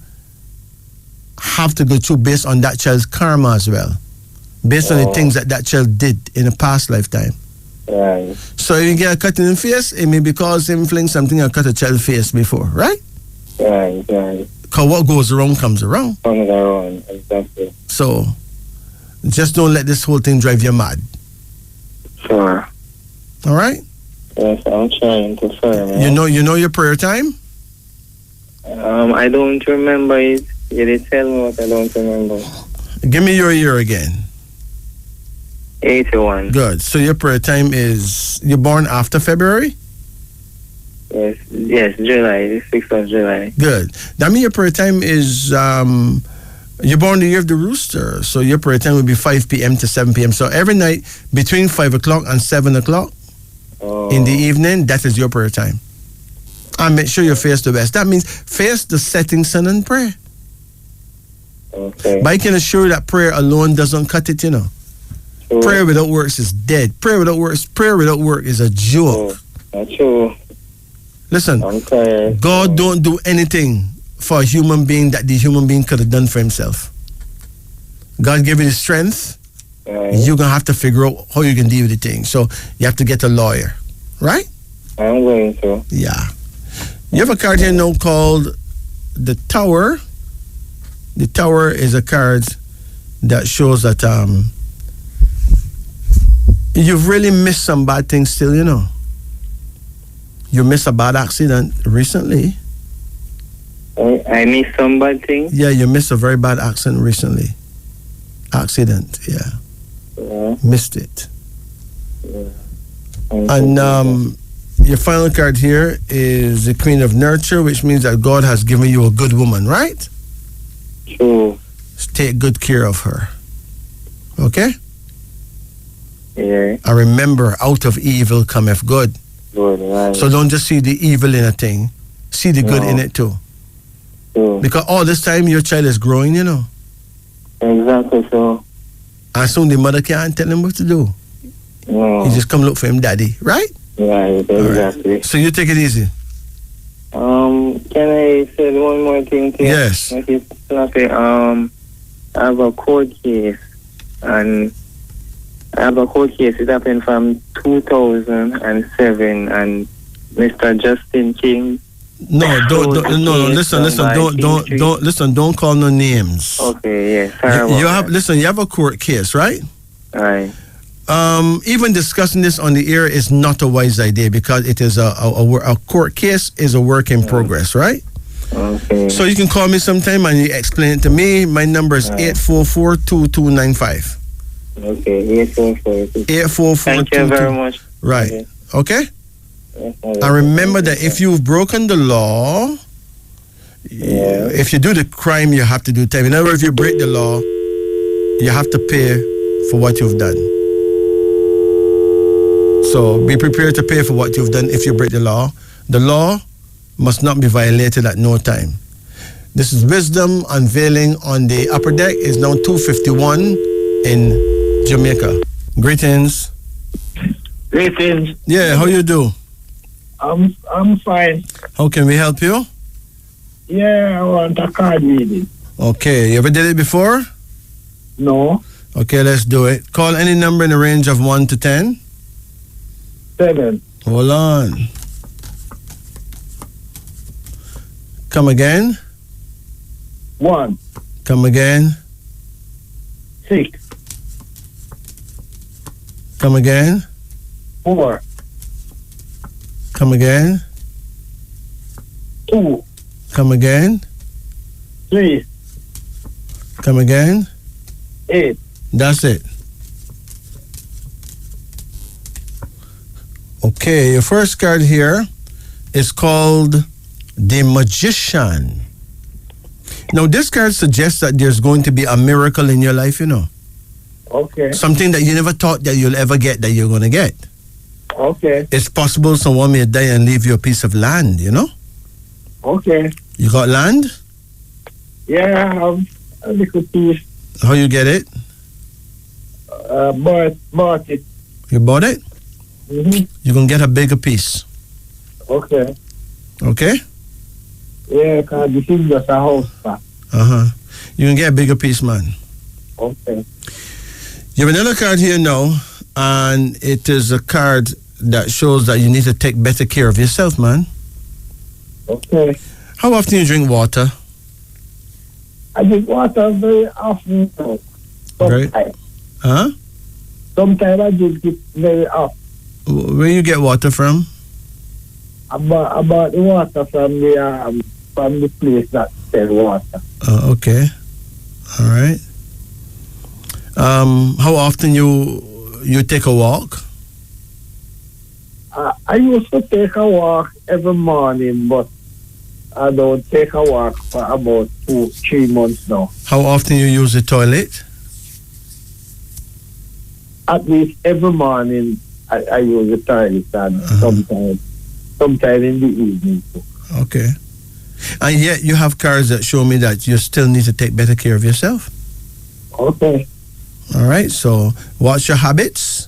have to go through based on that child's karma as well. Based on the things that child did in a past lifetime. Right. So if you get a cut in the face, it may be because him fling something and cut a child's face before, right? Right. Because what goes around comes around. Comes around, exactly. So just don't let this whole thing drive you mad. Sure. All right? Yes, I'm trying to firm. You know your prayer time? I don't remember it. You did tell me what I don't remember. Give me your year again. 81. Good. So your prayer time is, you're born after February? Yes, July, the 6th of July. Good. That means your prayer time is, you're born the year of the rooster. So your prayer time will be 5 p.m. to 7 p.m. So every night between 5 o'clock and 7 o'clock in the evening, that is your prayer time. And make sure you face the west. That means face the setting sun and pray. Okay. But I can assure you that prayer alone doesn't cut it, you know. Sure. Prayer without works is dead. Prayer without work is a joke. That's true. Listen, Okay. God don't do anything for a human being that the human being could have done for himself. God gave you the strength. Right. You're going to have to figure out how you can deal with the thing. So you have to get a lawyer, right? I'm going to. Yeah. You have a card here now called the Tower. The Tower is a card that shows that you've really missed some bad things still, you know. You missed a bad accident recently. I missed some bad things? Yeah, you missed a very bad accident recently. Accident, yeah. Missed it. Yeah. And your final card here is the Queen of Nurture, which means that God has given you a good woman, right? True. Take good care of her. Okay? Yeah. I remember, out of evil cometh good. Good, right. So don't just see the evil in a thing. See the good in it too. True. Because all this time your child is growing, you know. Exactly so. And soon the mother can't tell him what to do. No. He just come look for him daddy, right? Right, exactly. Right. So you take it easy. Can I say one more thing to you? Yes. I have a court case, and it happened from 2007, and Mr. Justin King. No, don't call no names. Okay, yes. You have a court case, right? Right. Even discussing this on the air is not a wise idea because it is a court case is a work in progress, right? Okay. So you can call me sometime and you explain it to me. My number is 844-2295. Okay, 844. 844. Thank you very much. Right. Okay? And remember that if you've broken the law, if you do the crime, you have to do time. In other words, if you break the law, you have to pay for what you've done. So be prepared to pay for what you've done if you break the law. The law must not be violated at no time. This is Wisdom Unveiling on the upper deck. It's now 2:51 in Jamaica. Greetings. Greetings. Yeah, how you do? I'm fine. How can we help you? Yeah, I want a card reading. Okay, you ever did it before? No. Okay, let's do it. Call any number in the range of 1 to 10. 7. Hold on. Come again. 1. Come again. 6. Come again. 4. Come again. 2. Come again. 3. Come again. 8. That's it. Okay, your first card here is called the Magician. Now, this card suggests that there's going to be a miracle in your life, you know. Okay. Something that you never thought that you'll ever get, that you're going to get. Okay. It's possible someone may die and leave you a piece of land, you know. Okay. You got land? Yeah, I have a little piece. How you get it? Bought it. You bought it? Mm-hmm. You're going to get a bigger piece. Okay. Okay? Yeah, because this is just a house back. Uh-huh. You can get a bigger piece, man. Okay. You have another card here now, and it is a card that shows that you need to take better care of yourself, man. Okay. How often you drink water? I drink water very often. Sometimes. Right. Huh? Sometimes I drink it very often. Where you get water from? About the water from the place that sells water. Okay. All right. How often you take a walk? I used to take a walk every morning, but I don't take a walk for about 2-3 months now. How often you use the toilet? At least every morning I use the toilet, and sometimes in the evening too. Okay. And yet you have cards that show me that you still need to take better care of yourself. Okay. All right. So watch your habits.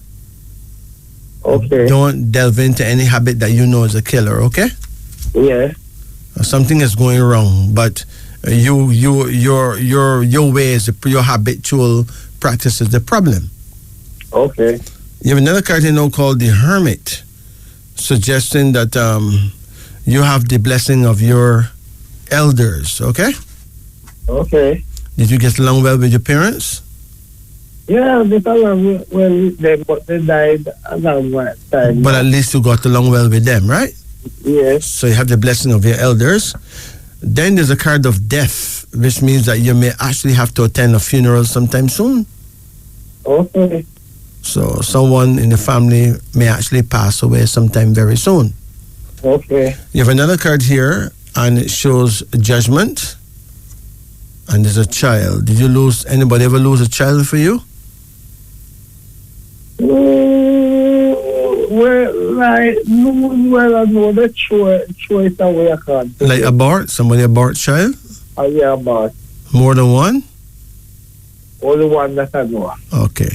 Okay. Don't delve into any habit that you know is a killer. Okay. Yeah. Something is going wrong, but your ways, your habitual practice is the problem. Okay. You have another card here now called the Hermit, suggesting that you have the blessing of your elders. Okay. Okay. Did you get along well with your parents? Yeah, I get along well with them, but they died a long time. But at least you got along well with them, right? Yes. So you have the blessing of your elders. Then there's a card of death, which means that you may actually have to attend a funeral sometime soon. Okay. So someone in the family may actually pass away sometime very soon. Okay. You have another card here, and it shows judgment. And there's a child. Did you lose, anybody ever lose a child for you? Well, I know the choice away I can't. Like abort? Somebody abort child? Yeah, abort. More than one? Only one that I know. Okay.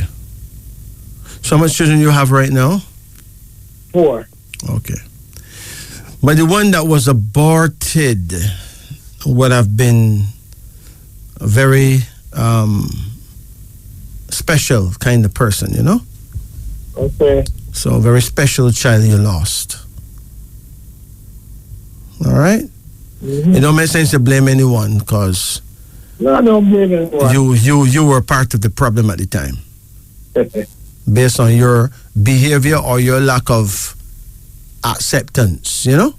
So how much children you have right now? 4. Okay. But the one that was aborted would have been a very special kind of person, you know? Okay. So a very special child you lost. All right? Mm-hmm. It don't make sense to blame anyone because no, I don't blame anyone. you were part of the problem at the time. Based on your behavior or your lack of acceptance, you know?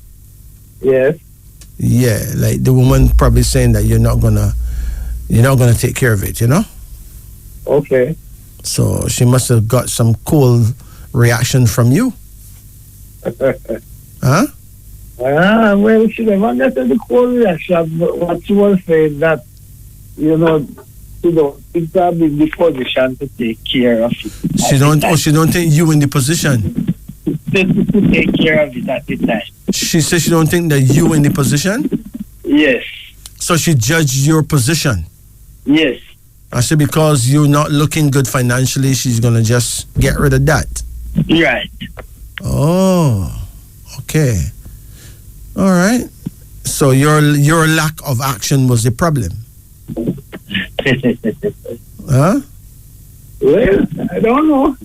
Yes. Yeah, like the woman probably saying that you're not gonna take care of it, you know? Okay. So she must have got some cool reaction from you. Huh? Well, she never got the cool reaction, but what she was saying that, you know, it's a big position to take care of it. She don't think you in the position. To take care of it at the time. She says she don't think that you in the position? Yes. So she judged your position? Yes. I said because you're not looking good financially, she's gonna just get rid of that. Right. Oh, okay. All right. So your lack of action was the problem. Huh? Well, I don't know.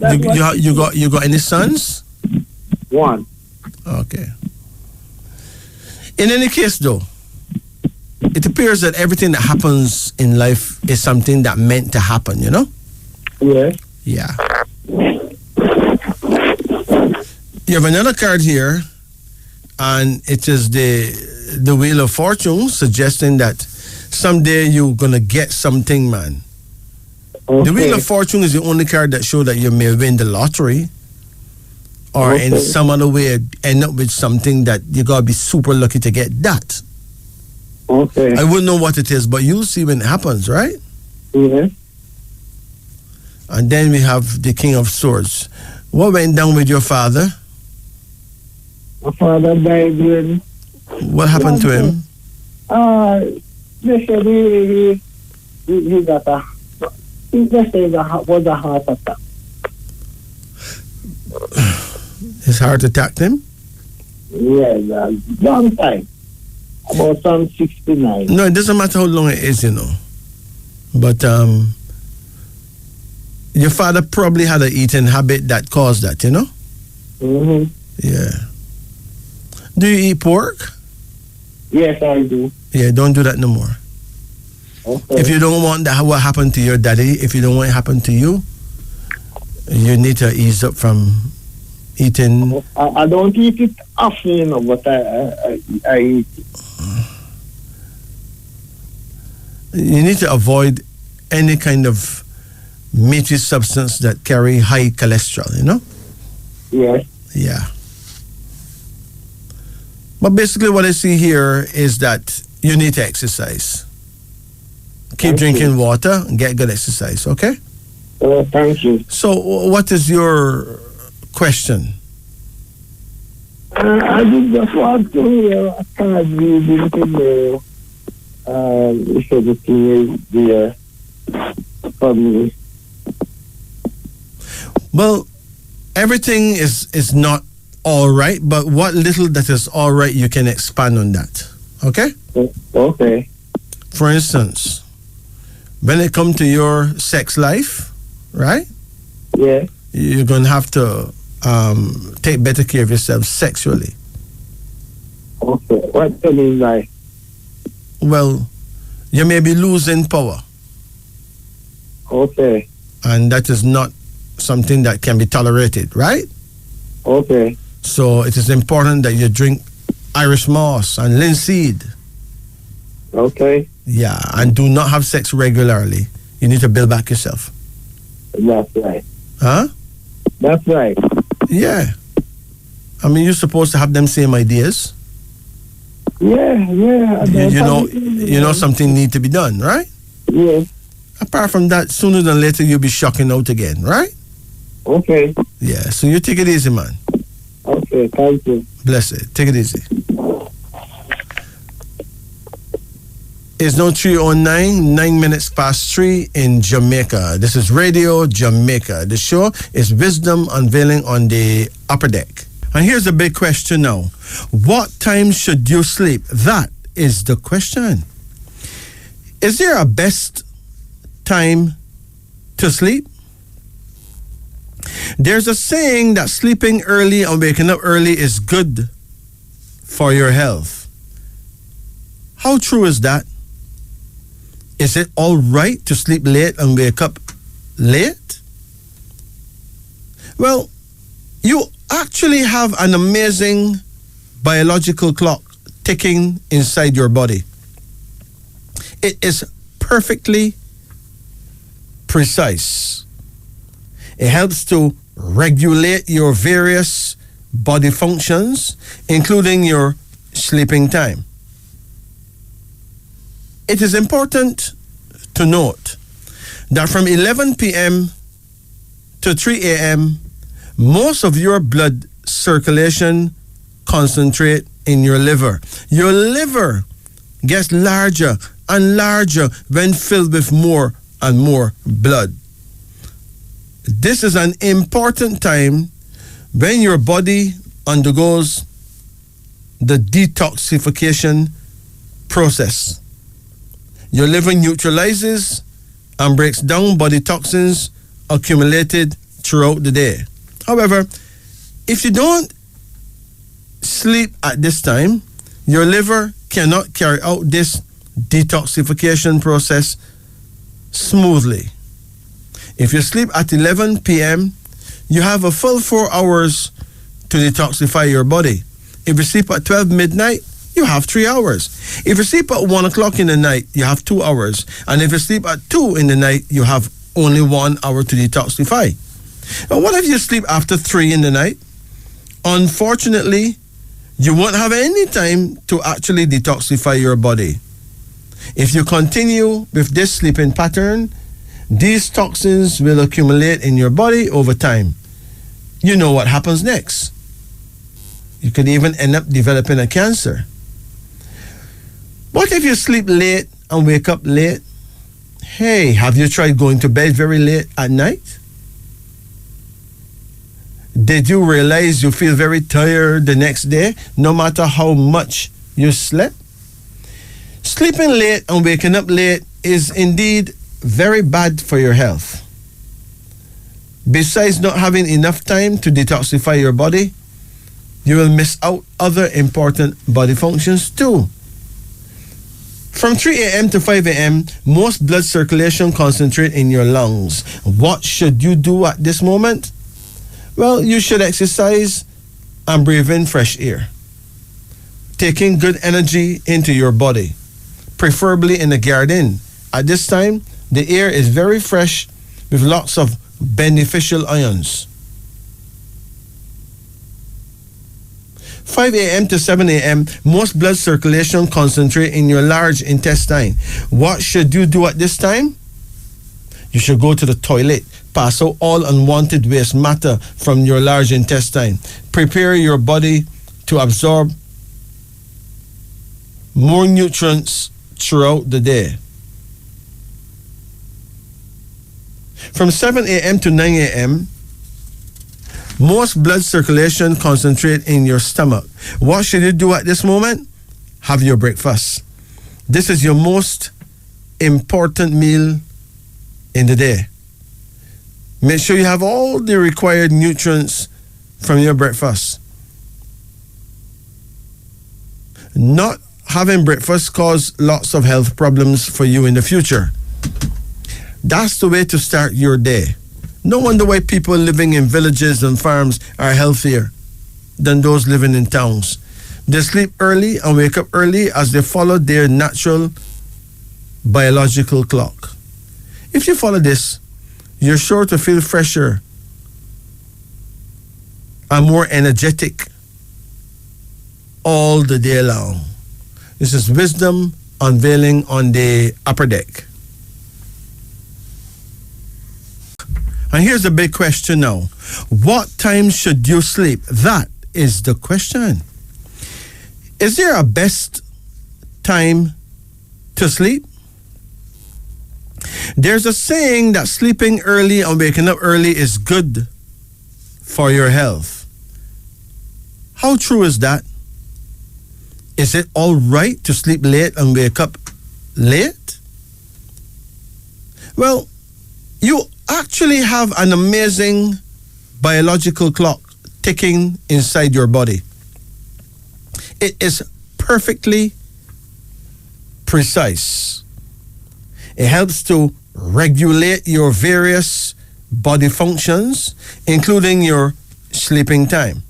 You got any sons? 1. Okay. In any case, though, it appears that everything that happens in life is something that meant to happen, you know? Yes. Yeah. You have another card here, and it is the Wheel of Fortune, suggesting that someday you're gonna get something, man. Okay. The Wheel of Fortune is the only card that shows that you may win the lottery, or in some other way end up with something that you gotta be super lucky to get that. Okay. I wouldn't know what it is, but you'll see when it happens, right? Yeah. And then we have the King of Swords. What went down with your father? My father died when... What happened to him? They said he got a... They said it was a heart attack. His heart attacked him? Yeah, long time. About some 69. No, it doesn't matter how long it is, you know. But your father probably had an eating habit that caused that, you know? Mm-hmm. Yeah. Do you eat pork? Yes, I do. Yeah, don't do that no more. Okay. If you don't want that, what happened to your daddy, if you don't want it to happen to you, you need to ease up from eating. I don't eat it often, you know, but I eat it. You need to avoid any kind of meaty substance that carry high cholesterol, you know? Yes. Yeah. But basically what I see here is that you need to exercise. Keep drinking water and get good exercise, okay? Thank you. So what is your question? I just want to hear a card reading to know if everything is there for me. Well, everything is not all right, but what little that is all right, you can expand on that, okay? Okay. For instance, when it comes to your sex life, right? Yeah. You're going to have to take better care of yourself sexually. Okay. What do you mean by? Well, you may be losing power. Okay. And that is not something that can be tolerated, right? Okay. So it is important that you drink Irish moss and linseed. Okay. Yeah, and do not have sex regularly. You need to build back yourself. That's right. Huh? That's right. Yeah. I mean, you're supposed to have them same ideas. Yeah. You know something need to be done, right? Yes. Apart from that, sooner than later you'll be shocking out again, right? Okay. Yeah, so you take it easy, man. Okay, thank you. Bless it. Take it easy. It's now 3:09, 9 minutes past 3 in Jamaica. This is Radio Jamaica. The show is Wisdom Unveiling on the Upper Deck. And here's the big question now. What time should you sleep? That is the question. Is there a best time to sleep? There's a saying that sleeping early and waking up early is good for your health. How true is that? Is it all right to sleep late and wake up late? Well, you actually have an amazing biological clock ticking inside your body. It is perfectly precise. It helps to regulate your various body functions, including your sleeping time. It is important to note that from 11 p.m. to 3 a.m., most of your blood circulation concentrate in your liver. Your liver gets larger and larger when filled with more and more blood. This is an important time when your body undergoes the detoxification process. Your liver neutralizes and breaks down body toxins accumulated throughout the day. However, if you don't sleep at this time, your liver cannot carry out this detoxification process smoothly. If you sleep at 11 p.m., you have a full 4 hours to detoxify your body. If you sleep at 12 midnight, you have 3 hours. If you sleep at 1 o'clock in the night, you have 2 hours. And if you sleep at 2 in the night, you have only 1 hour to detoxify. And what if you sleep after 3 in the night? Unfortunately, you won't have any time to actually detoxify your body. If you continue with this sleeping pattern, these toxins will accumulate in your body over time. You know what happens next. You could even end up developing a cancer. What if you sleep late and wake up late? Hey, have you tried going to bed very late at night? Did you realize you feel very tired the next day, no matter how much you slept? Sleeping late and waking up late is indeed very bad for your health. Besides not having enough time to detoxify your body, you will miss out other important body functions too. From 3 a.m. to 5 a.m., most blood circulation concentrates in your lungs. What should you do at this moment? Well, you should exercise and breathe in fresh air, taking good energy into your body, preferably in the garden. At this time, the air is very fresh with lots of beneficial ions. 5 a.m. to 7 a.m., most blood circulation concentrates in your large intestine. What should you do at this time? You should go to the toilet, pass out all unwanted waste matter from your large intestine. Prepare your body to absorb more nutrients throughout the day. From 7 a.m. to 9 a.m., most blood circulation concentrates in your stomach. What should you do at this moment? Have your breakfast. This is your most important meal in the day. Make sure you have all the required nutrients from your breakfast. Not having breakfast causes lots of health problems for you in the future. That's the way to start your day. No wonder why people living in villages and farms are healthier than those living in towns. They sleep early and wake up early as they follow their natural biological clock. If you follow this, you're sure to feel fresher and more energetic all the day long. This is wisdom unveiling on the upper deck. And here's the big question now. What time should you sleep? That is the question. Is there a best time to sleep? There's a saying that sleeping early and waking up early is good for your health. How true is that? Is it all right to sleep late and wake up late? Well, you actually have an amazing biological clock ticking inside your body. It is perfectly precise. It helps to regulate your various body functions, including your sleeping time.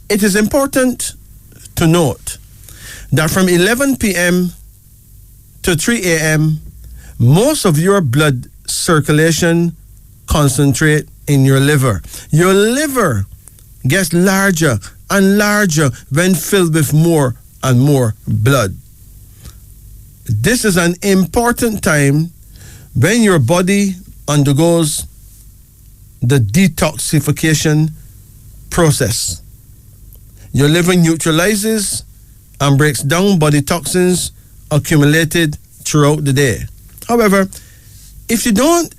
It is important to note that from 11 p.m. to 3 a.m., most of your blood circulation concentrate in your liver. Your liver gets larger and larger when filled with more and more blood. This is an important time when your body undergoes the detoxification process. Your liver neutralizes and breaks down body toxins accumulated throughout the day. However, if you don't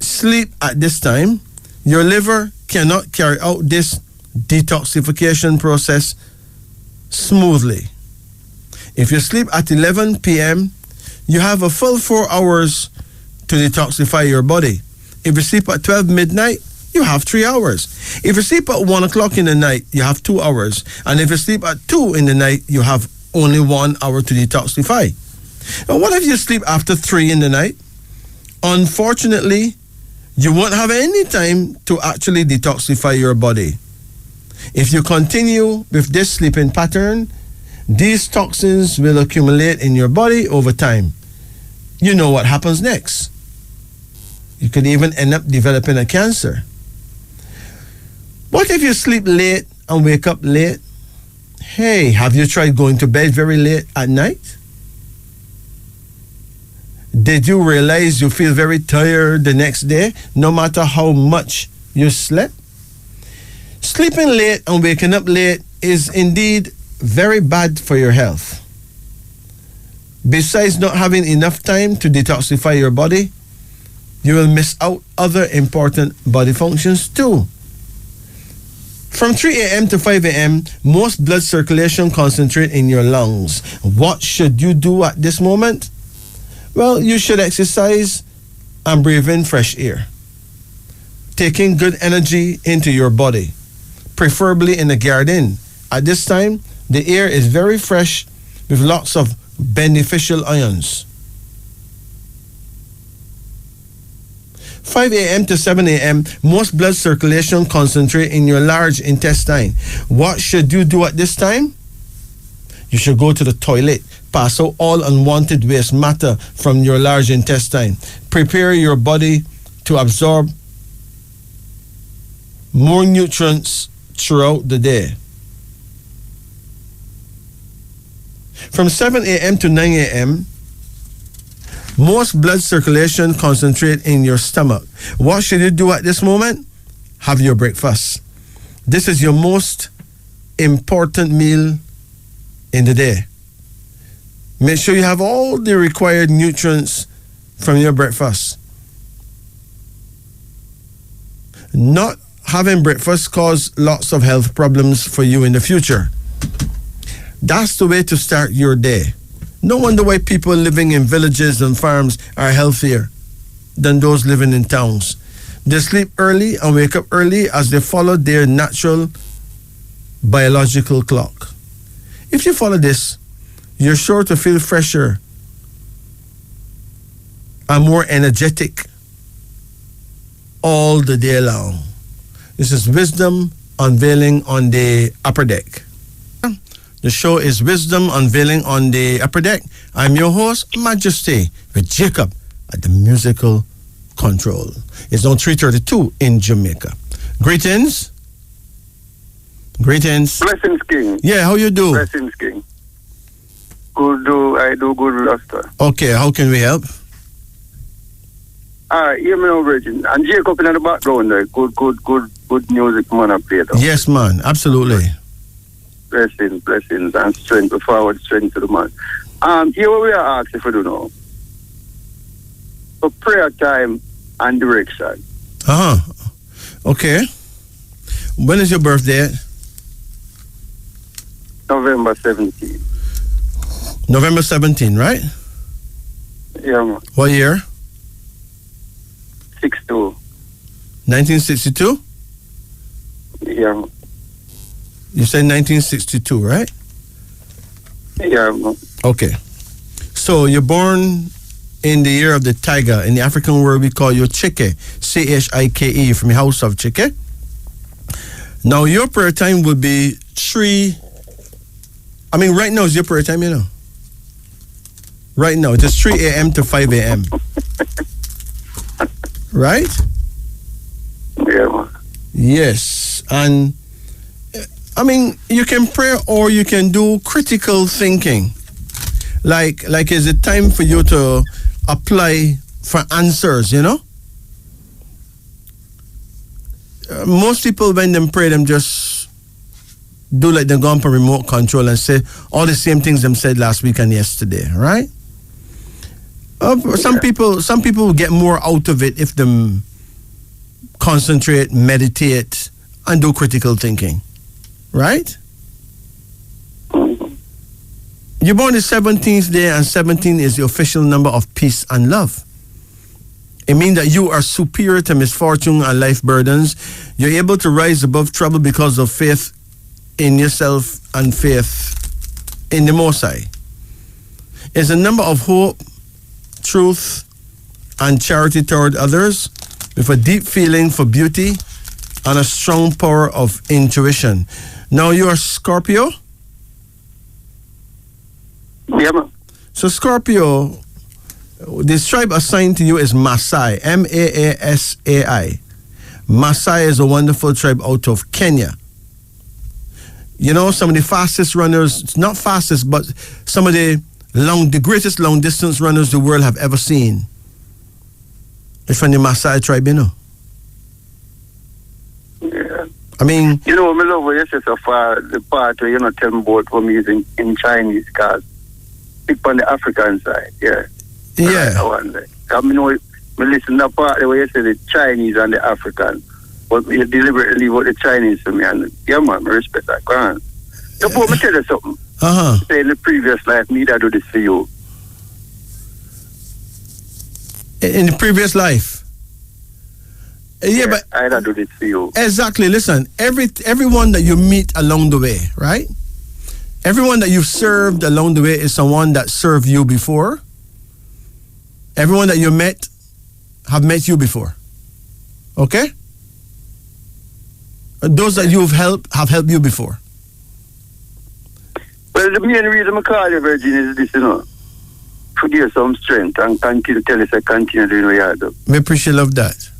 sleep at this time, your liver cannot carry out this detoxification process smoothly. If you sleep at 11 p.m., you have a full 4 hours to detoxify your body. If you sleep at 12 midnight, you have 3 hours. If you sleep at 1 o'clock in the night, you have 2 hours. And if you sleep at 2 in the night, you have only 1 hour to detoxify. Now, what if you sleep after 3 in the night? Unfortunately, you won't have any time to actually detoxify your body. If you continue with this sleeping pattern, these toxins will accumulate in your body over time. You know what happens next. You could even end up developing a cancer. What if you sleep late and wake up late? Hey, have you tried going to bed very late at night? Did you realize you feel very tired the next day, no matter how much you slept? Sleeping late and waking up late is indeed very bad for your health. Besides not having enough time to detoxify your body, you will miss out other important body functions too. From 3 a.m. to 5 a.m., most blood circulation concentrate in your lungs. What should you do at this moment? Well, you should exercise and breathe in fresh air, taking good energy into your body, preferably in the garden. At this time, the air is very fresh with lots of beneficial ions. 5 a.m. to 7 a.m., most blood circulation concentrate in your large intestine. What should you do at this time? You should go to the toilet, pass out all unwanted waste matter from your large intestine. Prepare your body to absorb more nutrients throughout the day. From 7 a.m. to 9 a.m., most blood circulation concentrate in your stomach. What should you do at this moment? Have your breakfast. This is your most important meal in the day. Make sure you have all the required nutrients from your breakfast. Not having breakfast cause lots of health problems for you in the future. That's the way to start your day. No wonder why people living in villages and farms are healthier than those living in towns. They sleep early and wake up early as they follow their natural biological clock. If you follow this, you're sure to feel fresher and more energetic all the day long. This is Wisdom Unveiling on the Upper Deck. The show is Wisdom Unveiling on the Upper Deck. I'm your host, Majesty, with Jacob at the musical control. It's now 3:32 in Jamaica. Greetings. Greetings. Blessings, King. Yeah, how you do? Blessings, King. I do good, Rasta. Okay, how can we help? Hear me now, Virgin. And Jacob in the background there. Good music, man, I play though. Yes, man, absolutely. Blessings, and strength, forward strength to the man. Here what we are asking for, you know, for prayer time and direction. Okay. When is your birthday? November 17. November 17, right? Yeah, man. What year? 62. 1962? Yeah, man. You said 1962, right? Yeah, man. Okay. So you're born in the year of the tiger. In the African world, we call you Chike, Chike, from the house of Chike. Now, your prayer time will be right now is your prayer time, you know. Right now, it is 3 a.m. to 5 a.m. Right? Yeah, man. Yes. And you can pray or you can do critical thinking. Like is it time for you to apply for answers, you know? Most people, when they pray, them just do like they're going for remote control and say all the same things them said last week and yesterday, right? Some people get more out of it if them concentrate, meditate, and do critical thinking. Right? You're born the 17th day, and 17 is the official number of peace and love. It means that you are superior to misfortune and life burdens. You're able to rise above trouble because of faith in yourself and faith in the Most High. It's a number of hope, truth, and charity toward others, with a deep feeling for beauty and a strong power of intuition. Now you are Scorpio? Yeah, man. So Scorpio, the tribe assigned to you is Maasai, Maasai. Maasai is a wonderful tribe out of Kenya. You know, some of the fastest runners, not fastest, but some of the greatest long distance runners the world have ever seen is from the Maasai tribe, you know. Yeah. I mean, you know, I love what you say so far, the part where you're not telling about what I'm using in Chinese cars. Pick on the African side, yeah. Yeah. I wonder. I know, I listen to the part where you say the Chinese and the African, but you deliberately leave out the Chinese to me, and yeah, man, I respect that. Go on. So, let me tell you something. Say in the previous life, me that do this for you. In the previous life? Yeah, but I do this for you. Exactly. Listen, everyone that you meet along the way, right? Everyone that you've served along the way is someone that served you before. Everyone that you met have met you before. Okay? Those that you've helped have helped you before. Well, the main reason I call you Virgin is this, you know. To give some strength and continue to tell us I continue doing what you do. I appreciate love that.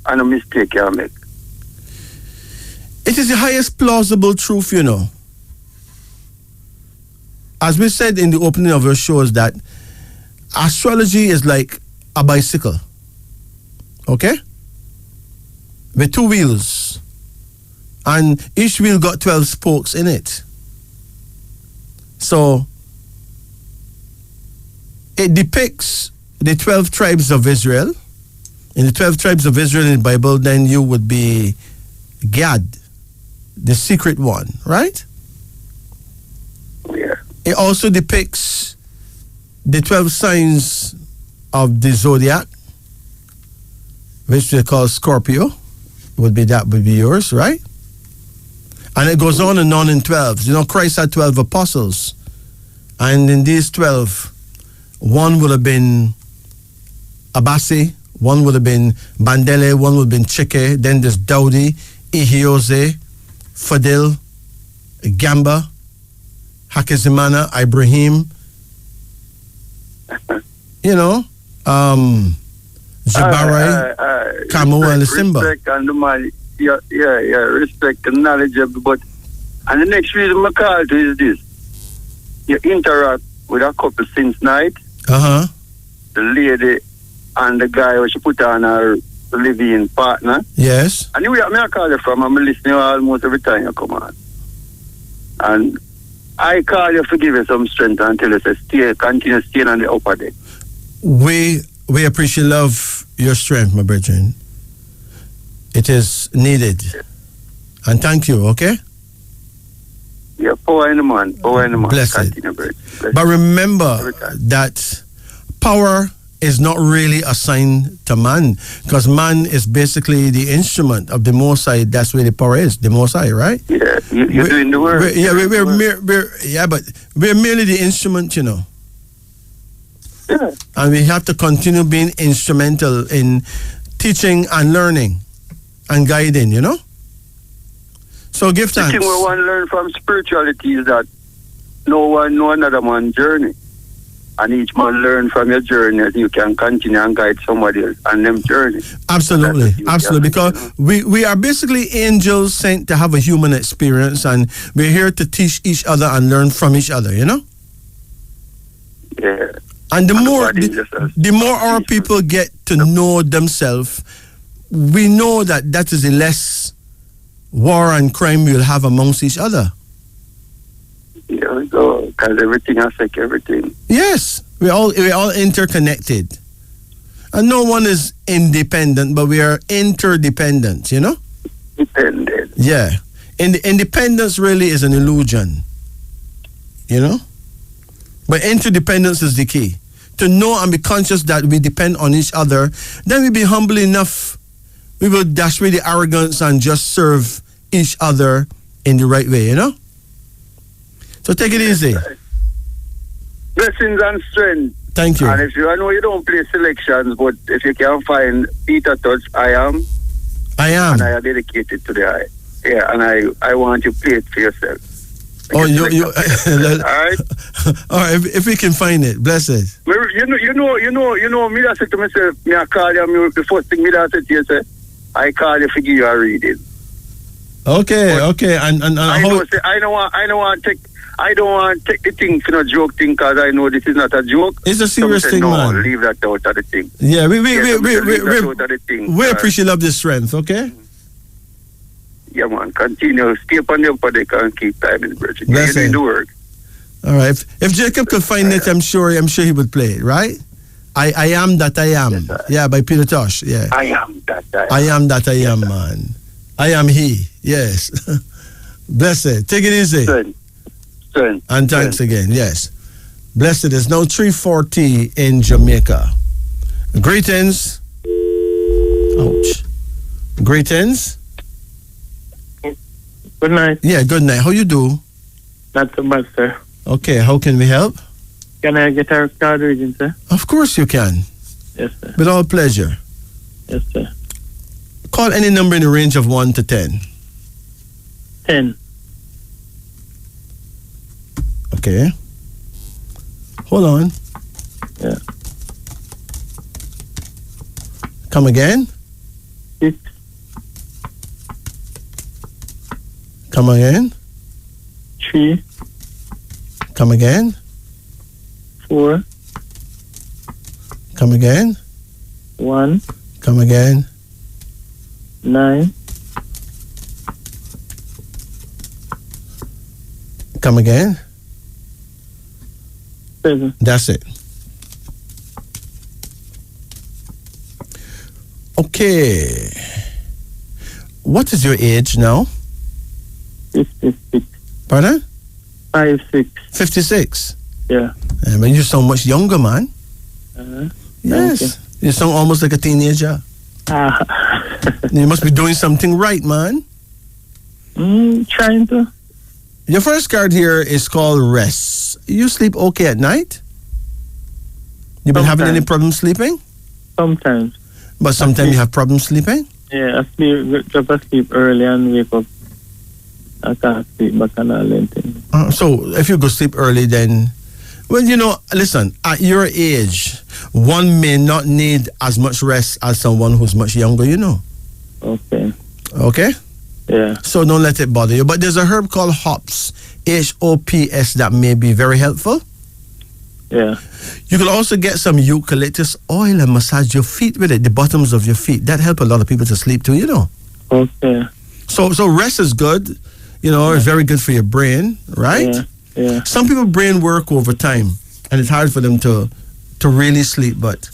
And a mistake you make. It is the highest plausible truth, you know. As we said in the opening of our shows, that astrology is like a bicycle. Okay? With 2 wheels. And each wheel got 12 spokes in it. So, it depicts the 12 tribes of Israel. In the 12 tribes of Israel in the Bible, then you would be Gad, the secret one, right? Yeah. It also depicts the 12 signs of the zodiac, which they call Scorpio. Would be yours, right? And it goes on and on in 12. You know, Christ had 12 apostles. And in these 12, one would have been Abasi, one would have been Bandele, one would have been Chike, then there's Daudi, Ihioze, Fadil, Gamba, Hakizimana, Ibrahim, you know, Jabarai, Kamo, and Simba. Respect and the man, respect and knowledge of the, but, and the next reason I call it is this. You interact with a couple since night. The lady and the guy who she put on her living partner. Yes. And where I call you from, I'm listening almost every time you come on. And I call you to give you some strength until you say continue staying on the upper deck. We appreciate love your strength, my brethren. It is needed. And thank you, okay? Yeah, power in the man. Blessed. Continue, but remember that power is not really assigned to man, because man is basically the instrument of the Most High. That's where the power is, the Most High, right? Yeah, you're doing the work. But we're merely the instrument, you know. Yeah. And we have to continue being instrumental in teaching and learning and guiding, you know? So give thanks. The thing we want to learn from spirituality is that no one know another man's journey. And each man learn from your journey, and you can continue and guide somebody else on them journey. Absolutely. Because we are basically angels sent to have a human experience, and we're here to teach each other and learn from each other, you know? Yeah. And the more our people get to know themselves, we know that is the less war and crime we'll have amongst each other. Here we go, because everything affects everything. Yes, we're all interconnected. And no one is independent, but we are interdependent, you know? Dependent. Yeah. Independence really is an illusion, you know? But interdependence is the key. To know and be conscious that we depend on each other, then we'll be humble enough. We will dash away the arrogance and just serve each other in the right way, you know? So take it easy. Blessings and strength. Thank you. And if you, I know you don't play selections, but if you can find Peter Touch, I am. And I are dedicated to the eye. Yeah, and I want you to play it for yourself. Oh, you. All right. All right. If we can find it, bless it. You know. Me that said to myself, me I call you. The first thing me that said to you, say, I call you to give you a reading. Okay. But okay. And I don't want to take the thing for no joke thing, because I know this is not a joke. It's a serious thing, no, man. Leave that out of the thing. Yeah, we appreciate love the strength. Okay. Yeah, man. Continue. Stay upon the upper deck and keep time in the bridge. You're doing the work. All right. If Jacob could find it, I'm sure he would play it, right? I am that I am. Yes, yeah, by Peter Tosh. Yeah. I am that I am. I am that I am, man. I am he. Yes. Blessed. Take it easy. Son. And thanks again. Yes. Blessed is now 3:40 in Jamaica. Greetings. Ouch. Greetings. Good night. Yeah, good night. How you do? Not so much, sir. Okay, how can we help? Can I get our card reading, sir? Of course you can. Yes, sir. With all pleasure. Yes, sir. Call any number in the range of 1 to 10. 10. Okay. Hold on. Yeah. Come again? 6. Come again? 3. Come again? 4. Come again? 1. Come again? 9. Come again? 7. That's it. Okay. What is your age now? 56. Pardon? 56. 56? Yeah. But you sound much younger, man. Yes. You sound almost like a teenager. You must be doing something right, man. Trying to. Your first card here is called rest. You sleep okay at night? You been having any problems sleeping? Sometimes. But sometimes you have problems sleeping? Yeah, I drop asleep early and wake up. I can't sleep back and all that thing. So if you go sleep early, then, well, listen, at your age, one may not need as much rest as someone who's much younger, Okay. Okay? Yeah. So don't let it bother you. But there's a herb called hops, HOPS, that may be very helpful. Yeah. You can also get some eucalyptus oil and massage your feet with it, the bottoms of your feet. That helps a lot of people to sleep too, Okay. So rest is good. It's very good for your brain, right? Yeah. Some people brain work over time, and it's hard for them to really sleep, but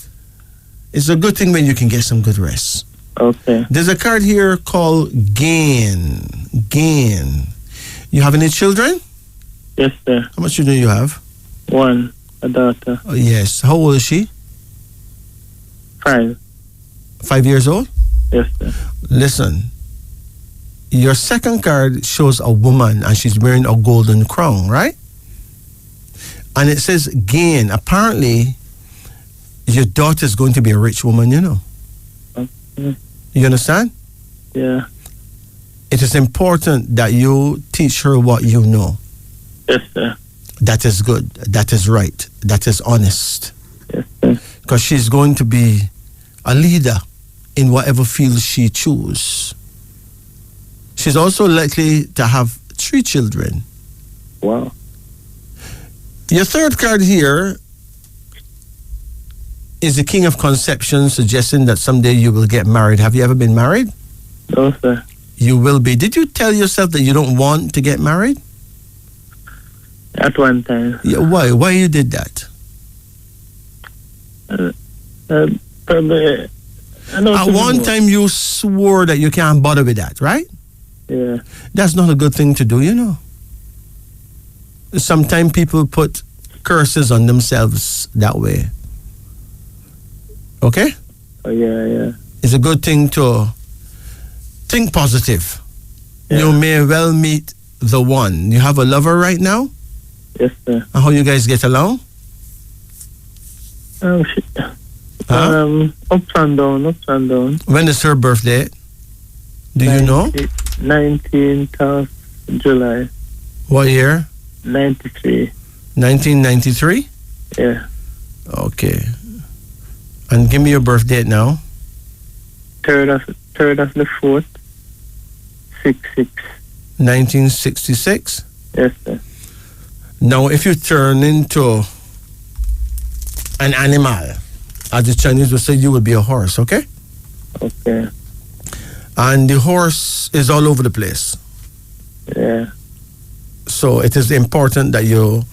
it's a good thing when you can get some good rest. Okay. There's a card here called gain. You have any children? Yes, sir. How much children do you have? 1, a daughter. Oh, yes. How old is she? 5. 5 years old? Yes, sir. Listen, your second card shows a woman and she's wearing a golden crown, right? And it says gain. Apparently, your daughter is going to be a rich woman, Okay. You understand? Yeah. It is important that you teach her what you know. Yes, sir. That is good. That is right. That is honest. Yes, sir. Because she's going to be a leader in whatever field she chooses. She's also likely to have 3 children. Wow. Your third card here is the King of Conception, suggesting that someday you will get married. Have you ever been married? No, sir. You will be. Did you tell yourself that you don't want to get married? At one time. Yeah, why? Why you did that? Probably. At one time you swore that you can't bother with that, right? Yeah. That's not a good thing to do, Sometimes people put curses on themselves that way. Okay? Oh, yeah. It's a good thing to think positive. Yeah. You may well meet the one. You have a lover right now? Yes, sir. And how you guys get along? Ups and down. When is her birthday? Do you know? 19th of July. What year? 93. 1993? Yeah. Okay. And give me your birth date now. 3rd of the 4th, 66. 1966? Yes, sir. Now, if you turn into an animal, as the Chinese would say, you would be a horse, okay? Okay. And the horse is all over the place. Yeah. So it is important that you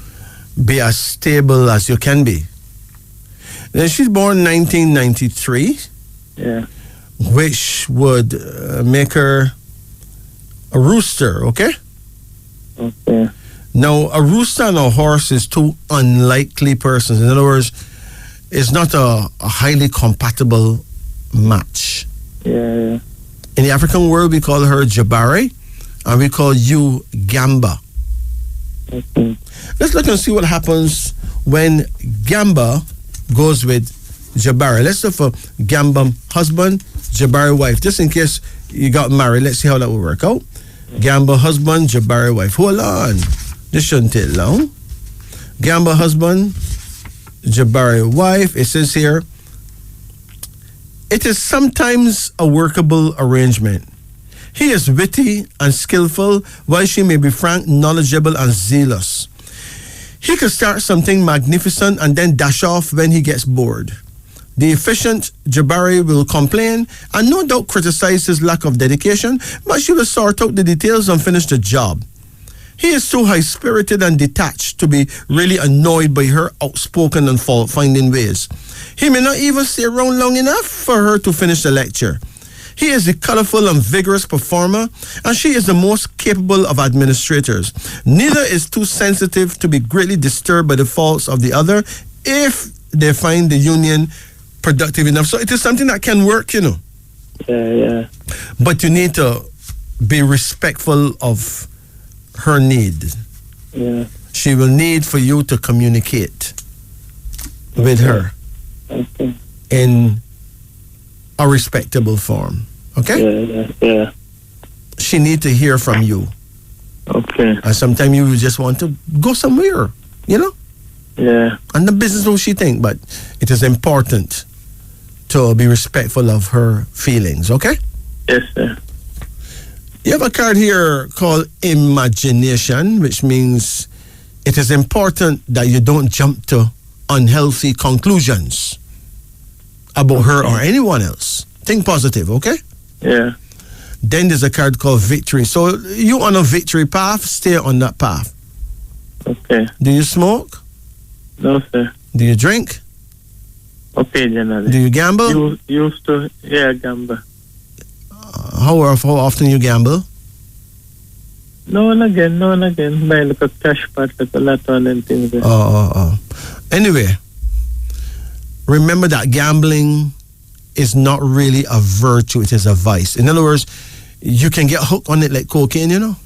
be as stable as you can be. Then she's born 1993. Yeah. Which would make her a rooster, okay? Okay. Now, a rooster and a horse is two unlikely persons. In other words, it's not a highly compatible match. Yeah. In the African world, we call her Jabari, and we call you Gamba. Okay. Let's look and see what happens when Gamba goes with Jabari. Let's look for Gamba husband, Jabari wife. Just in case you got married, let's see how that will work out. Gamba husband, Jabari wife. Hold on. This shouldn't take long. Gamba husband, Jabari wife. It says here, it is sometimes a workable arrangement. He is witty and skillful, while she may be frank, knowledgeable, and zealous. He could start something magnificent and then dash off when he gets bored. The efficient Jabari will complain and no doubt criticize his lack of dedication, but she will sort out the details and finish the job. He is so high-spirited and detached to be really annoyed by her outspoken and fault-finding ways. He may not even stay around long enough for her to finish the lecture. He is a colorful and vigorous performer, and she is the most capable of administrators. Neither is too sensitive to be greatly disturbed by the faults of the other if they find the union productive enough. So it is something that can work, you know. Yeah. But you need to be respectful of her need. Yeah. She will need for you to communicate with her in a respectable form. Okay? Yeah. She need to hear from you. Okay. And sometimes you just want to go somewhere, you know? Yeah. And the business what she think, but it is important to be respectful of her feelings, okay? Yes, sir. You have a card here called imagination, which means it is important that you don't jump to unhealthy conclusions about her or anyone else. Think positive, okay? Yeah. Then there's a card called victory. So you on a victory path, stay on that path. Okay. Do you smoke? No, sir. Do you drink? Occasionally. Do you gamble? Used to, gamble. How often you gamble? No and again. Buy like a cash pot, like a lotto and things. Anyway, remember that gambling is not really a virtue, it is a vice. In other words, you can get hooked on it like cocaine, you know?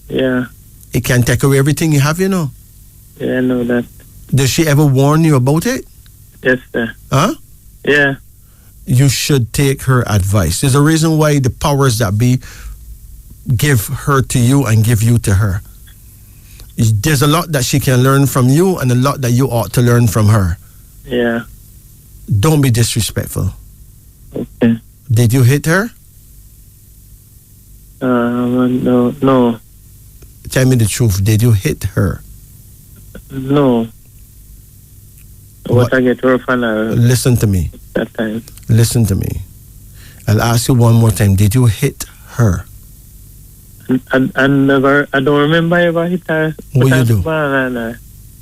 Yeah. It can take away everything you have, you know? Yeah, I know that. Does she ever warn you about it? Yes, sir. Huh? Yeah. You should take her advice. There's a reason why the powers that be give her to you and give you to her. There's a lot that she can learn from you and a lot that you ought to learn from her. Yeah. Don't be disrespectful. Okay. Did you hit her? No. Tell me the truth. Did you hit her? No. What I get rough on her. Listen to me. That time. Listen to me. I'll ask you one more time. Did you hit her? I don't remember ever hit her. What you do?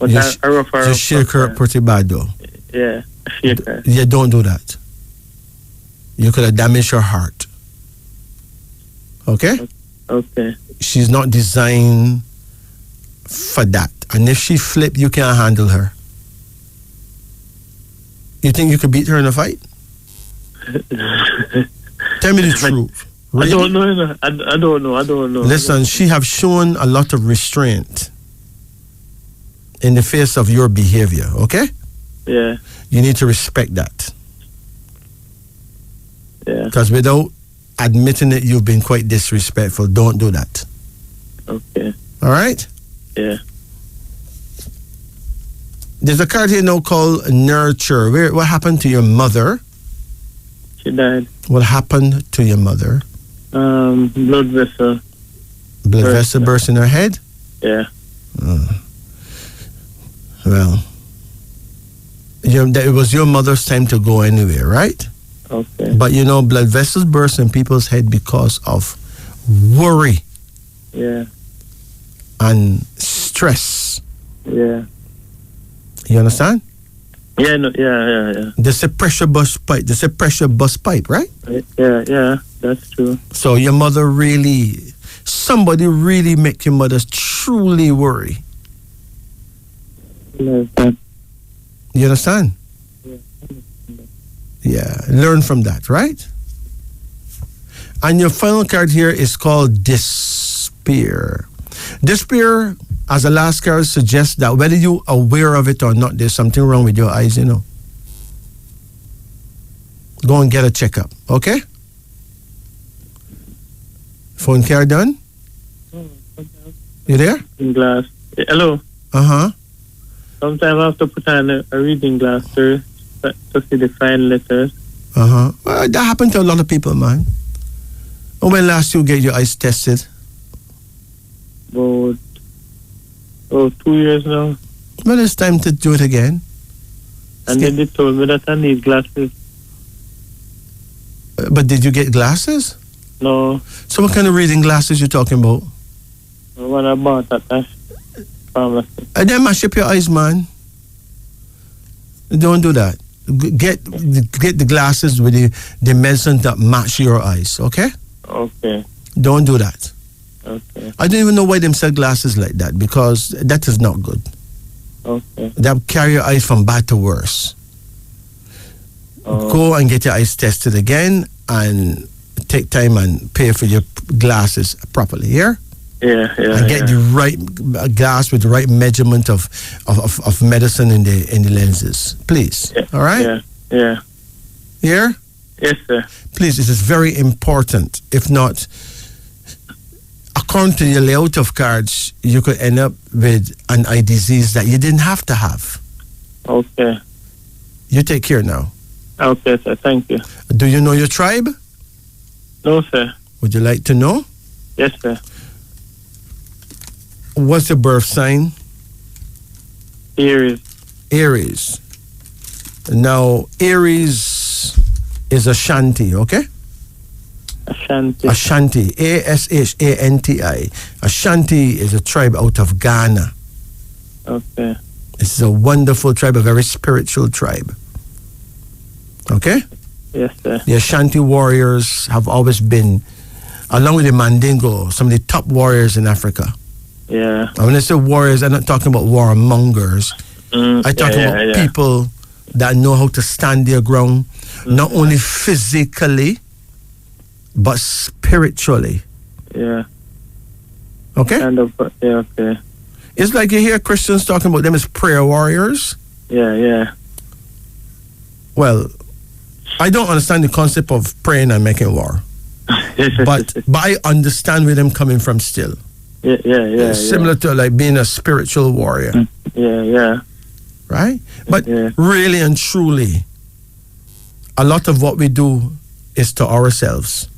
Just shake her pretty bad though. Yeah, shake her. Yeah, don't do that. You could have damaged her heart. Okay? Okay. She's not designed for that. And if she flip, you can't handle her. You think you could beat her in a fight? Tell me the truth. Really? I don't know. I don't know. Listen, she have shown a lot of restraint in the face of your behavior, okay? Yeah. You need to respect that. Yeah. Because without admitting it, you've been quite disrespectful. Don't do that. Okay. All right? Yeah. There's a card here now called Nurture. What happened to your mother? She died. What happened to your mother? Blood vessel. Blood vessel burst in her head? Yeah. Well, it was your mother's time to go anyway, right? Okay. But blood vessels burst in people's head because of worry. Yeah. And stress. Yeah. You understand? Yeah, no, yeah. There's a pressure bust pipe. There's a pressure bust pipe, right? Yeah, that's true. So your mother somebody really make your mother truly worry. Yeah. You understand? Yeah. Learn from that, right? And your final card here is called Despair. Despair, as the last card suggests, that whether you're aware of it or not, there's something wrong with your eyes, Go and get a checkup, okay? Phone card done? You there? Glass. Hello. Sometimes I have to put on a reading glass to see the fine letters. Well, that happened to a lot of people, man. When last you get your eyes tested? About 2 years now. Well, it's time to do it again. And then they told me that I need glasses. But did you get glasses? No. So what kind of reading glasses you talking about? The one I bought at that pharmacy. And then mash up your eyes, man. Don't do that. Get the glasses with the medicine that match your eyes, okay? Okay. Don't do that. Okay. I don't even know why them sell glasses like that, because that is not good. Okay. They'll carry your eyes from bad to worse. Go and get your eyes tested again and take time and pay for your glasses properly, here. Yeah. And get the right glass with the right measurement of medicine in the lenses, please. Yeah. All right? Yeah. Here? Yes, sir. Please, this is very important. If not, according to your layout of cards, you could end up with an eye disease that you didn't have to have. Okay. You take care now. Okay, sir. Thank you. Do you know your tribe? No, sir. Would you like to know? Yes, sir. What's your birth sign? Aries. Now, Aries is Ashanti, okay? Ashanti. Ashanti. Ashanti is a tribe out of Ghana. Okay. It's a wonderful tribe, a very spiritual tribe. Okay? Yes, sir. The Ashanti warriors have always been, along with the Mandingo, some of the top warriors in Africa. Yeah. And when I say warriors, I'm not talking about warmongers. I'm talking about people that know how to stand their ground, not only physically, but spiritually. Yeah. Okay? Okay. It's like you hear Christians talking about them as prayer warriors. Yeah. Well, I don't understand the concept of praying and making war. but I understand where them coming from still. Yeah. It's similar to like being a spiritual warrior. Yeah. Right? But really and truly, a lot of what we do is to ourselves.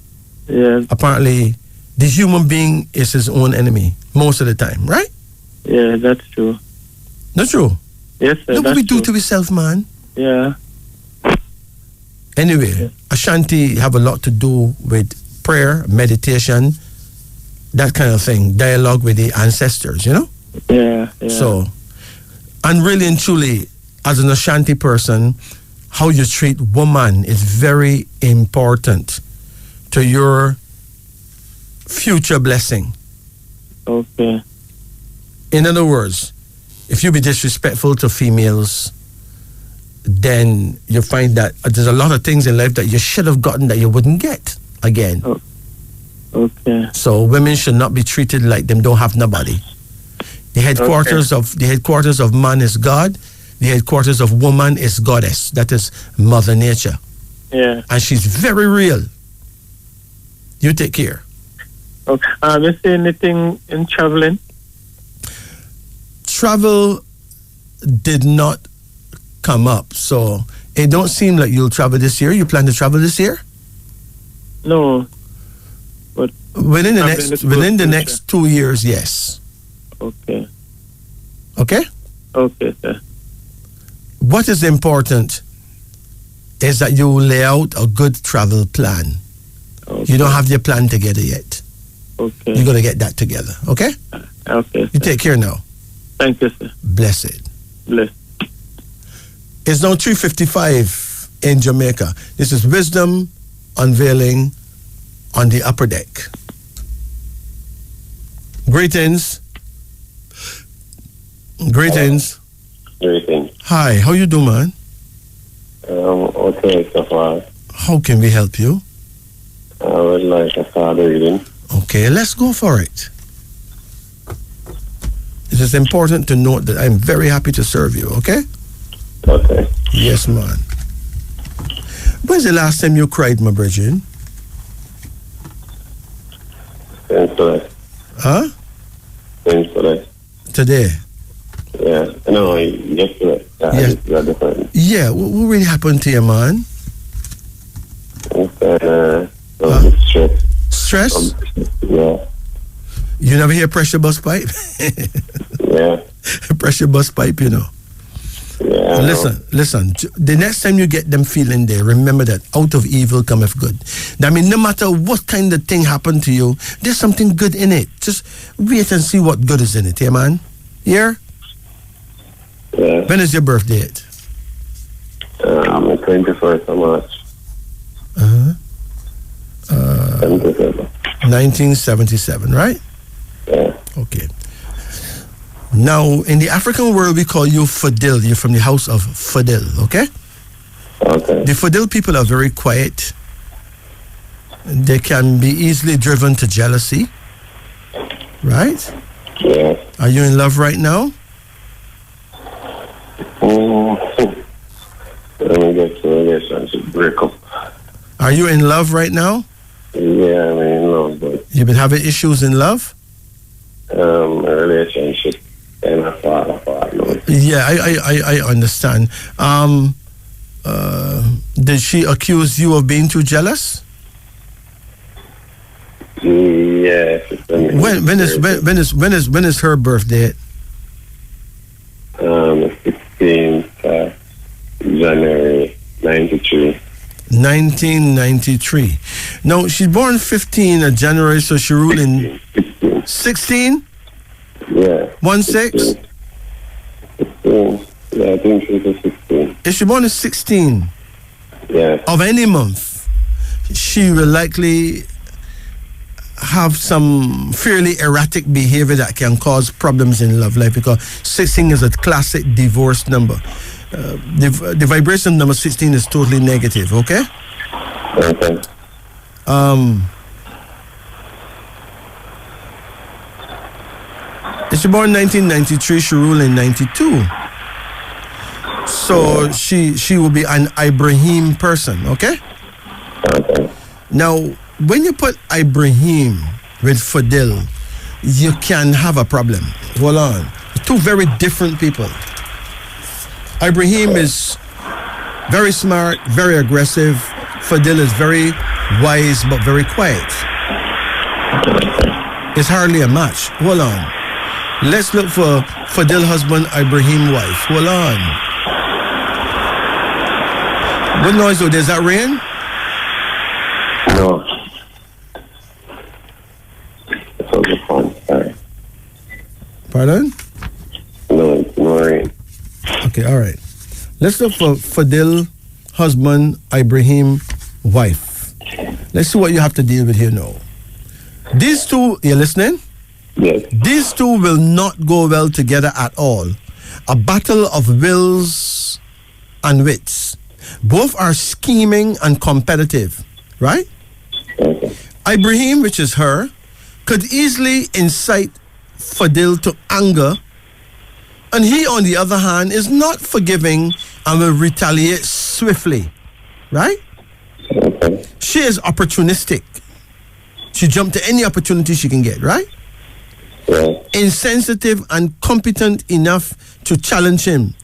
Yeah. Apparently, the human being is his own enemy most of the time, right? Yeah, that's true. Not true? Yes, sir. Look what we do to ourselves, man. Yeah. Anyway, Ashanti have a lot to do with prayer, meditation, that kind of thing, dialogue with the ancestors, Yeah. So, and really and truly, as an Ashanti person, how you treat woman is very important to your future blessing. Okay. In other words, if you be disrespectful to females, then you find that there's a lot of things in life that you should have gotten that you wouldn't get again. Oh. Okay. So women should not be treated like them don't have nobody. The headquarters of man is God. The headquarters of woman is goddess. That is Mother Nature. Yeah. And she's very real. You take care. Okay. Is there anything in traveling? travel did not come up, so it don't seem like you'll travel this year. You plan to travel this year? No, but within the next 2 years, yes. Okay. Okay? Okay, sir. What is important is that you lay out a good travel plan. Okay. You don't have your plan together yet. Okay. You're going to get that together, okay? Okay, sir. You take care now. Thank you, sir. Blessed. Blessed. It's now 3:55 in Jamaica. This is Wisdom Unveiling on the upper deck. Greetings. Greetings. Greetings. Hi, how you doing, man? Okay, so far. How can we help you? I would like to start reading. Okay, let's go for it. It is important to note that I'm very happy to serve you, okay? Okay. Yes, man. When's the last time you cried, my Bridget? Today. Huh? Today. Today? Yeah. No, yesterday. Yeah, what really happened to you, man? Stress. Stress? Yeah. You never hear pressure bust pipe? Yeah. Pressure bust pipe, you know. Yeah. Listen. The next time you get them feeling there, remember that out of evil cometh good. I mean, no matter what kind of thing happened to you, there's something good in it. Just wait and see what good is in it, yeah, man? Here? Yeah. When is your birthday? The 21st of March. 1977, right? Yeah. Okay. Now, in the African world, we call you Fadil. You're from the house of Fadil, okay? Okay. The Fadil people are very quiet. They can be easily driven to jealousy, right? Yeah. Are you in love right now? Let me get to a relationship breakup. Are you in love right now? Yeah, I'm in love, but You've been having issues in love? a relationship kind of fall apart. Yeah, I understand. Did she accuse you of being too jealous? Yeah. When is her birthday? 16th January 93. 1993. No, she's born 15 of January, so she ruled in 16? Yeah. 1 6? 16. Yeah, I think she's a 16. If she born in 16 of any month, she will likely have some fairly erratic behavior that can cause problems in love life, because 16 is a classic divorce number. The vibration number 16 is totally negative, okay? Okay. She born in 1993, she ruled in 92. So she will be an Ibrahim person, okay? Okay. Now, when you put Ibrahim with Fadil, you can have a problem. Hold on. Two very different people. Ibrahim is very smart, very aggressive. Fadil is very wise but very quiet. It's hardly a match. Hold on. Let's look for Fadil husband, Ibrahim wife. Hold on. What noise though? Is that rain? No. It's over fun. Sorry. Pardon? No, it's no rain. Okay, all right. Let's look for Fadil husband, Ibrahim wife. Let's see what you have to deal with here now. These two, you listening? Yes. These two will not go well together at all. A battle of wills and wits. Both are scheming and competitive, right? Okay. Ibrahim, which is her, could easily incite Fadil to anger, and he, on the other hand, is not forgiving and will retaliate swiftly, right? Okay. She is opportunistic. She jumps to any opportunity she can get, right? insensitive and competent enough to challenge him.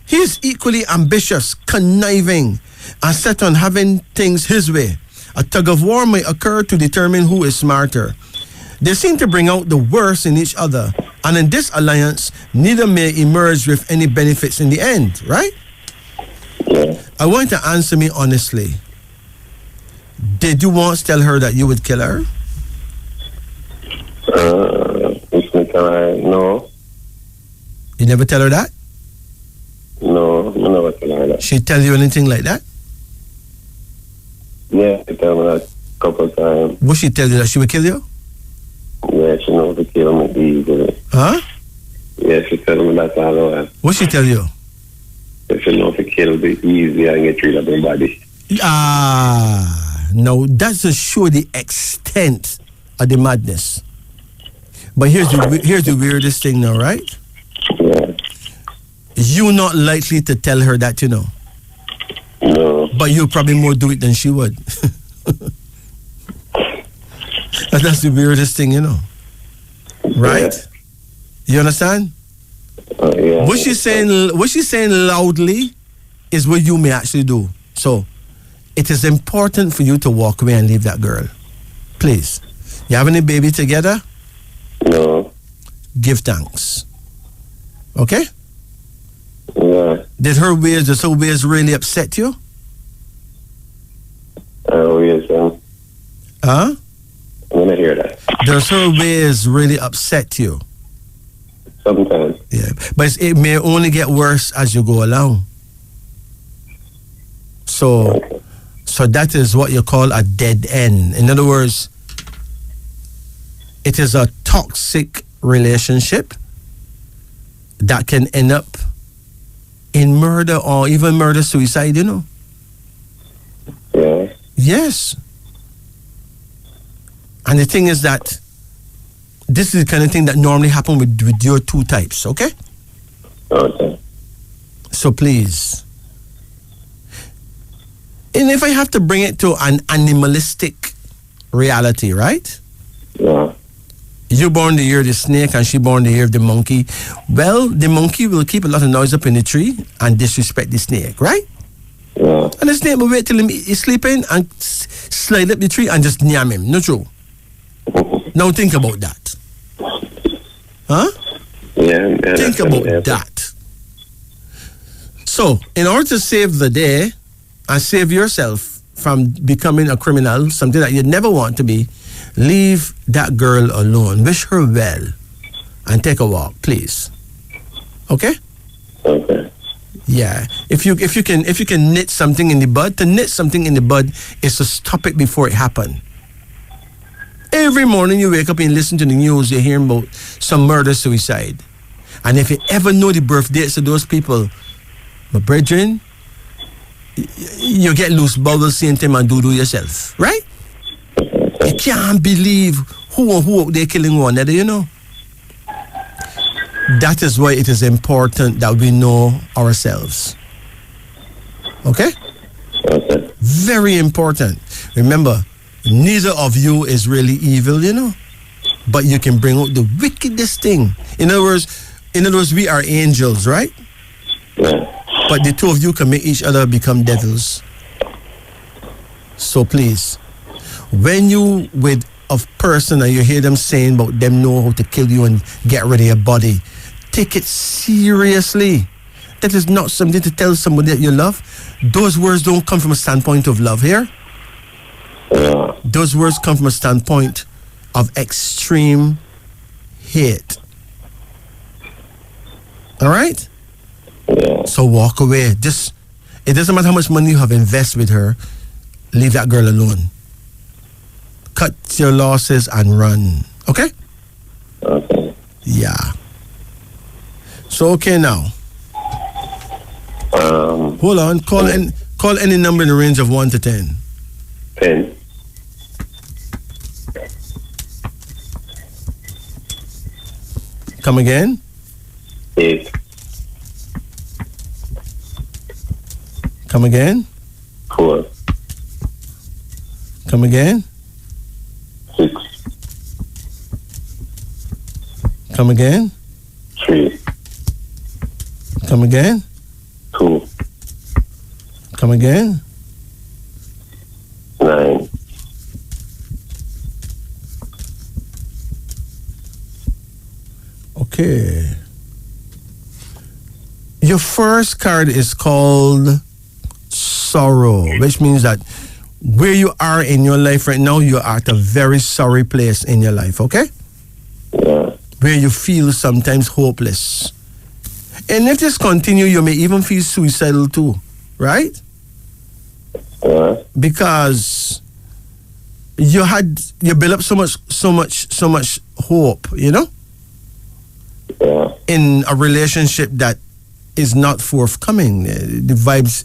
He is equally ambitious, conniving, and set on having things his way. A tug of war may occur to determine who is smarter. They seem to bring out the worst in each other, and in this alliance, neither may emerge with any benefits in the end, right? Yeah. I want you to answer me honestly. Did you once tell her that you would kill her? No. You never tell her that? No, I never tell her that. She tell you anything like that? Yeah, she tell me that a couple of times. Would she tell you that she would kill you? Yeah, she knows to kill me easily. Huh? Yeah, she tell me that all the while. What she tell you? If she knows to kill me easy and get rid of my body. No, that doesn't show the extent of the madness. But here's the weirdest thing now, right? Yeah. You're not likely to tell her that, you know. No. But you'll probably more do it than she would. That's the weirdest thing, you know. Right? Yeah. You understand? Yeah. What she's saying loudly is what you may actually do. So it is important for you to walk away and leave that girl. Please. You have any baby together? No. Give thanks. Okay? Yeah. Does her ways really upset you? Yes, Huh? I'm gonna hear that. Does her ways really upset you? Sometimes. Yeah. But it may only get worse as you go along. So that is what you call a dead end. In other words, it is a toxic relationship that can end up in murder or even murder-suicide, you know? Yeah. Yes. And the thing is that this is the kind of thing that normally happens with your two types, okay? Okay. So please. And if I have to bring it to an animalistic reality, right? Yeah. You born the year of the snake and she born the year of the monkey. Well, the monkey will keep a lot of noise up in the tree and disrespect the snake, right? Yeah. And the snake will wait till he's sleeping and slide up the tree and just nyam him. No true. Now think about that. Huh? Yeah. Think about that. So, in order to save the day and save yourself from becoming a criminal, something that you never want to be, leave that girl alone. Wish her well and take a walk, please. Okay? Okay. Yeah. If you can knit something in the bud, to knit something in the bud is to stop it before it happens. Every morning you wake up and listen to the news, you're hearing about some murder, suicide. And if you ever know the birth dates of those people, my brethren, you get loose bubbles, seeing them and do yourself, right? You can't believe who they're killing one another, you know. That is why it is important that we know ourselves. Okay? Okay. Very important. Remember, neither of you is really evil, you know. But you can bring out the wickedest thing. In other words, we are angels, right? Yeah. But the two of you can make each other become devils. So please, when you with a person and you hear them saying about them know how to kill you and get rid of your body, take it seriously. That is not something to tell somebody that you love. Those words don't come from a standpoint of love here. Yeah. Those words come from a standpoint of extreme hate. All right? Yeah. So walk away. It doesn't matter how much money you have invested with her. Leave that girl alone. Cut your losses and run. Okay? Okay. Yeah. So okay now. Hold on. Call any number in the range of 1 to 10. 10. Come again? 8. Come again? 4. Come again? 6. Come again? 3. Come again? 2. Come again? 9. Okay. Your first card is called sorrow, which means that where you are in your life right now, you're at a very sorry place in your life, okay? Yeah. Where you feel sometimes hopeless. And if this continue, you may even feel suicidal too, right? Yeah. Because you built up so much hope, you know? Yeah. In a relationship that is not forthcoming. The vibes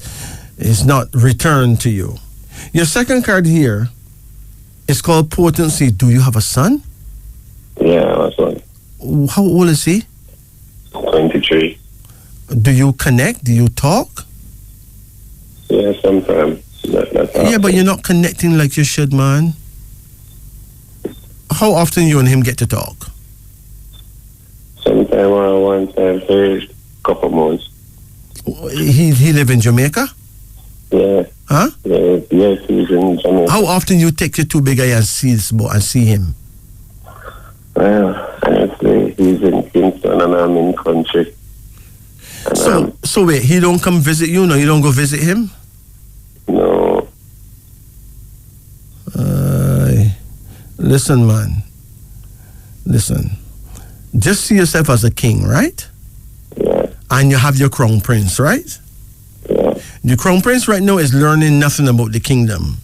is not returned to you. Your second card here is called potency. Do you have a son? Yeah, that's one. How old is he? 23. Do you connect? Do you talk? Yeah, sometimes. Yeah, but you're not connecting like you should, man. How often you and him get to talk? Sometime around one time per couple months. He live in Jamaica? Yeah. Huh? Yeah, yes, he's in Jamaica. How often you take your two big eye and see this boy and see him? Well, honestly, he's in Kingston and I'm in country. And so wait, he don't come visit you? No, you don't go visit him? No. Listen, man. Listen. Just see yourself as a king, right? Yeah. And you have your crown prince, right? Yeah. The crown prince right now is learning nothing about the kingdom.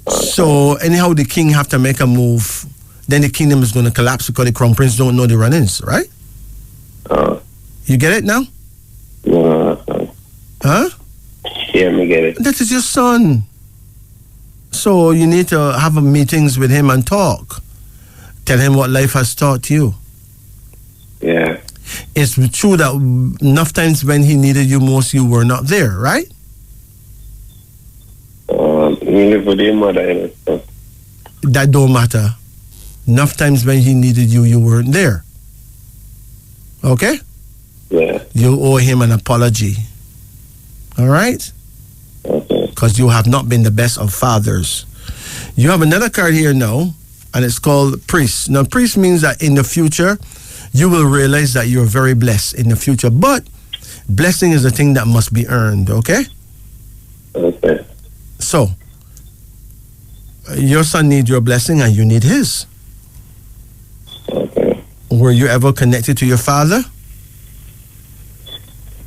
So anyhow, the king have to make a move. Then the kingdom is going to collapse because the crown prince don't know the run-ins, right? You get it now? Yeah, that's fine. Huh? Yeah, me get it. That is your son. So you need to have meetings with him and talk. Tell him what life has taught you. Yeah. It's true that enough times when he needed you most, you were not there, right? He live with his mother and stuff. That don't matter. Enough times when he needed you, you weren't there. Okay? Yeah. You owe him an apology. All right? Okay. Because you have not been the best of fathers. You have another card here now, and it's called priest. Now, priest means that in the future, you will realize that you're very blessed in the future. But blessing is a thing that must be earned, okay? Okay. So, your son needs your blessing and you need his. Okay. Were you ever connected to your father?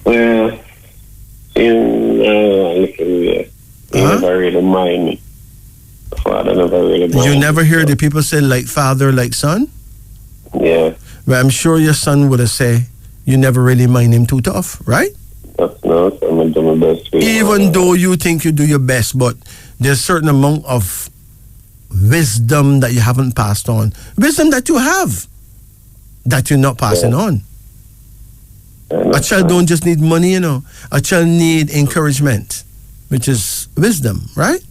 Well, he never really mind me. Father never really mind You me. never hear the people say like father, like son? Yeah. But I'm sure your son would have said you never really mind him too tough, right? No, I'm going to do my best. Even though you think you do your best, but there's a certain amount of wisdom that you haven't passed on. Wisdom that you have that you're not passing on. A child don't just need money, you know. A child need encouragement, which is wisdom, right?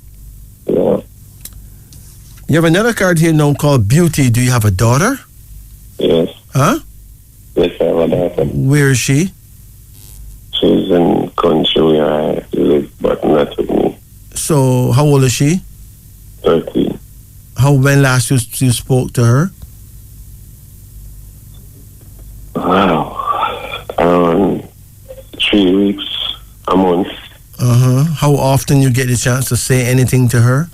Yeah. You have another card here now called beauty. Do you have a daughter? Yes. Huh? Yes, I have a daughter. Where is she? She's in country where I live, but not with me. So, how old is she? 13. When last you spoke to her? Wow. 3 weeks, a month. How often you get the chance to say anything to her?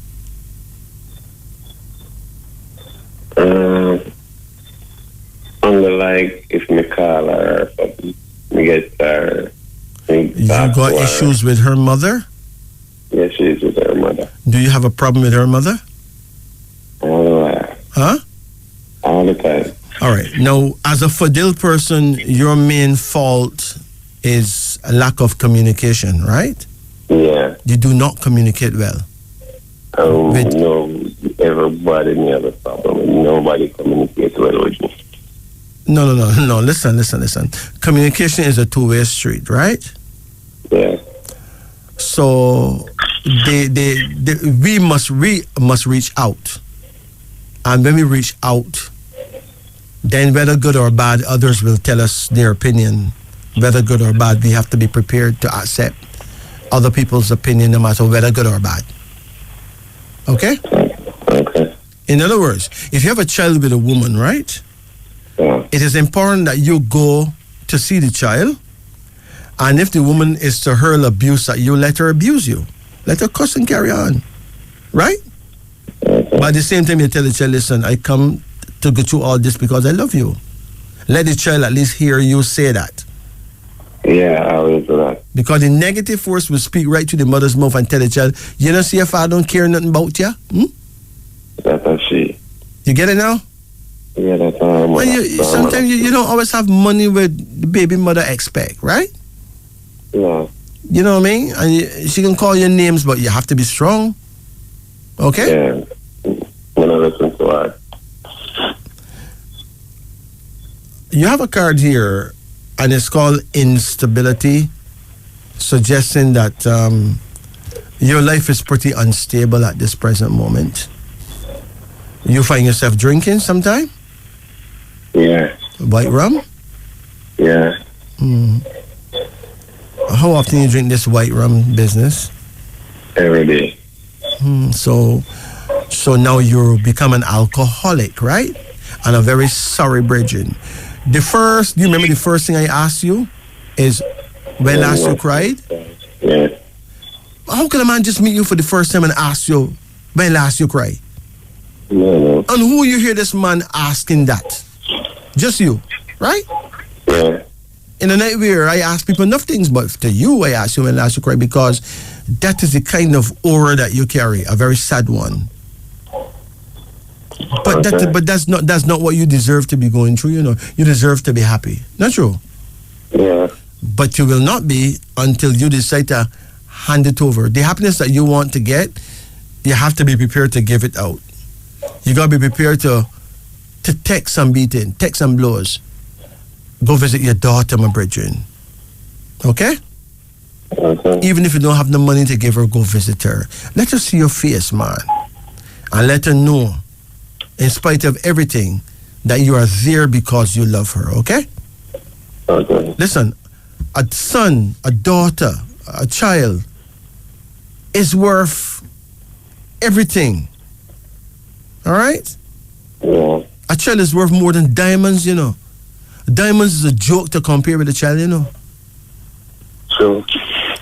Only like if me call her or something, me get her. You got issues with her mother? Yes, she's with her mother. Do you have a problem with her mother? Huh? All the time. All right. Now, as a Fidel person, your main fault is a lack of communication, right? Yeah. You do not communicate well. No, everybody me have a problem. Nobody communicates well with me. No. Listen. Communication is a two-way street, right? Yeah. So we must reach out, and when we reach out, then whether good or bad, others will tell us their opinion. Whether good or bad, we have to be prepared to accept other people's opinion, no matter whether good or bad. Okay? Okay. In other words, if you have a child with a woman, right? Yeah. It is important that you go to see the child, and if the woman is to hurl abuse at you, let her abuse you. Let her cuss and carry on. Right? Okay. But at the same time, you tell the child, listen, I come to go through all this because I love you. Let the child at least hear you say that. Yeah, I will do that. Because the negative force will speak right to the mother's mouth and tell the child, you know, see if I don't care nothing about you? That's she. You get it now? Yeah, that's all. Well, sometimes you don't always have money with the baby mother expect, right? Yeah. You know what I mean? And she can call your names, but you have to be strong. Okay? Yeah. When I listen to her. You have a card here, and it's called instability, suggesting that your life is pretty unstable at this present moment. You find yourself drinking sometime? Yeah. White rum? Yeah. How often you drink this white rum business? Every day. So now you become an alcoholic, right? And a very sorry brethren. Do you remember the first thing I asked you is when last you cried? Yeah. How can a man just meet you for the first time and ask you when last you cried? No. And who you hear this man asking that? Just you, right? Yeah. In the night where I ask people enough things, but to you I ask you when last you cried, because that is the kind of aura that you carry, a very sad one. But that's not what you deserve to be going through. You know, you deserve to be happy. Not true? Yeah. But you will not be until you decide to hand it over. The happiness that you want to get, you have to be prepared to give it out. You gotta be prepared to take some beating, take some blows. Go visit your daughter, my brethren. Okay? Okay. Even if you don't have the money to give her, go visit her. Let her see your face, man. And let her know, in spite of everything, that you are there because you love her, okay? Okay. Listen, a son, a daughter, a child is worth everything. All right? Yeah. A child is worth more than diamonds, you know. Diamonds is a joke to compare with a child, you know. True.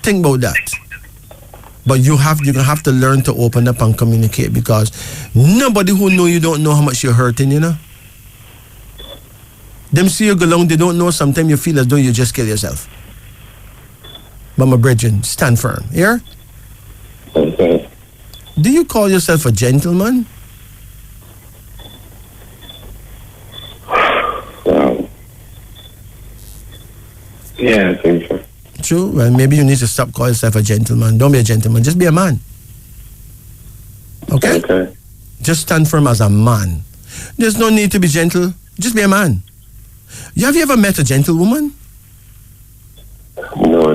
Think about that. But you're gonna have to learn to open up and communicate, because nobody who know you don't know how much you're hurting, you know. Them see you go along, they don't know, sometimes you feel as though you just kill yourself. But my brethren, stand firm. Here? Okay. Do you call yourself a gentleman? Yeah, I think so. True. Well, maybe you need to stop calling yourself a gentleman. Don't be a gentleman. Just be a man. Okay? Okay. Just stand firm as a man. There's no need to be gentle. Just be a man. Have you ever met a gentlewoman? No.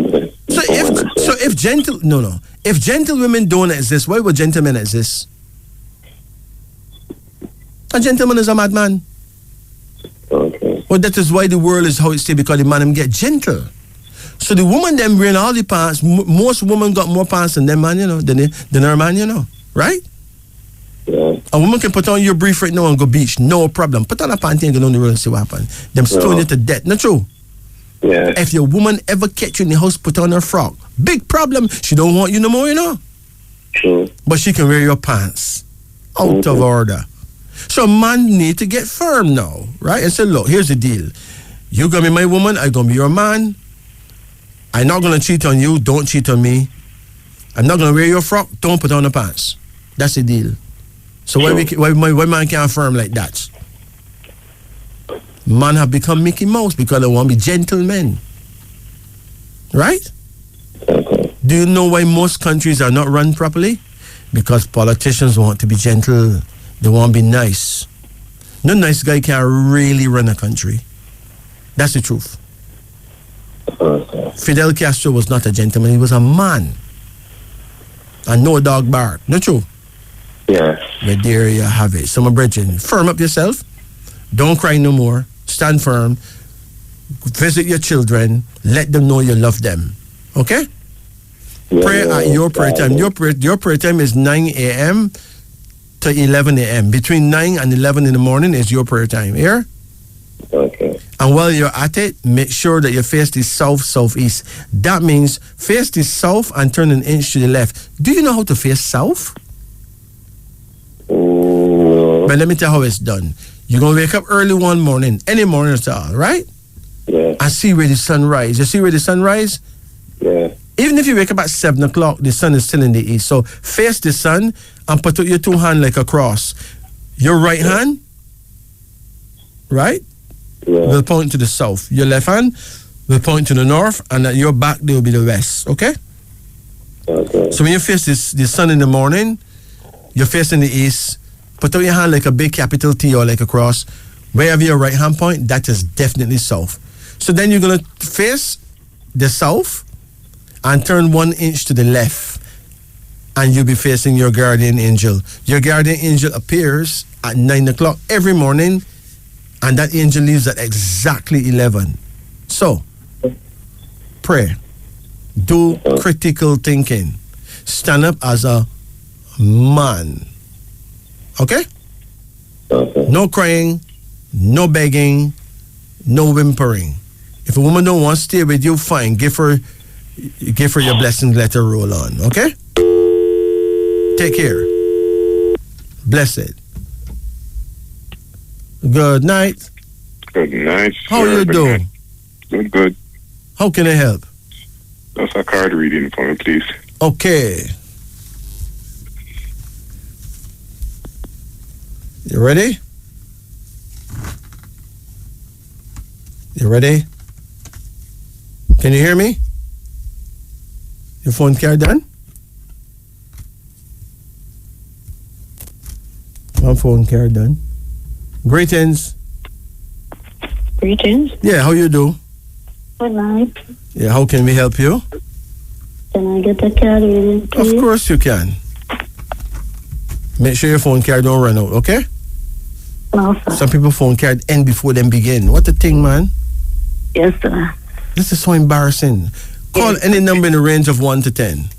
If gentle women don't exist, why would gentlemen exist? A gentleman is a madman. Okay. Well, that is why the world is how it stay, because the man them get gentle. So the woman them wearing all the pants, most women got more pants than them man, you know, than her man, you know, right? Yeah. A woman can put on your brief right now and go beach, no problem. Put on a panty and go down the road and see what happens. Them stone you to death, not true? Yeah. If your woman ever catch you in the house, put on her frock, big problem. She don't want you no more, you know. True. But she can wear your pants, out of order. So man need to get firm now, right? And say, look, here's the deal. You gonna be my woman, I gonna be your man. I'm not gonna cheat on you, don't cheat on me. I'm not gonna wear your frock, don't put on the pants. That's the deal. So why man can't firm like that? Man have become Mickey Mouse because they want to be gentlemen. Right? Okay. Do you know why most countries are not run properly? Because politicians want to be gentle. They want to be nice. No nice guy can really run a country. That's the truth. Okay. Fidel Castro was not a gentleman. He was a man. And no dog bark. Not true? Yeah. But there you have it. So my brethren, firm up yourself. Don't cry no more. Stand firm. Visit your children. Let them know you love them. Okay? Pray at your prayer time. Your prayer time is 9 a.m. to 11 a.m. Between 9 and 11 in the morning is your prayer time. Here? Okay. And while you're at it, make sure that you face the south-southeast. That means face the south and turn an inch to the left. Do you know how to face south? No. But let me tell you how it's done. You're going to wake up early one morning, any morning at all, right? Yeah. And see where the sun rises. You see where the sun rises? Yeah. Even if you wake up at 7 o'clock, the sun is still in the east. So face the sun and put out your two hands like a cross. Your right hand, right, will point to the south. Your left hand will point to the north, and at your back there will be the west. Okay? Okay. So when you face the sun in the morning, you're facing the east. Put out your hand like a big capital T or like a cross. Wherever your right hand point, that is definitely south. So then you're going to face the south and turn 1 inch to the left, and you'll be facing your guardian angel. Your guardian angel appears at 9 o'clock every morning, and that angel leaves at exactly 11. So, pray. Do critical thinking. Stand up as a man. Okay? Okay. No crying, no begging, no whimpering. If a woman don't want to stay with you, fine. Give her your blessings, let her roll on. Okay? Take care. Blessed. Good night. Good night. How you doing? Good. How can I help? That's a card reading for me, please. Okay. You ready? You ready? Can you hear me? Your phone card done? One phone card done. Greetings. Greetings. Yeah, how you do? Good night. Yeah, how can we help you? Can I get a card reading, please? Of course you can. Make sure your phone card don't run out, okay? No, sir. Some people phone card end before them begin. What the thing, man? Yes, sir. This is so embarrassing. Call any number in the range of 1 to 10.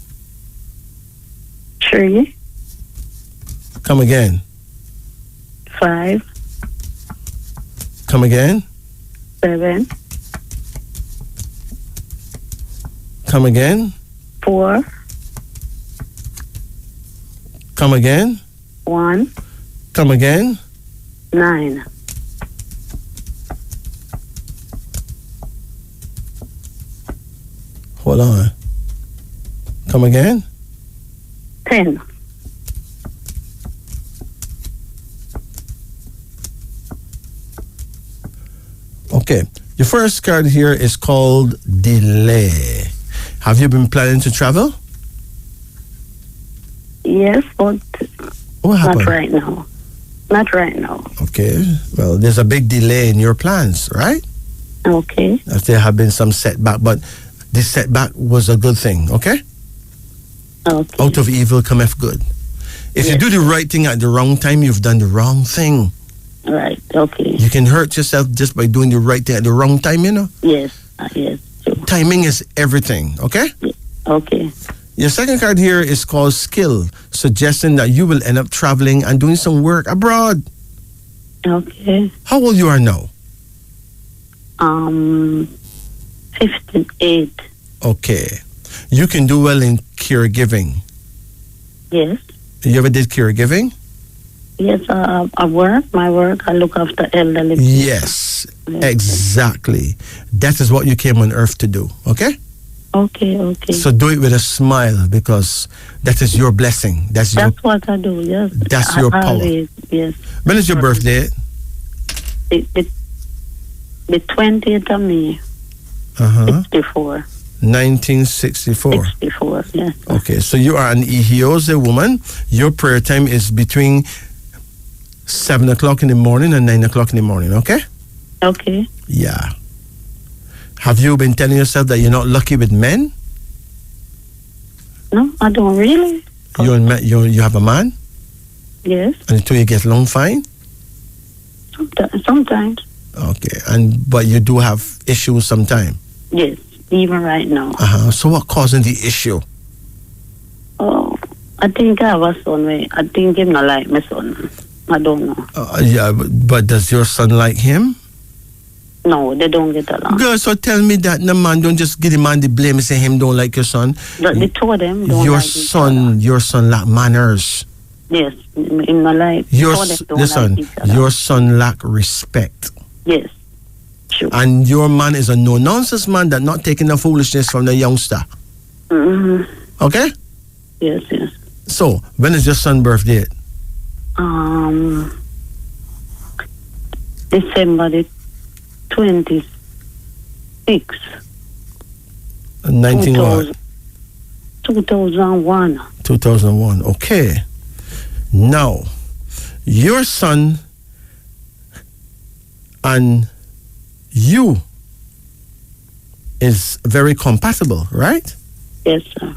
3. Come again. 5. Come again. 7. Come again. 4. Come again. 1. Come again. 9. Hold on. Come again. 10. Okay. Your first card here is called delay. Have you been planning to travel? Yes, but What happened? not right now. Not right now. Okay. Well, there's a big delay in your plans, right? Okay. As there have been some setback, but this setback was a good thing, okay? Okay. Out of evil cometh good. If you do the right thing at the wrong time, you've done the wrong thing. Right. Okay. You can hurt yourself just by doing the right thing at the wrong time, you know? Yes. Yes. Timing is everything, okay? Okay. Your second card here is called skill, suggesting that you will end up traveling and doing some work abroad. Okay. How old you are now? 58. Okay. You can do well in caregiving. Yes. You ever did caregiving? Yes, I work. My work, I look after elderly people. Yes, exactly. That is what you came on earth to do, okay? Okay, okay. So do it with a smile because that is your blessing. That's what I do, yes. That's your power. Always, yes. When is your birthday? The 20th of May, 64. 1964. 64, yes. Okay, so you are an Ihiose woman. Your prayer time is between 7 o'clock in the morning and 9 o'clock in the morning, okay? Okay. Yeah. Have you been telling yourself that you're not lucky with men? No, I don't really. You have a man? Yes. And until you get along fine? Sometimes. Okay, but you do have issues sometimes. Yes, even right now. So what causing the issue? Oh, I think I have a son. I think him not like my son. I don't know. Yeah, but does your son like him? No, they don't get along. Girl, so tell me that the man don't just give the man the blame and say him don't like your son. The two of them don't your like son, your son lack manners. Yes, in my life. Listen, your son lack respect. Yes, sure. And your man is a no-nonsense man that not taking the foolishness from the youngster. Mm-hmm. Okay? Yes. So, when is your son's birthday? December the 26th. 2001. 2001. Okay. Now, your son and you is very compatible, right? Yes, sir.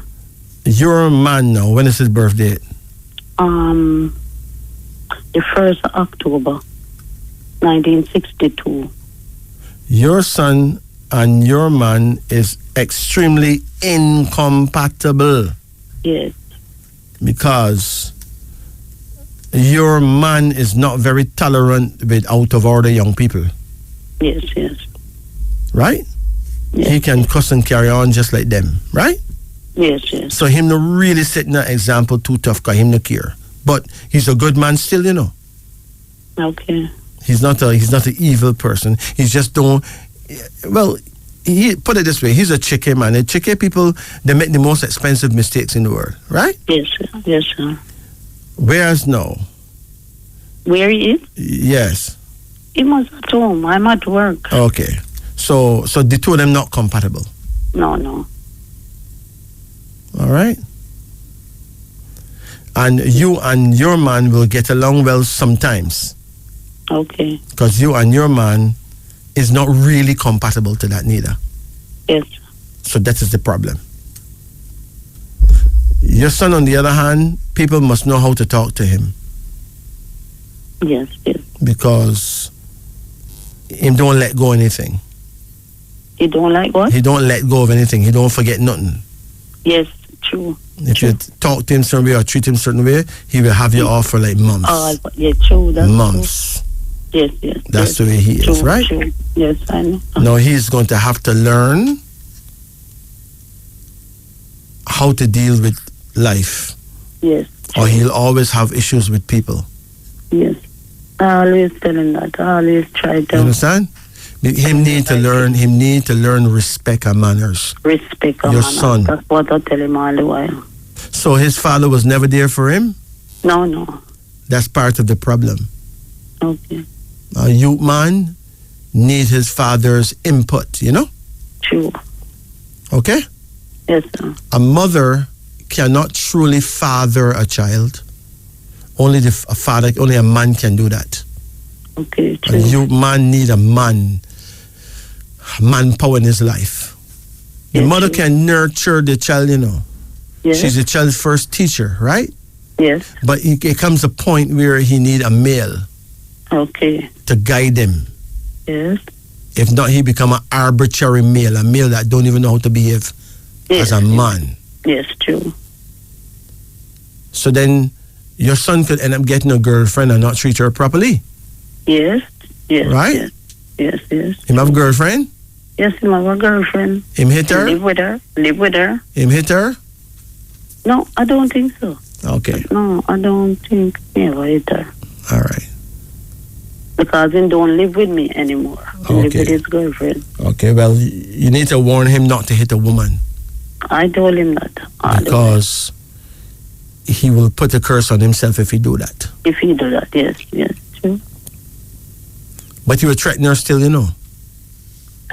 Your man now, when is his birthday? The 1st of October, 1962. Your son and your man is extremely incompatible. Yes. Because your man is not very tolerant with out of order young people. Yes. Right? Yes. He can cuss and carry on just like them, right? Yes. So him no really setting an example too tough because him no care. But he's a good man still, you know. Okay. He's not an evil person. He's just don't. Well, he put it this way: he's a chicken man. And chicken people, they make the most expensive mistakes in the world, right? Yes, sir. Whereas now? Where he is? Yes. He was at home. I'm at work. Okay, so the two of them not compatible. No. All right. And you and your man will get along well sometimes. Okay. Because you and your man is not really compatible to that neither. Yes. So that is the problem. Your son, on the other hand, people must know how to talk to him. Yes. Because he don't let go of anything. He don't like what? He don't let go of anything. He don't forget nothing. Yes, true. If you talk to him certain way or treat him certain way, he will have you off for like months. Yeah, true. That's months. True. Yes. That's the way he is, right? True. Yes, I know. Now he's going to have to learn how to deal with life. Yes. Or he'll always have issues with people. Yes. I always tell him that. I always try to. You understand? Him need to learn respect and manners. Respect and your manners. Son. That's what I tell him all the while. So his father was never there for him? No. That's part of the problem. Okay. A youth man needs his father's input, you know? True. Okay? Yes, sir. A mother cannot truly father a child. Only a man can do that. Okay, true. A youth man need a manpower in his life. The mother can nurture the child, you know. Yes. She's the child's first teacher, right? Yes. But it comes a point where he need a male. Okay. To guide him. Yes. If not, he become an arbitrary male, a male that don't even know how to behave as a man. Yes, true. So then your son could end up getting a girlfriend and not treat her properly. Yes. Right? Yes. Him have a girlfriend? Yes, him have a girlfriend. Him hit her? Live with her. Him hit her? No, I don't think so. Okay. No, I don't think he ever hit her. All right. Because he don't live with me anymore. He live with his girlfriend. Okay, well, you need to warn him not to hit a woman. I told him that. Because he will put a curse on himself if he do that. If he do that, yes, true. But you will threaten her still, you know?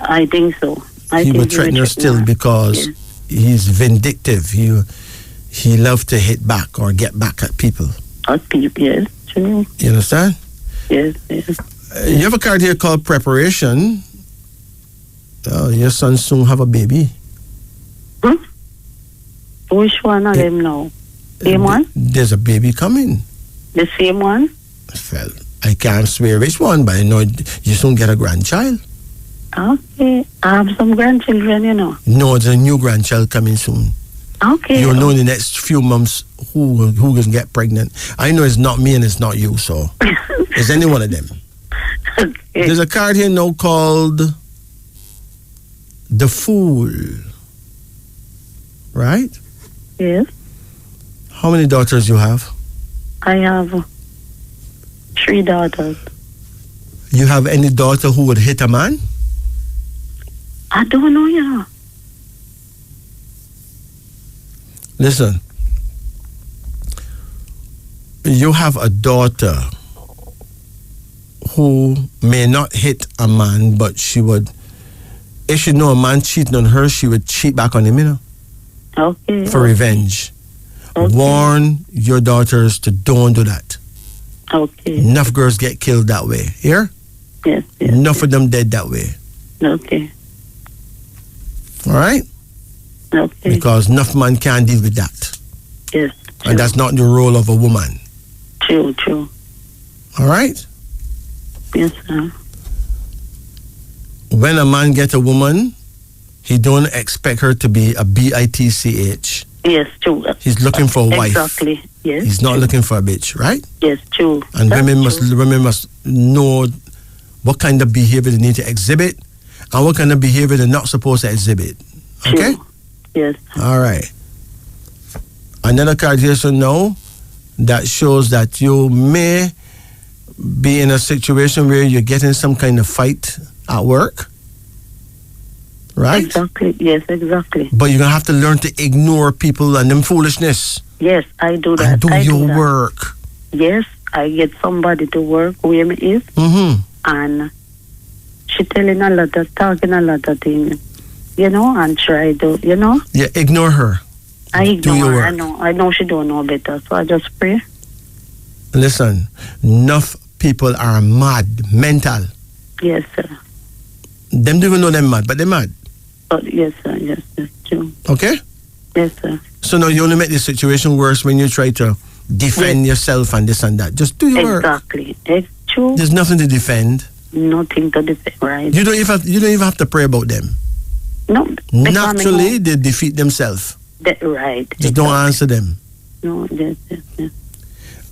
I think so. He will threaten her still because he's vindictive. He loves to hit back or get back at people. At people, yes, true. You understand? Yes. You have a card here called preparation. Your son soon have a baby. Which one of them now? Same one? There's a baby coming. The same one? Well, I can't swear which one, but I know you soon get a grandchild. Okay. I have some grandchildren, you know. No, there's a new grandchild coming soon. Okay. You'll know in the next few months who can get pregnant. I know it's not me and it's not you, so it's any one of them. Okay. There's a card here now called The Fool. Right? Yes. How many daughters you have? I have 3 daughters. You have any daughter who would hit a man? I don't know, you know. Listen. You have a daughter who may not hit a man, but she would, if she know a man cheating on her, she would cheat back on him, you know? Okay. For revenge. Okay. Warn your daughters to don't do that. Okay. Enough girls get killed that way. Here? Yes. Enough of them dead that way. Okay. All right? Okay. Because enough man can't deal with that. Yes. True. And that's not the role of a woman. True. All right? Yes, sir. When a man gets a woman, he don't expect her to be a bitch. Yes, true. He's looking for a wife. Exactly. Yes. He's not looking for a bitch, right? Yes, true. And women must know what kind of behavior they need to exhibit and what kind of behavior they're not supposed to exhibit. Okay? True. Yes. All right. Another card here, so now that shows that you may be in a situation where you're getting some kind of fight at work. Right? Exactly. Yes, exactly. But you're going to have to learn to ignore people and them foolishness. Yes, I do that. And do your work. Yes, I get somebody to work where me is. Mm-hmm. And she talking a lot of things, you know, and try to, you know. Yeah, ignore her. I ignore do your her. work. I know she don't know better, so I just pray. Listen, enough people are mad, mental. Yes, sir. Them don't even know they're mad, but they're mad. But yes, sir. Yes, true. Okay? Yes, sir. So now you only make the situation worse when you try to defend yourself and this and that. Just do your work. Exactly. It's true. There's nothing to defend. Nothing to defend, right? You don't even have to pray about them. No. Naturally, they defeat themselves. Right. Just don't answer them. No, yes.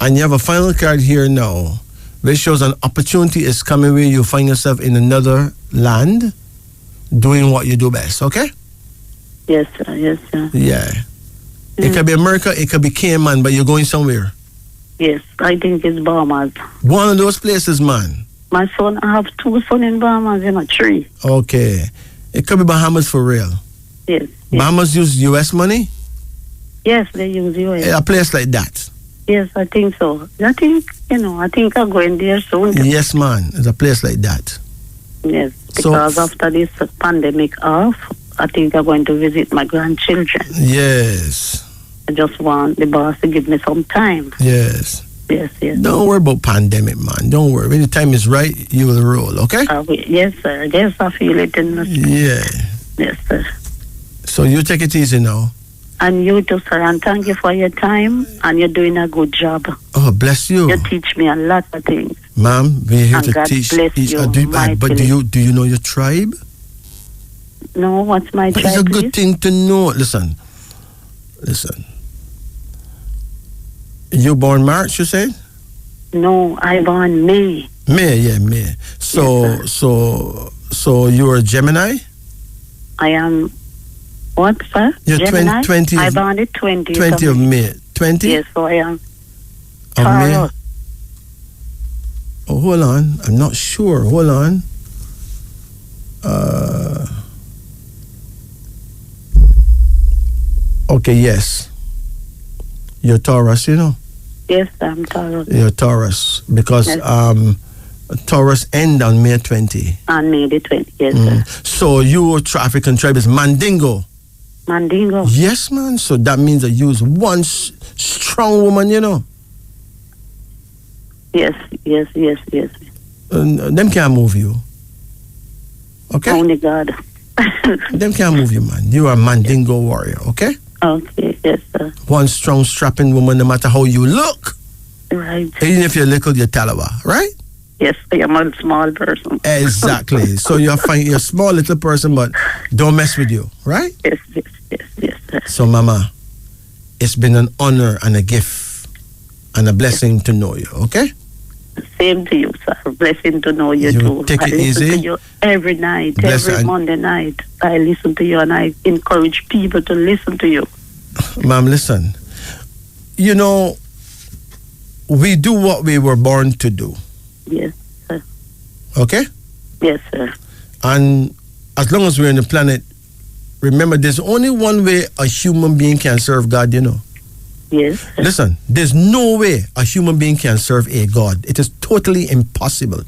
And you have a final card here now, which shows an opportunity is coming where you find yourself in another land doing what you do best, okay? Yes, sir. Yes, sir. Yeah. It could be America, it could be Cayman, but you're going somewhere. Yes, I think it's Bahamas. One of those places, man. My son, I have 2 sons in Bahamas, 3. Okay. It could be Bahamas for real. Yes. Bahamas use U.S. money? Yes, they use U.S. A place like that? Yes, I think so. I think I'm going there soon. Yes, man. It's a place like that. Yes, because after this pandemic off, I think I'm going to visit my grandchildren. Yes. I just want the boss to give me some time. Yes. Yes. Don't worry about pandemic, man. Don't worry. When the time is right, you will roll, okay? Yes, sir. Yes, I feel it in my spirit. Yeah. Yes, sir. So you take it easy now. And you too, sir. And thank you for your time. And you're doing a good job. Oh, bless you. You teach me a lot of things. Ma'am, we're here and to God teach bless each you other. But do you know your tribe? No, what's my tribe? It's a good thing to know. Listen. You born March, you said? No, I born May. May. So you're a Gemini? I am what, sir? You're Gemini? 20 I born it 20. 20 of May. 20? Yes, so I am. Of May? Oh, hold on. I'm not sure. Hold on. Okay, yes. You're Taurus, you know? Yes, I'm Taurus. You're Taurus. Because Taurus end on May 20. On May the 20, yes, sir. So your African tribe is Mandingo. Mandingo? Yes, man. So that means that you is one strong woman, you know? Yes. Them can't move you. Okay? Only God. Them can't move you, man. You are a Mandingo warrior, okay? Okay, yes, sir. One strong, strapping woman, no matter how you look. Right. Even if you're little, you're Talawa, right? Yes, I am a small person. Exactly. So you're a small little person, but don't mess with you, right? Yes. Sir. So, Mama, it's been an honor and a gift and a blessing to know you, okay? Same to you, sir. Blessing to know you too. Take it I listen easy. to you every night, Bless every and- Monday night. I listen to you and I encourage people to listen to you. Ma'am, listen. You know, we do what we were born to do, Yes, sir. okay? Yes, sir. And as long as we're on the planet, remember, there's only one way a human being can serve God, you know. Yes. Sir. Listen, there's no way a human being can serve a God. It is totally impossible.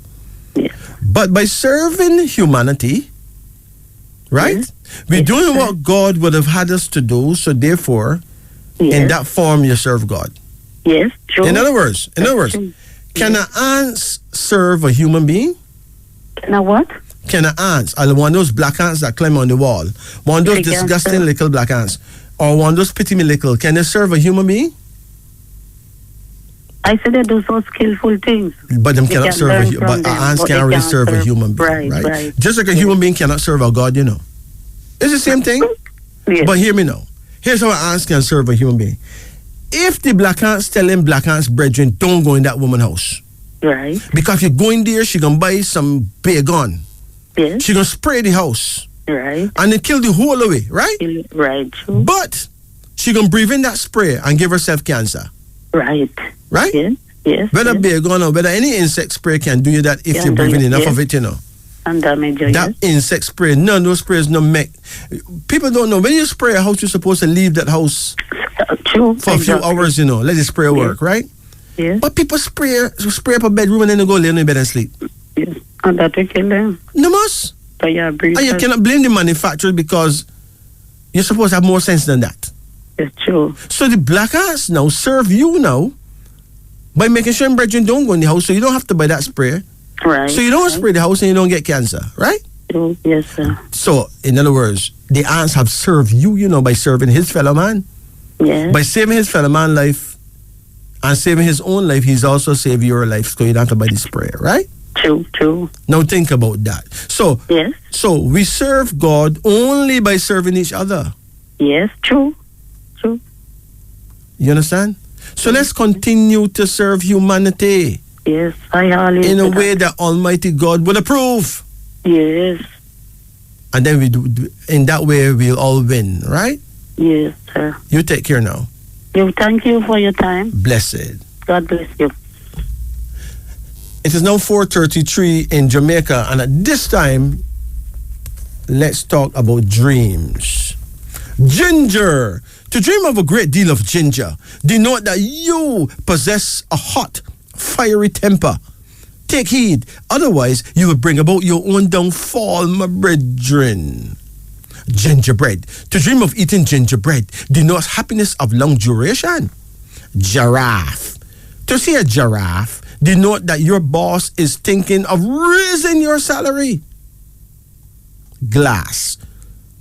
Yes. But by serving humanity, right? Yes. We're doing what God would have had us to do, so therefore, in that form, you serve God. Yes, true. In other words, can an ant serve a human being? Can I what? Can an ant, one of those black ants that climb on the wall, one of those Big ants, disgusting sir. little black ants, or one of those pity me little, can they serve a human being? I said they do so skillful things. But them We cannot can serve learn but from them, ants but can't they really can't serve a serve- human being, right, right? right. Just like a human being cannot serve a God, you know. It's the same thing. Yes. But hear me now. Here's how ants can serve a human being. If the black ants telling black ants brethren, don't go in that woman's house. Right. Because if you go in there, she gonna buy some big gun. Yes. She gonna spray the house. Right. And then kill the whole away, right? Right, true. But she gonna breathe in that spray and give herself cancer. Right. Right? Yes. Yes. Whether big gun or whether any insect spray can do you that if Can you're do breathing it, enough yes. of it, you know. And damage you, That insect spray, none of those sprays no make. People don't know when you spray a house, you're supposed to leave that house true. for a few hours, you know. Let the spray work, right? Yes. But people spray up a bedroom and then they go lay in bed and sleep. Yes. And that will kill them. No must. But yeah, breathe. And you cannot blame the manufacturer because you're supposed to have more sense than that. It's true. So the black ants now serve you now by making sure brethren don't go in the house, so you don't have to buy that spray. Right. So you don't spray the house and you don't get cancer, right? True. Yes, sir. So, in other words, the ants have served you, you know, by serving his fellow man. Yes. By saving his fellow man life and saving his own life, he's also saved your life, so you don't have to buy the spray, right? True. Now think about that. So, yes. So we serve God only by serving each other. Yes, true. You understand? So let's continue to serve humanity. Yes, I always in a way that Almighty God will approve. Yes. And then we do in that way we'll all win, right? Yes, sir. You take care now. Thank you for your time. Blessed. God bless you. It is now 4:33 in Jamaica, and at this time, let's talk about dreams. Ginger. To dream of a great deal of ginger, denote that you possess a hot, fiery temper. Take heed, otherwise you will bring about your own downfall, my brethren. Gingerbread. To dream of eating gingerbread denotes happiness of long duration. Giraffe. To see a giraffe denote that your boss is thinking of raising your salary. Glass.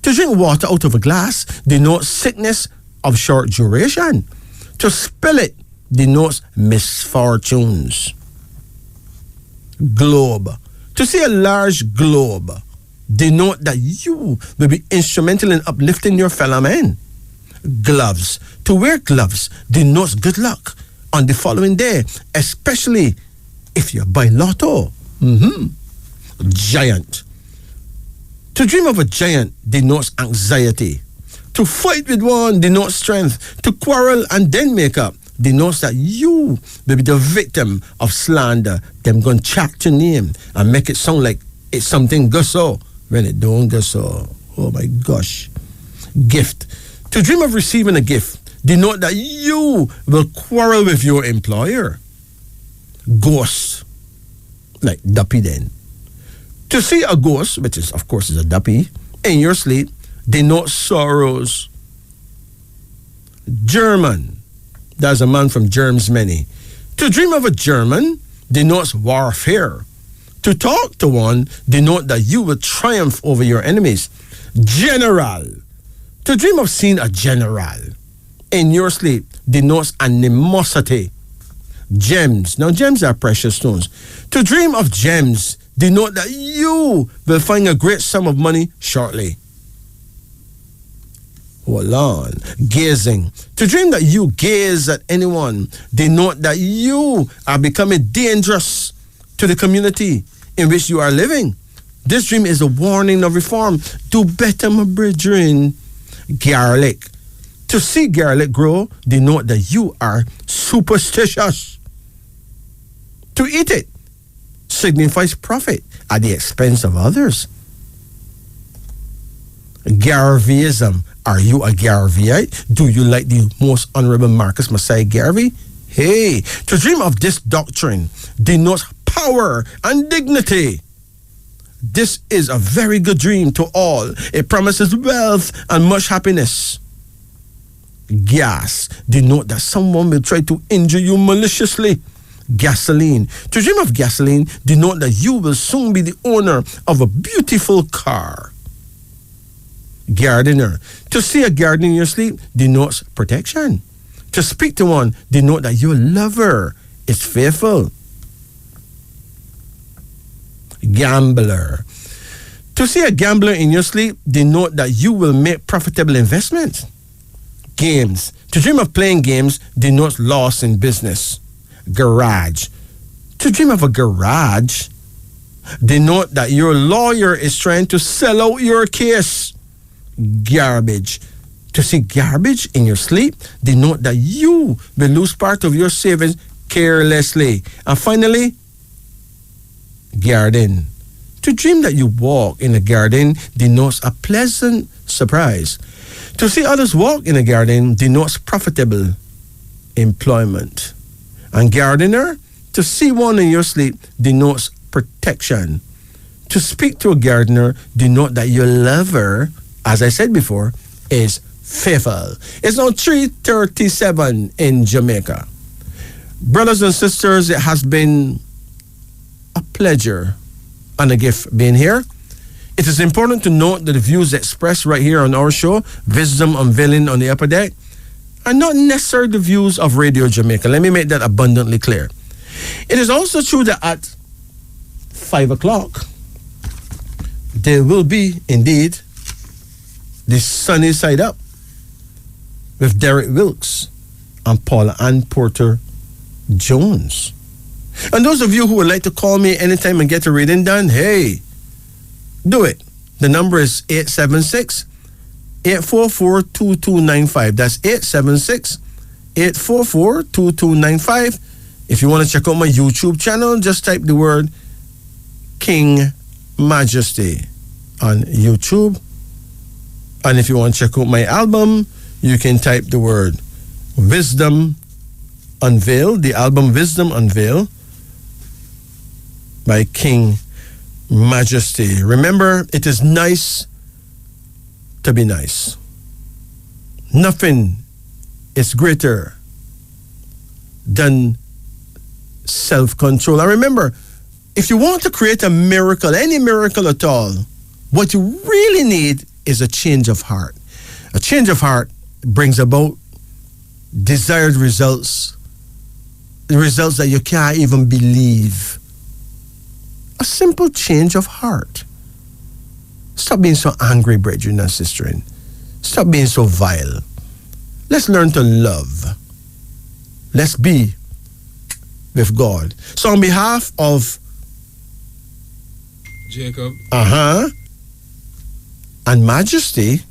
To drink water out of a glass denotes sickness of short duration. To spill it denotes misfortunes. Globe. To see a large globe denote that you will be instrumental in uplifting your fellow men. Gloves. To wear gloves denotes good luck on the following day, especially if you buy lotto. Giant. To dream of a giant denotes anxiety. To fight with one denotes strength. To quarrel and then make up denotes that you will be the victim of slander. Them going to chat your name and make it sound like it's something good so when it don't go so. Oh my gosh. Gift. To dream of receiving a gift denote that you will quarrel with your employer. Ghost. Like duppy then. To see a ghost, which is of course is a duppy, in your sleep denotes sorrows. German. That's a man from germs many. To dream of a German denotes warfare. To talk to one denote that you will triumph over your enemies. General. To dream of seeing a general in your sleep denotes animosity. Gems. Now, gems are precious stones. To dream of gems denote that you will find a great sum of money shortly. Hold on. Gazing. To dream that you gaze at anyone denote that you are becoming dangerous to the community in which you are living. This dream is a warning of reform. Do better, my brethren. Garlic. To see garlic grow denote that you are superstitious. To eat it signifies profit at the expense of others. Garveyism. Are you a Garveyite? Do you like the most honorable Marcus Messiah Garvey? Hey, to dream of this doctrine denotes power and dignity. This is a very good dream to all. It promises wealth and much happiness. Gas denote that someone will try to injure you maliciously. Gasoline. To dream of gasoline denote that you will soon be the owner of a beautiful car. Gardener. To see a garden in your sleep denotes protection. To speak to one denote that your lover is faithful. Gambler. To see a gambler in your sleep denote that you will make profitable investments. Games. To dream of playing games denotes loss in business. Garage. To dream of a garage denote that your lawyer is trying to sell out your case. Garbage. To see garbage in your sleep denote that you will lose part of your savings carelessly. And finally, garden. To dream that you walk in a garden denotes a pleasant surprise. To see others walk in a garden denotes profitable employment. And gardener, to see one in your sleep denotes protection. To speak to a gardener denote that your lover, as I said before, is faithful. It's now 3:37 in Jamaica. Brothers and sisters, it has been a pleasure and a gift being here. It is important to note that the views expressed right here on our show, Wisdom Unveiling on the Upper Deck, are not necessarily the views of Radio Jamaica. Let me make that abundantly clear. It is also true that at 5 o'clock, there will be indeed the Sunny Side Up with Derek Wilkes and Paula Ann Porter Jones. And those of you who would like to call me anytime and get a reading done, hey, do it. The number is 876-844-2295. That's 876-844-2295. If you want to check out my YouTube channel, just type the word King Majesty on YouTube. And if you want to check out my album, you can type the word Wisdom Unveil, the album Wisdom Unveil by King Majesty. Remember, it is nice to be nice. Nothing is greater than self-control. And remember, if you want to create a miracle, any miracle at all, what you really need is a change of heart. A change of heart brings about desired results, the results that you can't even believe. A simple change of heart. Stop being so angry, brethren and sisters. Stop being so vile. Let's learn to love. Let's be with God. So on behalf of Jacob and Majesty,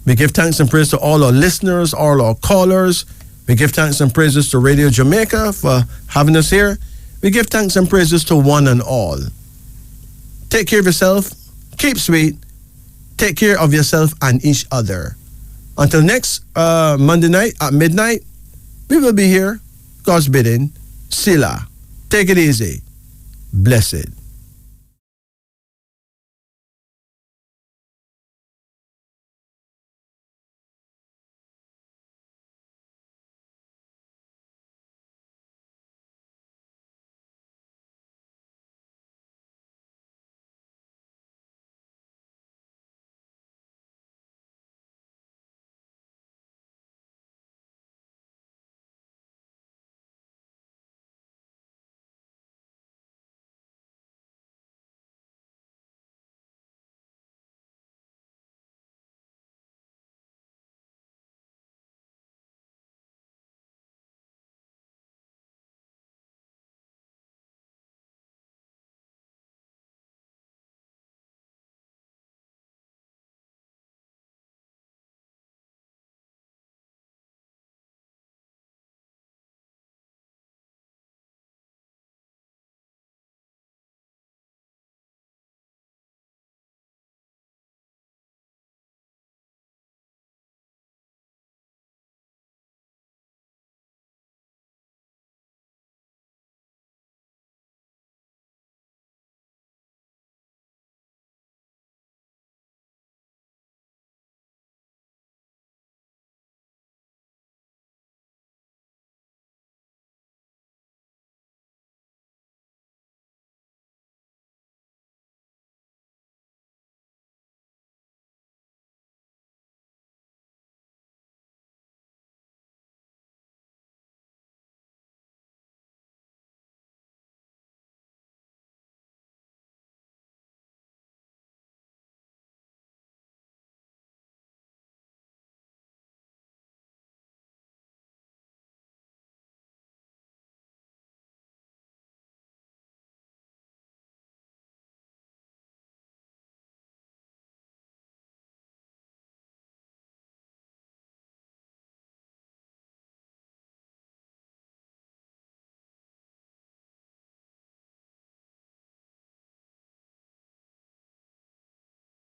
we give thanks and praise to all our listeners, all our callers. We give thanks and praises to Radio Jamaica for having us here. We give thanks and praises to one and all. Take care of yourself. Keep sweet. Take care of yourself and each other. Until next Monday night at midnight, we will be here. God's bidding. Sila. Take it easy. Blessed.